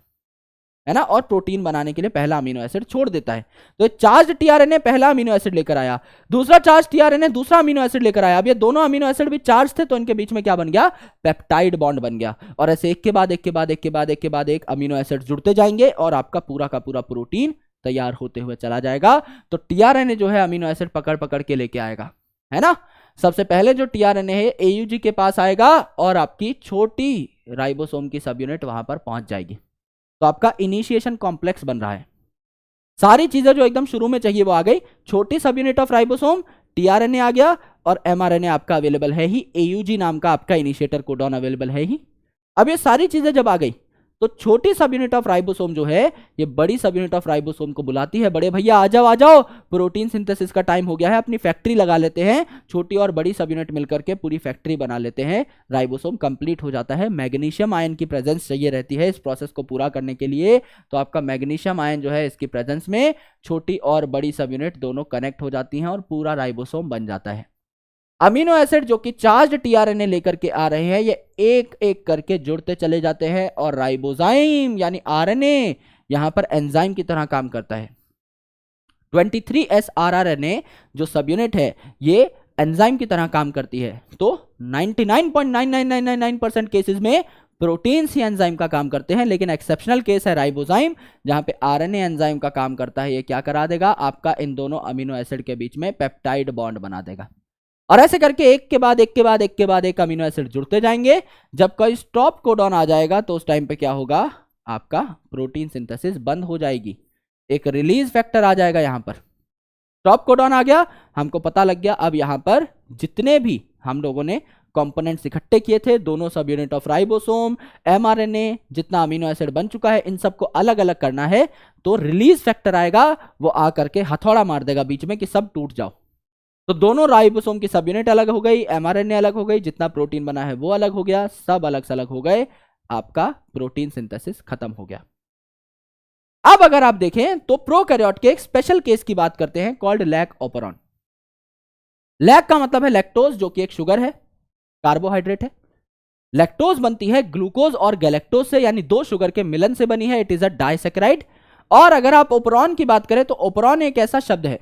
है ना, और प्रोटीन बनाने के लिए पहला अमीनो एसिड छोड़ देता है। तो चार्ज टीआरएनए पहला अमीनो एसिड लेकर आया, दूसरा चार्ज टीआरएनए दूसरा अमीनो एसिड लेकर आया। अब ये दोनों अमीनो एसिड भी चार्ज थे तो इनके बीच में क्या बन गया, पेप्टाइड बॉन्ड बन गया। और ऐसे एक के बाद एक के बाद एक के बाद एक के बाद एक अमीनो एसिड जुड़ते जाएंगे और आपका पूरा का पूरा प्रोटीन तैयार होते हुए चला जाएगा। तो टीआरएनए जो है अमीनो एसिड पकड़ पकड़ के लेके आएगा, है ना। सबसे पहले जो टीआरएनए है एयूजी के पास आएगा और आपकी छोटी राइबोसोम की सब यूनिट वहां पर पहुंच जाएगी। तो आपका इनिशिएशन कॉम्प्लेक्स बन रहा है। सारी चीजें जो एकदम शुरू में चाहिए वो आ गई। छोटी subunit of ribosome, tRNA आ गया और एमआरएनए आपका अवेलेबल है ही, एयूजी नाम का आपका इनिशिएटर कोडॉन अवेलेबल है ही। अब ये सारी चीजें जब आ गई तो छोटी सब यूनिट ऑफ राइबोसोम जो है ये बड़ी सब यूनिट ऑफ राइबोसोम को बुलाती है, बड़े भैया आ जाओ, प्रोटीन सिंथेसिस का टाइम हो गया है, अपनी फैक्ट्री लगा लेते हैं। छोटी और बड़ी सब यूनिट मिलकर के पूरी फैक्ट्री बना लेते हैं, राइबोसोम कंप्लीट हो जाता है। मैग्नीशियम आयन की प्रेजेंस चाहिए रहती है इस प्रोसेस को पूरा करने के लिए। तो आपका मैग्नीशियम आयन जो है इसकी प्रेजेंस में छोटी और बड़ी सब यूनिट दोनों कनेक्ट हो जाती हैं और पूरा राइबोसोम बन जाता है। अमीनो एसिड जो कि चार्ज टीआरएनए लेकर के आ रहे हैं ये एक एक करके जुड़ते चले जाते हैं और राइबोजाइम यानी आरएनए यहां पर एंजाइम की तरह काम करता है। 23S आरआरएनए जो सब यूनिट है ये एंजाइम की तरह काम करती है। तो 99.99999% केसेस में प्रोटीन्स ही एंजाइम का काम करते हैं, लेकिन एक्सेप्शनल केस है राइबोजाइम जहां पे आरएनए एंजाइम का काम करता है। ये क्या करा देगा, आपका इन दोनों अमीनो एसिड के बीच में पेप्टाइड बॉन्ड बना देगा। और ऐसे करके एक के बाद एक के बाद एक के बाद एक अमीनो एसिड जुड़ते जाएंगे। जब कोई स्टॉप कोडॉन आ जाएगा तो उस टाइम पे क्या होगा, आपका प्रोटीन सिंथेसिस बंद हो जाएगी, एक रिलीज फैक्टर आ जाएगा। यहां पर स्टॉप कोडॉन आ गया, हमको पता लग गया अब यहां पर जितने भी हम लोगों ने कंपोनेंट्स इकट्ठे किए थे, दोनों सब यूनिट ऑफ राइबोसोम, एमआरएनए, जितना अमीनो एसिड बन चुका है, इन सबको अलग अलग करना है। तो रिलीज फैक्टर आएगा, वो आकर के हथौड़ा मार देगा बीच में कि सब टूट जाओ। तो दोनों राइबोसोम की सब यूनिट अलग हो गई, एमआरएनए अलग हो गई, जितना प्रोटीन बना है वो अलग हो गया, सब अलग अलग हो गए, आपका प्रोटीन सिंथेसिस खत्म हो गया। अब अगर आप देखें तो प्रोकैरियोट के एक स्पेशल केस की बात करते हैं कॉल्ड लैक ऑपरॉन। लैक का मतलब है लैक्टोज जो कि एक शुगर है, कार्बोहाइड्रेट है। लैक्टोज बनती है ग्लूकोज और गैलेक्टोज से, यानी दो शुगर के मिलन से बनी है। It is a disaccharide. और अगर आप ओपरॉन की बात करें तो ओपरॉन एक ऐसा शब्द है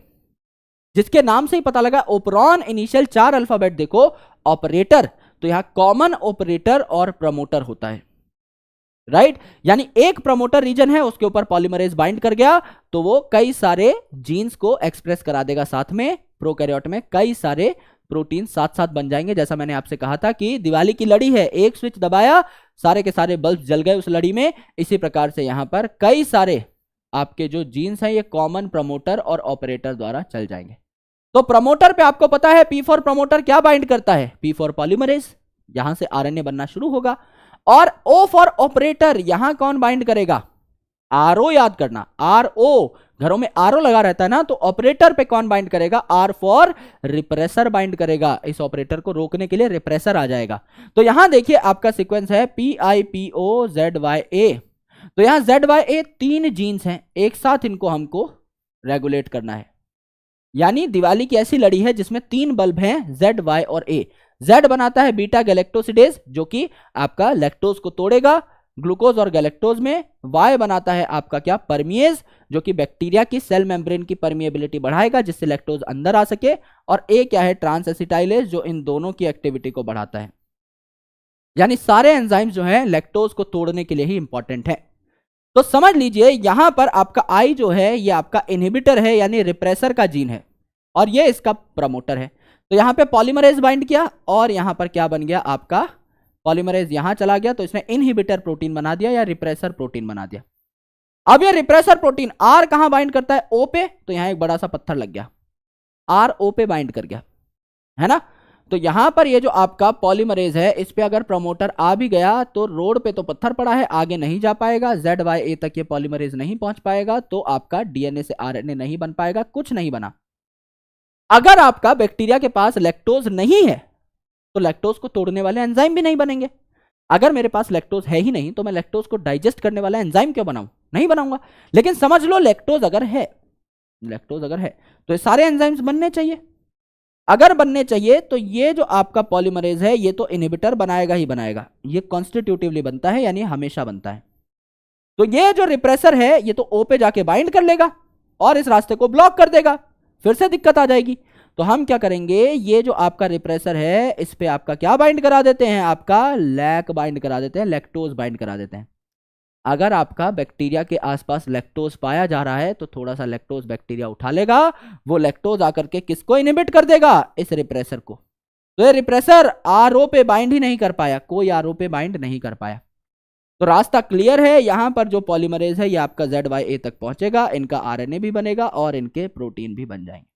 जिसके नाम से ही पता लगा, ओपरॉन इनिशियल 4 अल्फाबेट देखो, ऑपरेटर, तो यहां कॉमन ऑपरेटर और प्रमोटर होता है, राइट। यानी एक प्रमोटर रीजन है, उसके ऊपर पॉलीमरेज बाइंड कर गया तो वो कई सारे जीन्स को एक्सप्रेस करा देगा। साथ में प्रोकैरियोट में कई सारे प्रोटीन साथ साथ बन जाएंगे। जैसा मैंने आपसे कहा था कि दिवाली की लड़ी है, एक स्विच दबाया सारे के सारे बल्ब जल गए उस लड़ी में। इसी प्रकार से यहां पर कई सारे आपके जो जीन्स हैं ये कॉमन प्रमोटर और ऑपरेटर द्वारा चल जाएंगे। तो प्रमोटर पे आपको पता है P फॉर प्रमोटर क्या बाइंड करता है, P फॉर पॉलीमरेज, यहां से आरएनए बनना शुरू होगा। और O फॉर ऑपरेटर, यहां कौन बाइंड करेगा, RO, याद करना RO, घरों में RO लगा रहता है ना, तो ऑपरेटर पे कौन बाइंड करेगा, R फॉर रिप्रेसर बाइंड करेगा। इस ऑपरेटर को रोकने के लिए रिप्रेसर आ जाएगा। तो यहां देखिए आपका सीक्वेंस है PIPOZYA। तो यहां ZYA 3 जीन्स हैं, एक साथ इनको हमको रेगुलेट करना है। यानी दिवाली की ऐसी लड़ी है जिसमें 3 बल्ब हैं, Z, Y और A। Z बनाता है बीटा गैलेक्टोसिडेज जो कि आपका लैक्टोज को तोड़ेगा ग्लूकोज और गैलेक्टोज में। Y बनाता है आपका क्या, परमिएज, जो कि बैक्टीरिया की सेल मेम्ब्रेन की परमिएबिलिटी बढ़ाएगा जिससे लैक्टोज अंदर आ सके। और A क्या है, ट्रांस एसिटाइलेज, जो इन दोनों की एक्टिविटी को बढ़ाता है। यानी सारे एंजाइम्स जो हैं लैक्टोज को तोड़ने के लिए ही इंपॉर्टेंट है। तो समझ लीजिए यहां पर आपका आई जो है ये आपका इनहिबिटर है, यानी रिप्रेसर का जीन है, और ये इसका प्रमोटर है। तो यहां पे पॉलीमरेज बाइंड किया और यहां पर क्या बन गया, आपका पॉलीमरेज यहां चला गया तो इसने इनहिबिटर प्रोटीन बना दिया या रिप्रेसर प्रोटीन बना दिया। अब ये रिप्रेसर प्रोटीन आर कहां बाइंड करता है, ओ पे, तो यहां एक बड़ा सा पत्थर लग गया, आर ओ पे बाइंड कर गया, है ना। तो यहां पर ये जो आपका पॉलीमरेज है इस पे अगर प्रमोटर आ भी गया तो रोड पे तो पत्थर पड़ा है, आगे नहीं जा पाएगा, ZYA तक ये पॉलीमरेज नहीं पहुंच पाएगा, तो आपका डीएनए से आरएनए नहीं बन पाएगा, कुछ नहीं बना। अगर आपका बैक्टीरिया के पास लैक्टोज नहीं है तो लैक्टोज को तोड़ने वाले एंजाइम भी नहीं बनेंगे। अगर मेरे पास लैक्टोज है ही नहीं तो मैं लैक्टोज को डाइजेस्ट करने वाला एंजाइम क्यों बनाऊं? नहीं बनाऊंगा। लेकिन समझ लो लैक्टोज अगर है तो ये सारे एंजाइम्स बनने चाहिए। अगर बनने चाहिए तो ये जो आपका पॉलीमरेज है ये तो इनहिबिटर बनाएगा ही बनाएगा, ये कॉन्स्टिट्यूटिवली बनता है यानी हमेशा बनता है। तो ये जो रिप्रेसर है ये तो ओ पे जाके बाइंड कर लेगा और इस रास्ते को ब्लॉक कर देगा, फिर से दिक्कत आ जाएगी। तो हम क्या करेंगे, ये जो आपका रिप्रेसर है इस पे आपका क्या बाइंड करा देते हैं, आपका लैक बाइंड करा देते हैं, लैक्टोज बाइंड करा देते हैं। अगर आपका बैक्टीरिया के आसपास लैक्टोज पाया जा रहा है तो थोड़ा सा लैक्टोज बैक्टीरिया उठा लेगा, वो लैक्टोज आकर के किसको इनहिबिट कर देगा, इस रिप्रेसर को। तो ये रिप्रेसर आरओ पे बाइंड ही नहीं कर पाया, कोई आरओ पे बाइंड नहीं कर पाया। तो रास्ता क्लियर है, यहां पर जो पॉलीमरेज है ये आपका ZYA तक पहुंचेगा, इनका RNA भी बनेगा और इनके प्रोटीन भी बन जाएंगे।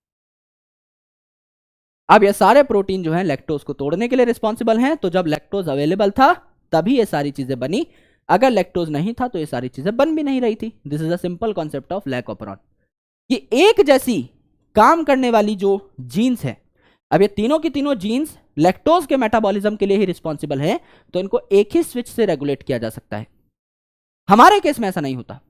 अब ये सारे प्रोटीन जो है लैक्टोज को तोड़ने के लिए रिस्पॉन्सिबल हैं। तो जब लैक्टोज अवेलेबल था तभी ये सारी चीजें बनी, अगर लैक्टोज नहीं था तो ये सारी चीजें बन भी नहीं रही थी। This is a simple concept of lac operon. ये एक जैसी काम करने वाली जो जीन्स है, अब ये तीनों की तीनों जीन्स लैक्टोज के मेटाबॉलिज्म के लिए ही रिस्पॉन्सिबल है, तो इनको एक ही स्विच से रेगुलेट किया जा सकता है। हमारे केस में ऐसा नहीं होता।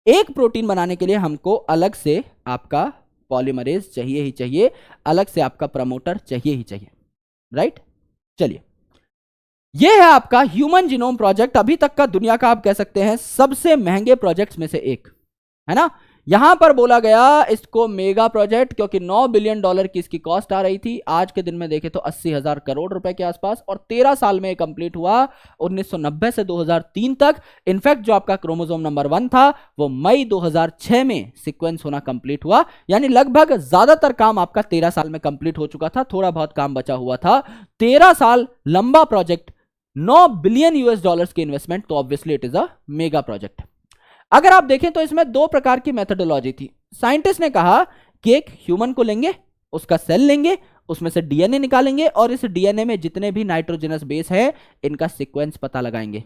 एक प्रोटीन बनाने के लिए हमको अलग से आपका पॉलीमरेज चाहिए ही चाहिए, अलग से आपका प्रमोटर चाहिए ही चाहिए, राइट। चलिए, यह है आपका ह्यूमन जीनोम प्रोजेक्ट, अभी तक का दुनिया का आप कह सकते हैं सबसे महंगे प्रोजेक्ट्स में से एक, है ना। यहां पर बोला गया इसको मेगा प्रोजेक्ट क्योंकि $9 बिलियन की इसकी कॉस्ट आ रही थी। आज के दिन में देखें तो 80,000 करोड़ रुपए के आसपास, और 13 साल में कंप्लीट हुआ, 1990 से 2003 तक। इनफैक्ट जो आपका क्रोमोसोम नंबर 1 था वो मई 2006 में सीक्वेंस होना कंप्लीट हुआ, यानी लगभग ज्यादातर काम आपका 13 साल में कंप्लीट हो चुका था, थोड़ा बहुत काम बचा हुआ था। 13 साल लंबा प्रोजेक्ट, $9 बिलियन की इन्वेस्टमेंट, तो obviously it is a mega project. अगर आप देखें तो इसमें दो प्रकार की मेथोडोलॉजी थी। साइंटिस्ट ने कहा कि एक ह्यूमन को लेंगे, उसका सेल लेंगे, उसमें से डीएनए निकालेंगे और इस डीएनए में जितने भी नाइट्रोजनस बेस है इनका सीक्वेंस पता लगाएंगे,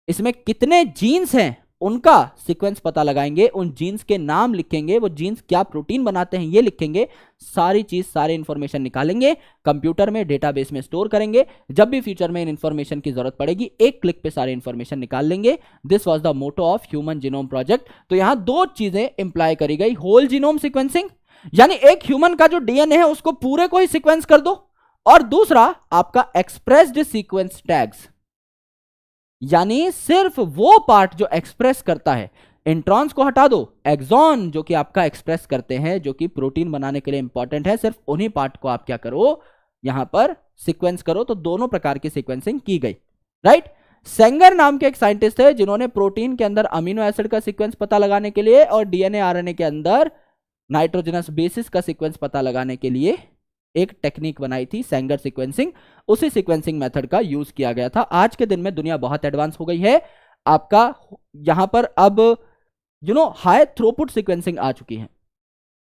इसमें कितने जीन्स हैं उनका सीक्वेंस पता लगाएंगे, उन जीन्स के नाम लिखेंगे, वो जीन्स क्या प्रोटीन बनाते हैं ये लिखेंगे, सारी चीज सारे इंफॉर्मेशन निकालेंगे, कंप्यूटर में डेटाबेस में स्टोर करेंगे। जब भी फ्यूचर में इन इंफॉर्मेशन की जरूरत पड़ेगी एक क्लिक पे सारे इंफॉर्मेशन निकाल लेंगे। This was the motto of human genome project. तो यहां दो चीजें इंप्लाई करी गई, होल जीनोम सीक्वेंसिंग, यानी एक ह्यूमन का जो डीएनए है उसको पूरे को ही सीक्वेंस कर दो, और दूसरा आपका एक्सप्रेस्ड सीक्वेंस टैग्स, यानी सिर्फ वो पार्ट जो एक्सप्रेस करता है, इंट्रॉन्स को हटा दो, एक्सॉन जो कि आपका एक्सप्रेस करते हैं, जो कि प्रोटीन बनाने के लिए इंपॉर्टेंट है, सिर्फ उन्हीं पार्ट को आप क्या करो, यहां पर सीक्वेंस करो। तो दोनों प्रकार की सीक्वेंसिंग की गई, राइट। सेंगर नाम के एक साइंटिस्ट है जिन्होंने प्रोटीन के अंदर अमीनो एसिड का सीक्वेंस पता लगाने के लिए और डीएनए आरएनए के अंदर नाइट्रोजनस बेसिस का सीक्वेंस पता लगाने के लिए एक टेक्निक बनाई थी, सेंगर सीक्वेंसिंग। उसी सीक्वेंसिंग मेथड का यूज किया गया था। आज के दिन में दुनिया बहुत एडवांस हो गई है, आपका यहां पर अब हाई थ्रूपुट सीक्वेंसिंग आ चुकी है,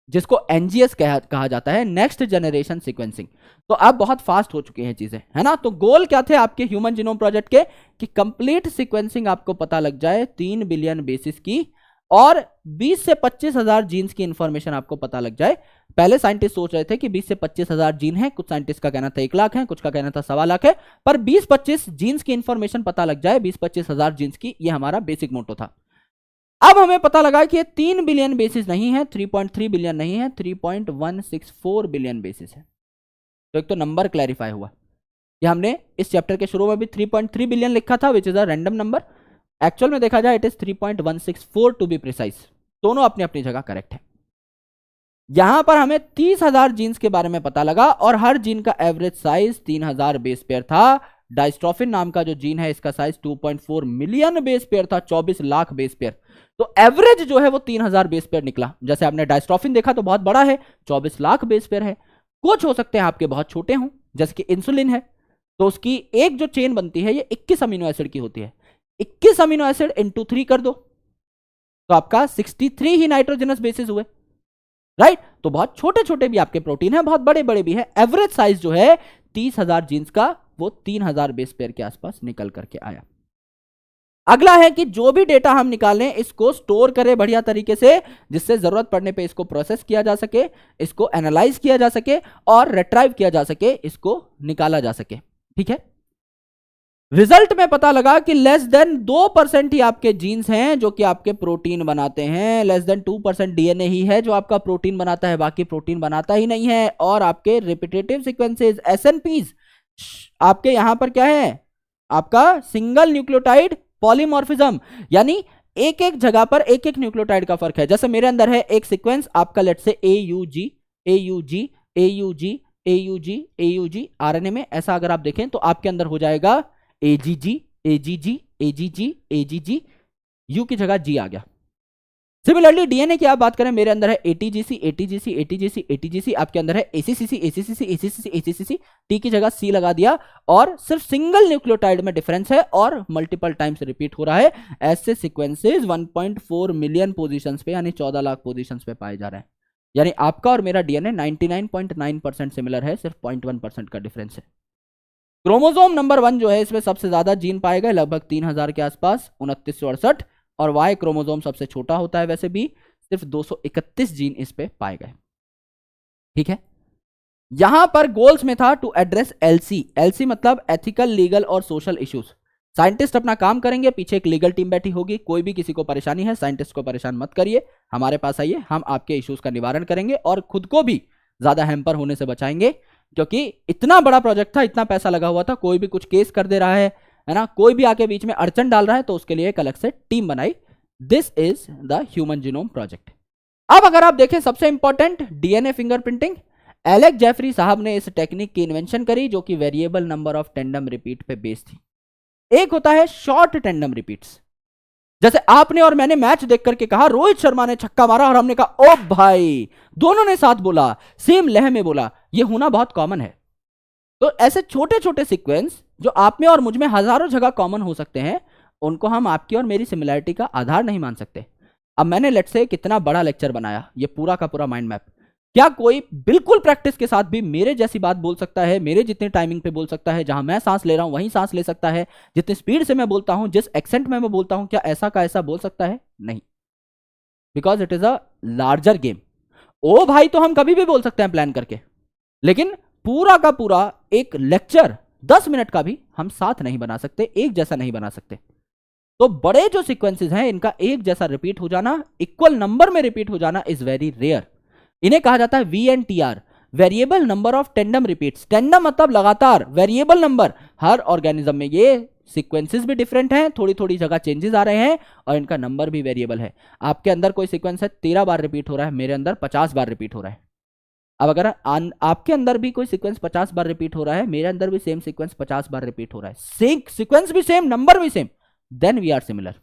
जिसको NGS कहा जाता है, नेक्स्ट जनरेशन सीक्वेंसिंग। तो अब बहुत फास्ट हो चुकी हैं चीजें, है ना। तो गोल क्या थे आपके ह्यूमन जीनोम प्रोजेक्ट के, कि कंप्लीट सीक्वेंसिंग आपको पता लग जाए 3 बिलियन बेसिस की, और 20 से 25 हजार जीन्स की इंफॉर्मेशन आपको पता लग जाए। पहले साइंटिस्ट सोच रहे थे कि 20 से 25 हजार जीन है, कुछ साइंटिस्ट का कहना था 1 लाख है, कुछ का कहना था 1.25 लाख है, पर 20-25 जीन्स की इंफॉर्मेशन पता लग जाए, 20-25 हजार जीन्स की, ये हमारा बेसिक मोटो था। अब हमें पता लगा कि ये 3 बिलियन बेसिस नहीं है, 3.3 बिलियन नहीं है, 3.164 बिलियन बेसिस है। तो एक तो नंबर क्लैरिफाई हुआ। ये हमने इस चैप्टर के शुरू में भी 3.3 बिलियन लिखा था, which is a random number. Actual में देखा जाए it is 3.164 to be precise. दोनों अपनी अपनी जगह करेक्ट है। यहां पर हमें 30,000 जीन्स के बारे में पता लगा और हर जीन का एवरेज साइज 3,000 बेस पेयर था। डायस्ट्रोफिन नाम का जो जीन है इसका साइज 2.4 मिलियन बेस पेयर था, 24 लाख बेस पेयर। तो एवरेज जो है वो 3,000 बेस पेयर निकला। जैसे आपने डायस्ट्रोफिन देखा तो बहुत बड़ा है, 24 लाख बेस पेयर है। कुछ हो सकते हैं आपके बहुत छोटे हों, जैसे कि इंसुलिन है, तो उसकी एक जो चेन बनती है ये 21 अमीनो एसिड की होती है। 21 अमीनो एसिड इंटू 3 कर दो तो आपका 63 ही नाइट्रोजनस बेसिस हुए, राइट। तो बहुत छोटे छोटे भी आपके प्रोटीन है, बहुत बड़े बड़े भी है। एवरेज साइज जो है 30,000 जीन्स का वो 3,000 बेस पेयर के आसपास निकल करके आया। अगला है कि जो भी डेटा हम निकालें इसको स्टोर करें बढ़िया तरीके से, जिससे जरूरत पड़ने पे इसको प्रोसेस किया जा सके, इसको एनालाइज किया जा सके और रिट्राइव किया जा सके, इसको निकाला जा सके। ठीक है, रिजल्ट में पता लगा कि लेस देन 2% ही आपके जीन्स हैं जो कि आपके प्रोटीन बनाते हैं, लेस देन 2% डीएनए ही है जो आपका प्रोटीन बनाता है, बाकी प्रोटीन बनाता ही नहीं है। और आपके रिपीटेटिव सीक्वेंसेस एसएनपीज, आपके यहां पर क्या है, आपका सिंगल न्यूक्लियोटाइड पॉलीमॉर्फिज्म, यानी एक एक जगह पर एक एक न्यूक्लियोटाइड का फर्क है। जैसे मेरे अंदर है एक सीक्वेंस आपका, लेट से AUG AUG AUG AUG AUG RNA में, ऐसा अगर आप देखें तो आपके अंदर हो जाएगा AGG AGG AGG AGG, you की जगह जी आ गया। सिमिलरली डीएनए की आप बात करें, मेरे अंदर है ATGC ATGC ATGC ATGC, आपके अंदर है ACCC ACCC ACCC ACCC, T की जगह सी लगा दिया, और सिर्फ सिंगल न्यूक्लियोटाइड में डिफरेंस है और मल्टीपल टाइम्स रिपीट हो रहा है। ऐसे सीक्वेंसेस 1.4 मिलियन पोजीशंस पे, यानी 14 लाख पोजीशंस पे पाए जा रहे हैं। यानी आपका और मेरा डीएनए 99.9% सिमिलर है, सिर्फ 0.1% का डिफरेंस है। क्रोमोसोम नंबर 1 जो है, इसमें सबसे ज्यादा जीन पाए गए, लगभग 3000 के आसपास, 2968, और वाई क्रोमोसोम सबसे छोटा होता है वैसे भी, सिर्फ 231 जीन इस पे पाए गए। ठीक है, यहां पर गोल्स में था टू एड्रेस एलसी मतलब एथिकल, लीगल और सोशल इश्यूज। साइंटिस्ट अपना काम करेंगे, पीछे एक लीगल टीम बैठी होगी, कोई भी किसी को परेशानी है साइंटिस्ट को परेशान मत करिए, हमारे पास आइए, हम आपके इश्यूज का निवारण करेंगे और खुद को भी ज्यादा हैम्पर होने से बचाएंगे, क्योंकि इतना बड़ा प्रोजेक्ट था, इतना पैसा लगा हुआ था, कोई भी कुछ केस कर दे रहा है ना, कोई भी आके बीच में अड़चन डाल रहा है, तो उसके लिए एक अलग से टीम बनाई। This is the human genome project. अब अगर आप देखें, सबसे important DNA fingerprinting, Alex Jeffrey साहब ने इस टेक्निक की इन्वेंशन करी, जो कि variable number of tandem repeat पे बेस्ड थी। एक होता है शॉर्ट टेंडम रिपीट्स, जैसे आपने और मैंने मैच देख करके कहा रोहित शर्मा ने छक्का मारा और हमने कहा ओ भाई, दोनों ने साथ बोला, सेम लय में बोला, यह होना बहुत कॉमन है। तो ऐसे छोटे छोटे सीक्वेंस जो आप में और मुझ में हजारों जगह कॉमन हो सकते हैं, उनको हम आपकी और मेरी सिमिलैरिटी का आधार नहीं मान सकते। अब मैंने लेट से कितना बड़ा लेक्चर बनाया, ये पूरा का पूरा माइंड मैप, क्या कोई बिल्कुल प्रैक्टिस के साथ भी मेरे जैसी बात बोल सकता है, मेरे जितने टाइमिंग पे बोल सकता है, जहां मैं सांस ले रहा हूं वहीं सांस ले सकता है, जितनी स्पीड से मैं बोलता हूं, जिस एक्सेंट में मैं बोलता हूं, क्या ऐसा का ऐसा बोल सकता है? नहीं, because it is a larger game. ओ भाई तो हम कभी भी बोल सकते हैं प्लान करके, लेकिन पूरा का पूरा एक लेक्चर 10 मिनट का भी हम साथ नहीं बना सकते, एक जैसा नहीं बना सकते। तो बड़े जो सीक्वेंसेस हैं, इनका एक जैसा रिपीट हो जाना, इक्वल नंबर में रिपीट हो जाना इज वेरी रेयर। इन्हें कहा जाता है VNTR, variable number of tandem repeats. Tandem मतलब लगातार, वेरिएबल नंबर, हर ऑर्गेनिज्म में ये सीक्वेंसेस भी डिफरेंट हैं, थोड़ी थोड़ी जगह चेंजेस आ रहे हैं और इनका नंबर भी वेरिएबल है। आपके अंदर कोई सीक्वेंस है 13 बार रिपीट हो रहा है, मेरे अंदर 50 बार रिपीट हो रहा है। अब अगर आपके अंदर भी कोई सीक्वेंस 50 बार रिपीट हो रहा है, मेरे अंदर भी सेम सीक्वेंस 50 बार रिपीट हो रहा है, सेम सीक्वेंस भी सेम, नंबर भी same, then we are similar.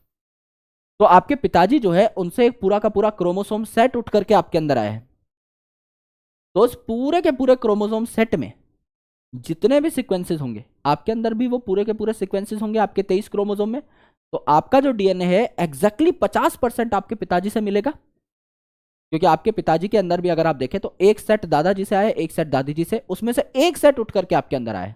तो आपके पिताजी जो है, उनसे एक पूरा का पूरा क्रोमोसोम सेट उठ करके आपके अंदर आया है। तो उस पूरे के पूरे क्रोमोसोम सेट में जितने भी सीक्वेंसेस होंगे, आपके अंदर भी वो पूरे के पूरे सीक्वेंसेस होंगे आपके 23 क्रोमोसोम में। तो आपका जो डीएनए है एग्जैक्टली 50% आपके पिताजी से मिलेगा, क्योंकि आपके पिताजी के अंदर भी अगर आप देखें तो एक सेट दादाजी से आया, एक सेट दादी जी से, उसमें से एक सेट उठ करके आपके अंदर आया।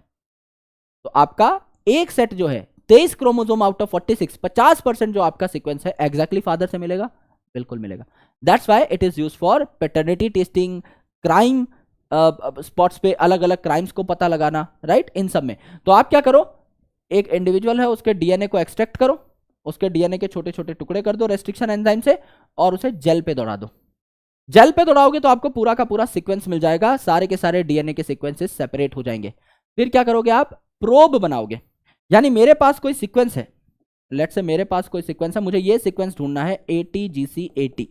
तो आपका एक सेट जो है 23 क्रोमोसोम आउट ऑफ 46, 50% जो आपका सीक्वेंस है एग्जैक्टली फादर से मिलेगा, बिल्कुल मिलेगा। That's why it is used for paternity testing, crime spots पे अलग अलग क्राइम्स को पता लगाना, राइट, इन सब में। तो आप क्या करो, एक इंडिविजुअल है उसके डीएनए को एक्सट्रैक्ट करो, उसके डीएनए के छोटे छोटे टुकड़े कर दो रेस्ट्रिक्शन एंजाइम से, और उसे जेल पे दौड़ा दो। जेल पे दौड़ाओगे तो आपको पूरा का पूरा सीक्वेंस मिल जाएगा, सारे के सारे डीएनए के सीक्वेंसेस सेपरेट हो जाएंगे। फिर क्या करोगे आप, प्रोब बनाओगे। यानी मेरे पास कोई सीक्वेंस है, लेट्स से मेरे पास कोई सीक्वेंस है, मुझे ये सीक्वेंस ढूंढना है ATGC80,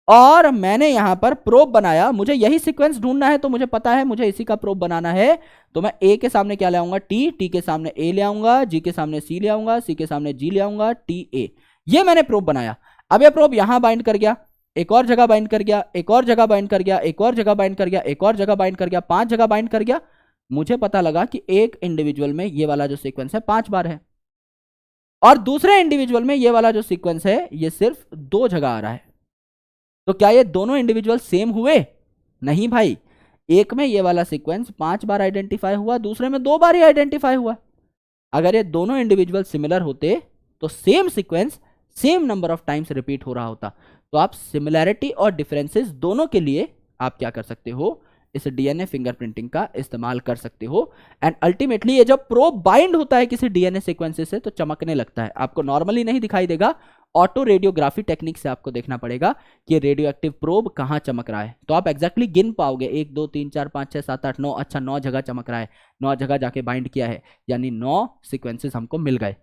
और मैंने यहां पर प्रोब बनाया, मुझे यही सीक्वेंस ढूंढना है, तो मुझे पता है मुझे इसी का प्रोब बनाना है। तो मैं A के सामने क्या ले आऊंगा, T के सामने A ले आऊंगा, G के सामने C ले आऊंगा, C के सामने G ले आऊंगा, TA। ये मैंने प्रोब बनाया। अब ये प्रोब यहां बाइंड कर गया, एक और जगह बाइंड कर गया, एक और जगह बाइंड कर गया, एक और जगह बाइंड कर गया, एक और जगह बाइंड कर गया, 5 जगह बाइंड कर गया। मुझे पता लगा कि एक इंडिविजुअल में ये वाला जो सीक्वेंस है 5 बार है, और दूसरे इंडिविजुअल में ये वाला जो सीक्वेंस है ये सिर्फ 2 जगह आ रहा है। तो क्या ये दोनों इंडिविजुअल सेम हुए? नहीं भाई, एक में ये वाला सीक्वेंस 5 बार आइडेंटिफाई हुआ, दूसरे में 2 बार ही आइडेंटिफाई हुआ। अगर ये दोनों इंडिविजुअल सिमिलर होते तो same sequence same number of times repeat हो रहा होता। तो आप सिमिलैरिटी और डिफरेंसेस दोनों के लिए आप क्या कर सकते हो, इस डीएनए फिंगरप्रिंटिंग का इस्तेमाल कर सकते हो। एंड अल्टीमेटली ये जब प्रोब बाइंड होता है किसी डीएनए सीक्वेंसेस से तो चमकने लगता है, आपको नॉर्मली नहीं दिखाई देगा, ऑटो रेडियोग्राफी टेक्निक से आपको देखना पड़ेगा कि रेडियो एक्टिव प्रोब कहां चमक रहा है। तो आप एग्जैक्टली गिन पाओगे 1 2 3 4 5 6 7 8 9, अच्छा 9 जगह चमक रहा है, 9 जगह जाके बाइंड किया है, यानी 9 सीक्वेंसेस हमको मिल गए।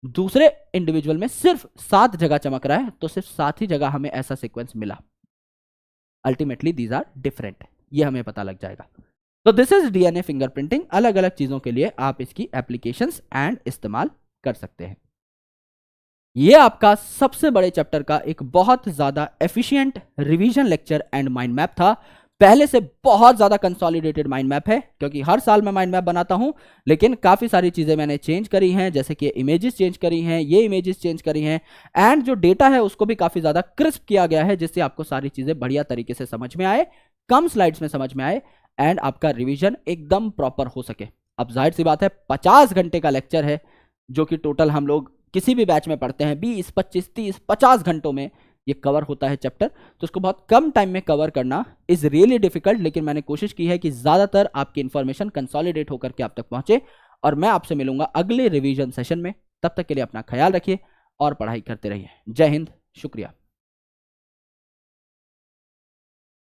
दूसरे इंडिविजुअल में सिर्फ 7 जगह चमक रहा है, तो सिर्फ 7 ही जगह हमें ऐसा सीक्वेंस मिला। अल्टीमेटली दीज आर डिफरेंट, ये हमें पता लग जाएगा। तो दिस इज डीएनए फिंगरप्रिंटिंग। अलग अलग चीजों के लिए आप इसकी एप्लीकेशंस एंड इस्तेमाल कर सकते हैं। ये आपका सबसे बड़े चैप्टर का एक बहुत ज्यादा efficient revision lecture and mind map था। पहले से बहुत ज्यादा कंसोलिडेटेड माइंड मैप है, क्योंकि हर साल मैं माइंड मैप बनाता हूं, लेकिन काफी सारी चीजें मैंने चेंज करी हैं, जैसे कि इमेजेस चेंज करी हैं, ये इमेजेस चेंज करी हैं, एंड जो डेटा है उसको भी काफी ज्यादा क्रिस्प किया गया है, जिससे आपको सारी चीजें बढ़िया तरीके से समझ में आए, कम स्लाइड्स में समझ में आए, एंड आपका रिवीजन एकदम प्रॉपर हो सके। अब जाहिर सी बात है 50 घंटे का लेक्चर है, जो कि टोटल हम लोग किसी भी बैच में पढ़ते हैं 20 25 30 50 घंटों में ये कवर होता है चैप्टर। तो उसको बहुत कम टाइम में कवर करना इज रियली डिफिकल्ट, लेकिन मैंने कोशिश की है कि ज्यादातर आपकी इंफॉर्मेशन कंसोलिडेट होकर के आप तक पहुंचे। और मैं आपसे मिलूंगा अगले रिवीजन सेशन में, तब तक के लिए अपना ख्याल रखिए और पढ़ाई करते रहिए। जय हिंद, शुक्रिया।